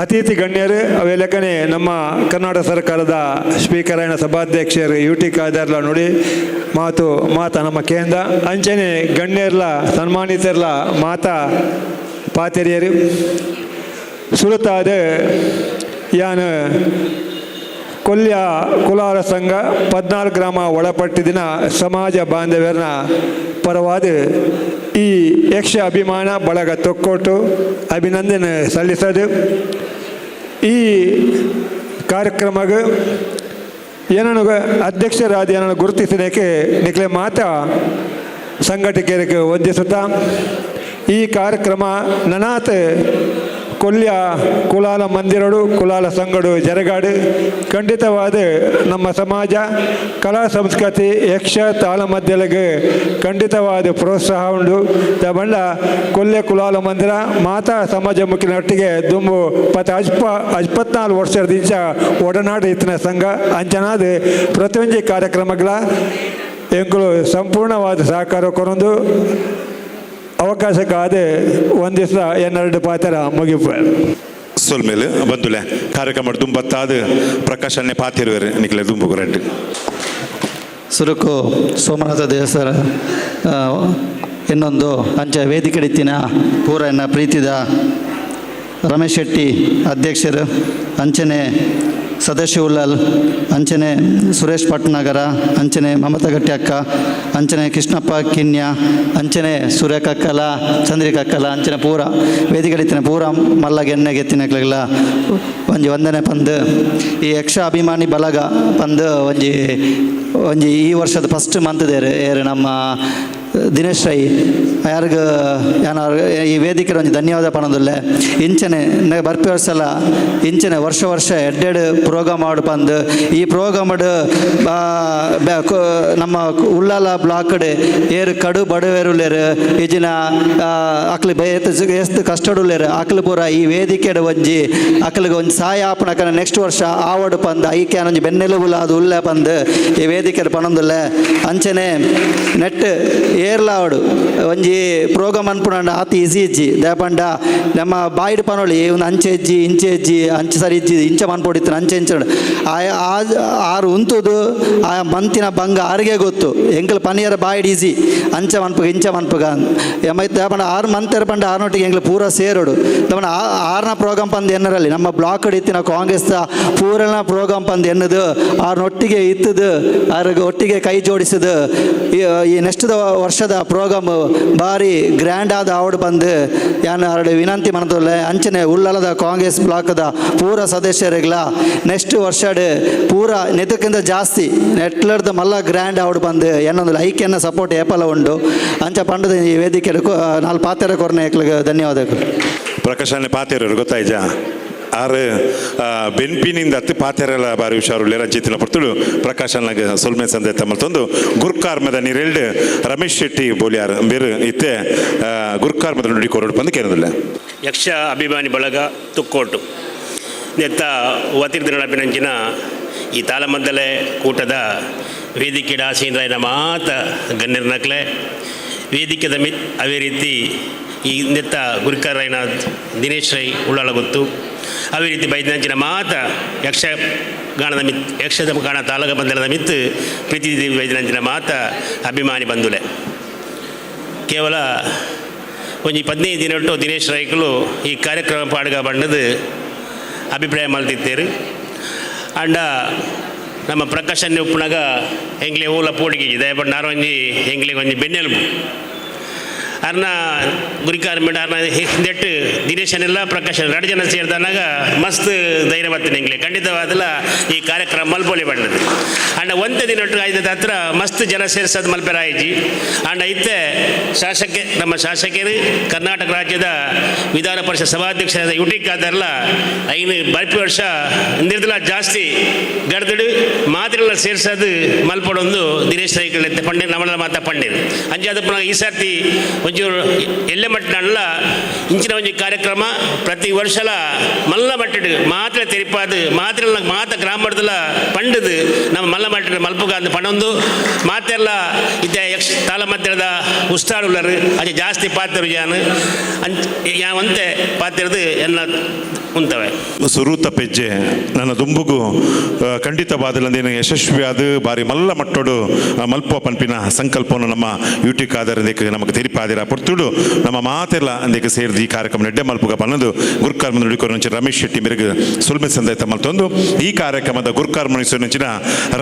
ಅತಿಥಿ ಗಣ್ಯರು ಅವೆಲ್ಲಕನೆ ನಮ್ಮ ಕರ್ನಾಟಕ ಸರ್ಕಾರದ ಸ್ಪೀಕರ್ ಆಯ್ನ ಸಭಾಧ್ಯಕ್ಷರು UT ಖಾದರ್ಲ ನುಡಿ ಮಾತ ನಮ್ಮ ಕೇಂದ್ರ ಅಂಚನೆ ಗಣ್ಯರ್ಲ ಸನ್ಮಾನಿತರ್ಲ ಮಾತಾ ಪಾತೆರಿಯರು ಸುರತಾದ ಯಾನು ಕೊಲ್ಯ ಕುಲಾಲ ಸಂಘ 14 ಗ್ರಾಮ ಒಳಪಟ್ಟಿದ್ದಿನ ಸಮಾಜ ಬಾಂಧವ್ಯರನ್ನ ಪರವಾದ ಈ ಯಕ್ಷ ಅಭಿಮಾನ ಬಳಗ ತೊಕ್ಕೊಟ್ಟು ಅಭಿನಂದನೆ ಸಲ್ಲಿಸೋದು. ಈ ಕಾರ್ಯಕ್ರಮಕ್ಕೆ ಏನನ್ನು ಅಧ್ಯಕ್ಷರಾದ ಏನನ್ನು ಗುರುತಿಸಲಿಕ್ಕೆ ನಿಖಲೆ ಮಾತಾ ಸಂಘಟಕರಿಗೆ ವಂದಿಸುತ್ತಾ ಈ ಕಾರ್ಯಕ್ರಮ ನನಾತ್ ಕೊಲ್ಯ ಕುಲಾಲ ಮಂದಿರಡು ಕುಲಾಲ ಸಂಗಡು ಜರಗಾಡು ಖಂಡಿತವಾದ ನಮ್ಮ ಸಮಾಜ ಕಲಾ ಸಂಸ್ಕೃತಿ ಯಕ್ಷ ತಾಳಮದ್ದಲೆಗೆ ಖಂಡಿತವಾದ ಪ್ರೋತ್ಸಾಹ ಉಂಡು. ತಬಂಡ ಕೊಲ್ಯ ಕುಲಾಲ ಮಂದಿರ ಮಾತಾ ಸಮಾಜ ಮುಖಿನೊಟ್ಟಿಗೆ ದುಂಬು 24 ವರ್ಷದಿಂದ ಒಡನಾಡು ಇತ್ತಿನ ಸಂಘ ಅಂಚನಾದ ಪ್ರತಿಯೊಂದು ಕಾರ್ಯಕ್ರಮಗಳ ಎಂಕುಲು ಸಂಪೂರ್ಣವಾದ ಸಹಕಾರ ಕೊರೊಂದು ಅವಕಾಶಕ್ಕಾದ ಒಂದಿವಸ 2 ಪಾತ್ರ ಮುಗಿಪ ಸೊಲ್ಮೇಲೆ ಬಂದುಲೆ ಕಾರ್ಯಕ್ರಮ ದುಂಬತ್ತಾದ ಪ್ರಕಾಶನ್ನೇ ಪಾತಿರುವರು ನಿಖಲೆ ದುಂಬು ರೆಡ್ಡಿ ಸುರುಕು ಸೋಮನಾಥ ದೇವಸ್ಥಾನ ಇನ್ನೊಂದು ಅಂಚೆ ವೇದಿಕೆ ಇತ್ತಿನ ಪೂರ ಎನ್ನ ಪ್ರೀತಿದ ರಮೇಶ್ ಶೆಟ್ಟಿ ಅಧ್ಯಕ್ಷರು ಅಂಚನೆ ಸದಸ್ಯ ಉಲ್ಲಲ್ ಅಂಚನೆ ಸುರೇಶ್ ಪಟ್ನಗರ ಅಂಚನೆ ಮಮತಾ ಗಟ್ಟಿ ಅಕ್ಕ ಅಂಚನೆ ಕೃಷ್ಣಪ್ಪ ಕಿನ್ಯ ಅಂಚನೆ ಸೂರ್ಯಕಕ್ಕಲ ಚಂದ್ರಿಕಕ್ಕಲ ಅಂಚನೆ ಪೂರ ವೇದಿಕೆಡಿತ್ತಿನ ಪೂರ ಮಲ್ಲಗೆ ಎಣ್ಣೆಗೆ ಎತ್ತಿನಕ್ಲೆಲ್ಲ ಒಂಜಿ ವಂದನೆ ಪಂದು ಈ ಯಕ್ಷ ಅಭಿಮಾನಿ ಬಲಗ ಪಂದು ಒಂಜಿ ಈ ವರ್ಷದ ಫಸ್ಟ್ ಮಂತ್ ಏರು ನಮ್ಮ ದಿನೇಶ್ ರೈ ಯಾರಿಗ ಈ ವೇದಿಕೆ ಒಂದು ಧನ್ಯವಾದ ಪಣದುಲ್ಲೆ ಇಂಚನೆ ಬರ್ಪಿ ವರ್ಷಲ ಇಂಚನೆ ವರ್ಷ ಎಡ್ಡೆಡ್ ಪ್ರೋಗ್ರಾಮ್ ಮಾಡು ಪಂದು ಈ ಪ್ರೋಗ್ರಾಮ್ ನಮ್ಮ ಉಳ್ಳಾಲ ಬ್ಲಾಕ್ಡ್ ಏರು ಕಡು ಬಡವೇರುಲೇರು ಈಜಿನ ಅಕ್ಲು ಎಷ್ಟು ಕಷ್ಟಡುಲೇರು ಅಕ್ಲು ಪೂರ ಈ ವೇದಿಕೆ ಒಂಜಿ ಅಕ್ಲಿಗೆ ಒಂದು ಸಹಾಯ ಆಪಣಕನ ನೆಕ್ಸ್ಟ್ ವರ್ಷ ಆವಡು ಪಂದು ಐಕ್ಯ ಒಂಜಿ ಬೆನ್ನೆಲುಬುಲ ಅದು ಉಲ್ಲೆ ಪಂದು ಈ ವೇದಿಕೆ ಪಣದುಲ್ಲೆ ಅಂಚನೆ ನೆಟ್ ಏರ್ಲಾವಡು ಒಂಜಿ ಪ್ರೋಗ್ರಾಮ್ ಅನ್ಪುಂಡ ಆತ ಈಸಿ ಇಜ್ಜಿ ದೇಪಂಡ ನಮ್ಮ ಬಾಯಿಡ್ ಪನೊಳಿ ಒಂದು ಅಂಚೆ ಇಜ್ಜಿ ಇಂಚೆ ಇಜ್ಜಿ ಅಂಚೆ ಸರಿ ಇಜ್ಜಿ ಇಂಚ ಮನ್ಪೊಡಿತ್ತು ಅಂಚೆ ಇಂಚಡು ಆರು ಉಂತುದು ಆ ಮಂತಿನ ಭಂಗ ಆರಿಗೆ ಗೊತ್ತು ಎಂಕಲ್ ಪನಿಯರ ಬಾಯಿಡ್ ಈಸಿ ಅಂಚೆ ಮನ್ಪಗ ಇಂಚ ಮನ್ಪಗ ಮೈತ್ ದೇಪಂಡ 6 ಮಂತ್ ಪಂಡ ಆರ್ನೊಟ್ಟಿಗೆ ಎಂಗ್ಲು ಪೂರ ಸೇರೋಡು ದಪಂಡ 6ನ ಪ್ರೋಗ್ರಾಮ್ ಪಂದು ಎನ್ನರಲ್ಲಿ ನಮ್ಮ ಬ್ಲಾಕ್ ಇತ್ತಿನ ಕಾಂಗ್ರೆಸ್ ಪೂರನ ಪ್ರೋಗ್ರಾಮ್ ಪಂದು ಎನ್ನದು ಆರ್ನೊಟ್ಟಿಗೆ ಇತ್ತದು ಅವ್ರಿಗೆ ಒಟ್ಟಿಗೆ ಕೈ ಜೋಡಿಸಿದು ಈ ನೆಕ್ಸ್ಟ್ ವರ್ಷದ ಪ್ರೋಗ್ರಾಮ್ ಭಾರಿ ಗ್ರ್ಯಾಂಡ್ ಆದ ಆವಡು ಬಂದು ಯಾನು 2 ವಿನಂತಿ ಮನದೊಲ್ಲೆ ಅಂಚನೆ ಉಳ್ಳಾಲದ ಕಾಂಗ್ರೆಸ್ ಬ್ಲಾಕ್ದ ಪೂರ ಸದಸ್ಯರಿಗಳ ನೆಕ್ಸ್ಟ್ ವರ್ಷಡ್ ಪೂರ ನೆತಕ್ಕಿಂತ ಜಾಸ್ತಿ ನೆಟ್ಲರ್ದ ಮಲ್ಲ ಗ್ರ್ಯಾಂಡ್ ಆವಡು ಬಂದು ಏನೊಂದು ಐಕ್ಯನ ಸಪೋರ್ಟ್ ಏಪಲ ಉಂಡು ಅಂಚ ಪಂಡದ ಈ ವೇದಿಕೆ 4 ಪಾತ್ರ ಕೊರನೆ ಧನ್ಯವಾದಗಳು. ಪ್ರಕಾಶನ್ನೇ ಪಾತಿರೋರು ಗೊತ್ತಾಯ್ಜಾ ಆರು ಬೆನ್ಪಿನಿಂದ ಹತ್ತು ಪಾತೆರೆಲ್ಲ ಬಾರಿ ಹುಷಾರುಳ್ಳೆ ರಂಜಿತಿನ ಪುರ್ತುಡು ಪ್ರಕಾಶ್ ಅನ್ನಾಗ ಸೊಲ್ಮೆ ಸಂದೆ ತಮ್ಮಲ್ತೊಂದು ಗುರ್ಕಾರ್ಮದ ನೀರೆಲ್ಡ್ ರಮೇಶ್ ಶೆಟ್ಟಿ ಬೋಲಿಯಾರ್ ಬೇರು ಇತ್ತೆ ಗುರ್ಕಾರ್ಮದ ನುಡಿ ಕೋರೋಡು ಬಂದು ಕೇರದಿಲ್ಲ ಯಕ್ಷ ಅಭಿಮಾನಿ ಬಳಗ ತುಕ್ಕೋಟು ನೆತ್ತ ಒತ್ತಿರ್ದಿನಪಿನಂಚಿನ ಈ ತಾಳಮದ್ದಲೆ ಕೂಟದ ವೇದಿಕೆ ಆಸೀನರಾಯನ ಮಾತ ಗಣ್ಯರ್ನಕ್ಲೆ ವೇದಿಕೆದ ಅವೇ ರೀತಿ ಈ ನೆತ್ತ ಗುರಿಕಾರಾಯನ ದಿನೇಶ್ ರೈ ಉಳ್ಳಾಳ ಗೊತ್ತು ಅವೇ ರೀತಿ ಬೈದಂಚಿನ ಮಾತ ಯಕ್ಷಗಾನದ ಯಕ್ಷದ ಗಾನ ತಾಲಗ ಬಂಧನದ ಮಿತ್ತು ಪ್ರೀತಿ ದೇವಿ ಬೈದಂಚಿನ ಮಾತ ಅಭಿಮಾನಿ ಬಂಧುಲೆ ಕೇವಲ ಒಂಜಿ 15 ದಿನ ದಿನೇಶ್ ರೈಕಲು ಈ ಕಾರ್ಯಕ್ರಮ ಪಾಡ್ಗ ಬಣ್ಣದ ಅಭಿಪ್ರಾಯ ಮಲ್ತಿದ್ದೇರು ಅಂಡ ನಮ್ಮ ಪ್ರಕಾಶನ್ ಉಪ್ಪುನಾಗ ಹೆಂಗ್ಲೆ ಓಲ ಪೋಡಿಗೆ ದಯಪಟ್ಟು ನಾರೊಂಜಿ ಹೆಂಗ್ಲೆ ಒಂಜಿ ಬೆನ್ನೆಲುಬು ಅರ್ನ ಗುರಿಕಾರ ಮೇಡ ಅರ್ನ ಹಿಂದೆಟ್ಟು ದಿನೇಶನೆಲ್ಲ ಪ್ರಕಾಶನ್ 2 ಜನ ಸೇರಿದನಾಗ ಮಸ್ತ್ ಧೈರ್ಯ ಬರ್ತೀನಿ ಹೆಂಗ್ಲೆ ಖಂಡಿತವಾದಲ್ಲ ಈ ಕಾರ್ಯಕ್ರಮ ಮಲ್ಪೋಲಿ ಬಣ್ಣದು ಅಂಡ ಒಂದೇ ದಿನಟ್ಟು ಐದದ ಹತ್ರ ಮಸ್ತ್ ಜನ ಸೇರಿಸೋದು ಮಲ್ಪೆರಾಯಿಜಿ ಅಂಡ ಇತ್ತೆ ನಮ್ಮ ಶಾಸಕರು ಕರ್ನಾಟಕ ರಾಜ್ಯದ ವಿಧಾನ ಪರಿಷತ್ ಸಭಾಧ್ಯಕ್ಷರಾದ ಯುಟಿಕ್ ಆದಾರಲ್ಲ ಐನು ಬರ್ಪಿ ವರ್ಷ ನಿರ್ದಲ ಜಾಸ್ತಿ ಗಡ್ದಡು ಮಾತ್ರೆಲ್ಲ ಸೇರಿಸೋದು ಮಲ್ಪಡೊಂದು ದಿನೇಶ್ ರೈಕಲ್ ಎತ್ತ ಪಂಡೆ ನಮ್ಮಲ್ಲ ಮಾತಾ ಪಂಡೇರು ಅಂಜಾದ ಪುನಃ ಈ ಸರ್ತಿ ಒಂಚೂರು ಎಲ್ಲೆ ಮಟ್ಟನಲ್ಲ ಇಂಚಿನ ಒಂಜಿ ಕಾರ್ಯಕ್ರಮ ಪ್ರತಿ ವರ್ಷಲ ಮಲ್ಲ ಮಟ್ಟಡು ಮಾತ್ರ ತೆರಿಪಾದು ಮಾತ್ರೆಲ್ಲ ಮಾತ ಗ್ರಾಮಡದಲ್ಲ ಪಂಡದು ನಮ್ಮ ಮಲ್ಲ ಮಟ್ಟಡು ಮಲ್ಪುಗ ಅಂದು ಪಣೊಂದು ಮಾತೆಲ್ಲ ಇತ್ತೆ ತಾಳ ಮಧ್ಯದ ಉಸ್ತಾಡುಲ್ಲರು ಅದು ಜಾಸ್ತಿ ಪಾತ್ರು ಯಾನು ಯಾವಂತೆ ಪಾತ್ರದು ಎಲ್ಲ ಉಂಟವೆ ಸುರೂತ ಪೆಜ್ಜೆ ನನ್ನ ದುಂಬುಗು ಖಂಡಿತವಾದಲ್ಲಂದೇನು ಯಶಸ್ವಿಯಾದ ಬಾರಿ ಮಲ್ಲ ಮಟ್ಟೋಡು ಮಲ್ಪುವ ಪನ್ಪಿನ ಸಂಕಲ್ಪವನ್ನು ನಮ್ಮ ಯೂಟ್ಯೂಬ್ ಆಧಾರದಕ್ಕೆ ನಮಗೆ ತೆರಿಪಾದಿರ ಪುರ್ತುಡು ನಮ್ಮ ಮಾತೆಲ್ಲ ಅಂದಕ್ಕೆ ಸೇರಿದ ಈ ಕಾರ್ಯಕ್ರಮ ನೆಡ್ಡೆ ಮಲ್ಪುಗ ಪನ್ನದು ಗುರ್ಕಾರ್ಮ ನುಡಿಕೋರು నుంచి ರಮೇಶ್ ಶೆಟ್ಟಿ ಮೇರೆಗೆ ಸುಲ್ಮೆ ಸಂದೆ ತಮ್ಮಲ್ತೊಂದು ಈ ಕಾರ್ಯಕ್ರಮದ ಗುರ್ಕಾರ್ಮ నుంచిన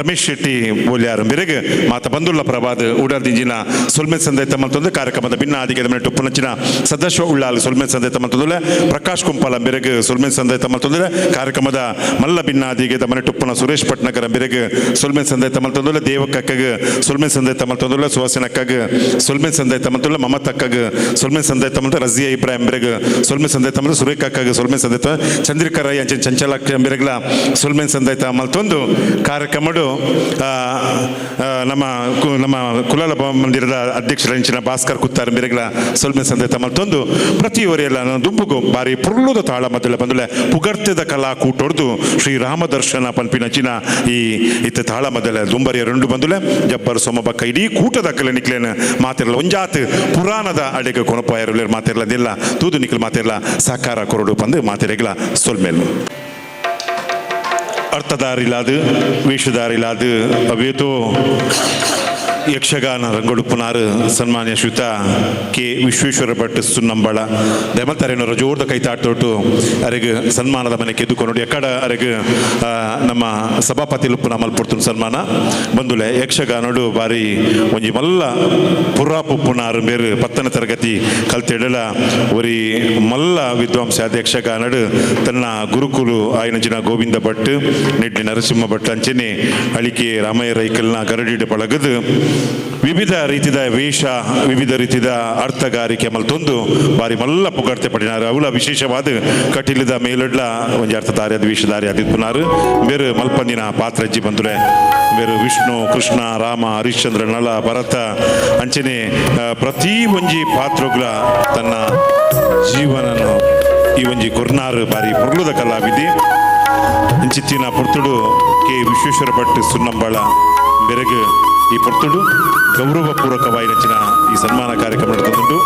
ರಮೇಶ್ ಶೆಟ್ಟಿ ಬೋಲ್ಯಾರು ಮೇರೆಗೆ ಮಾತ ಬಂದುಳ್ಳ ಪ್ರಭಾದ ಉಡಾರ್ದಿಂಜಿನ ಸುಲ್ಮೆ ಸಂದೆ ತಮ್ಮಲ್ತೊಂದು ಕಾರ್ಯಕ್ರಮದ ಭಿನ್ನ ಆದಿಗೆ ಮೇಲೆ ಟುಪ್ಪು ನಂಚಿನ ಸದಸ್ಯ ಉಳ್ಳಾಲ್ ಸುಲ್ಮೆ ಸಂದೆ ತಮ್ಮಲ್ತೊಂದುಲೆ ಪ್ರಕಾಶ್ ಕುಂಪಾಲ ಮೇರೆಗೆ ಸುಲ್ಮೆ ಸಂದೆ ತಮ್ಮಲ್ತೊಂದುಲೆ ಕಾರ್ಯಕ್ರಮದ ಮಲ್ಲ ಭಿನ್ನಾದಿಗೆ ದಮನೆ ಟುಪ್ಪನ ಸುರೇಶ್ ಪಟ್ನಗರ ಮೇರೆಗೆ ಸುಲ್ಮೆ ಸಂದೆ ತಮ್ಮಲ್ತೊಂದುಲೆ ದೇವಕ್ಕಗೆ ಸುಲ್ಮೆ ಸಂದೆ ತಮ್ಮಲ್ತೊಂದುಲೆ ಸುವಾಸನಕ್ಕಗೆ ಸುಲ್ಮೆ ಸಂದೆ ತಮ್ಮಲ್ತೊಂದುಲೆ ಮಮತಕ್ಕಗೆ ಸುಲ್ಮೆ ಸಂದೆ ತಮ್ಮಲ್ತ ರಜಿಯಾ ಇಬ್ರಾಹಿಂ ಮೇರೆಗೆ ಸುಲ್ಮೆ ಸಂದೆ ತಮ್ಮಲ್ತ ಸುರೇಖಕ್ಕಗೆ ಸುಲ್ಮೆ ಸಂದೆ ಚಂದ್ರಿಕಾ ರೈ ಅಂಚೆ ಚಂಚಲಕ್ಕ ಮೇರೆಗ್ಲ ಸುಲ್ಮೆ ಸಂದೆ ತಮ್ಮಲ್ತೊಂದು ಕಾರ್ಯಕ್ರಮಡು ನಮ್ಮ ಕುಲಾಲ ಮಂದಿರದ ಅಧ್ಯಕ್ಷರಂಚಿನ ಭಾಸ್ಕರ್ ಕುತ್ತಾರ್ ಮೇರೆಗ್ಲ ಸುಲ್ಮೆ ಸಂದೆ ತಮ್ಮಲ್ತೊಂದು ಪ್ರತಿಯೊರೆಲ್ಲ ದುಂಬುಗು ಬಾರಿ ಪುರ್ಲುದ ತಾಳ ಮದ್ದಲೆ ಬಂದುಲೆ ಪುಗರ್ತೆದ ಕಲಾ ಕೂಟೊಡ್ದು ಶ್ರೀರಾಮ ದರ್ಶನ ಪನ್ಪಿನಚಿನ ಈ ಇತ್ತ ತಾಳ ಮದ್ದಲೆ ದುಂಬರಿಯ 2 ಬಂದುಲೆ ಜಬ್ಬರ್ ಸೋಮಬಕ್ಕ ಇಡೀ ಕೂಟದ ಕಲೆ ನಿಕ್ಲೇನ ಮಾತೆಲ್ಲ ಒಂಜಾತ್ ಪುರಾಣದ ಅಡೆಗೆ ಕೊನಪಾಯರುಲೇರ್ ಮಾತೆಲ್ಲ ಅದೆಲ್ಲ ತೂದು ನಿಕ್ಲು ಮಾತೆಲ್ಲ ಸಾಕಾರ ಕೊರಡು ಬಂದು ಮಾತೆರೆಗ್ಲ ಸೊಲ್ಮೇಲು ಅರ್ಥದಾರಿಲಾದು ವೇಷದಾರಿಲಾದು ಅವೇತೋ ಯಕ್ಷಗಾನ ರಂಗೊಡುಪ್ಪುನಾರು ಸನ್ಮಾನ್ಯ ಶ್ರೀಯುತ ಕೆ ವಿಶ್ವೇಶ್ವರ ಭಟ್ ಸುನ್ನಂಬಳ ದೆಮತರೇನರ ಜೋರ್ದ ಕೈತಾಡ್ತೊಟ್ಟು ಅರೆಗೆ ಸನ್ಮಾನದ ಮನೆ ಕೆದ್ದುಕೊಂಡು ಎಕ್ಕಡ ಅರೆಗೆ ನಮ್ಮ ಸಭಾಪತಿ ಲುಪ್ಪುನ ಮಲ್ಪುಡ್ತು ಸನ್ಮಾನ ಬಂದುಲೆ ಯಕ್ಷಗಾನಡು ಬಾರಿ ಒಂಜಿ ಮಲ್ಲ ಪುರಾಪುಪ್ಪುನಾರು ಬೇರು 10ನೇ ತರಗತಿ ಕಲ್ತೆಡಲ ಒರಿ ಮಲ್ಲ ವಿದ್ವಾಂಸ ಯಕ್ಷಗಾನಡು ತನ್ನ ಗುರುಕುಲು ಆಯ್ನಂಚಿನ ಗೋವಿಂದ ಭಟ್ ನೆಡ್ಡಿ ನರಸಿಂಹ ಭಟ್ ಅಂಚನೆ ಅಳಿಕೆ ರಾಮಯ್ಯ ರೈಕಲ್ನ ಗರಡಿಡೆ ಪಳಗದು ವಿವಿಧ ರೀತಿಯ ವೇಷ ವಿವಿಧ ರೀತಿಯ ಅರ್ಥಗಾರಿಕೆ ಮಲ್ತೊಂದು ಬಾರಿ ಮಲ್ಲ ಪುಗಡ್ತೆ ಪಡಿನಾರು ಅವಳ ವಿಶೇಷವಾದ ಕಟೀಲದ ಮೇಲಡ್ಲ ಒಂಜಿ ಅರ್ಥಧಾರ್ಯದ ವೇಷಧಾರಿ ಆದಿತ್ಪುನಾರು ಬೇರೆ ಮಲ್ಪಂದಿನ ಪಾತ್ರಜ್ಜಿ ಬಂದುಲೆ ಬೇರೆ ವಿಷ್ಣು ಕೃಷ್ಣ ರಾಮ ಹರಿಶ್ಚಂದ್ರ ನಳ ಭರತ ಅಂಚನೆ ಪ್ರತಿ ಒಂಜಿ ಪಾತ್ರಗಳ ತನ್ನ ಜೀವನನು ಈ ಒಂಜಿ ಕೊರ್ನಾರು ಬಾರಿ ಪುರ್ಲುದ ಕಲಾವಿದಿ ಇಂಚಿತ್ತಿನ ಪುರ್ತುಡು ಕೆ ವಿಶ್ವೇಶ್ವರ ಭಟ್ ಸುನ್ನಂಬಳ ಬೆರಗು ಈ ಪುರ್ತುಡು ಗೌರವಪೂರ್ವಕವಾಗಿ ನಚ್ಚಿನ ಈ ಸನ್ಮಾನ ಕಾರ್ಯಕ್ರಮ ನಡೆದುಕೊಂಡು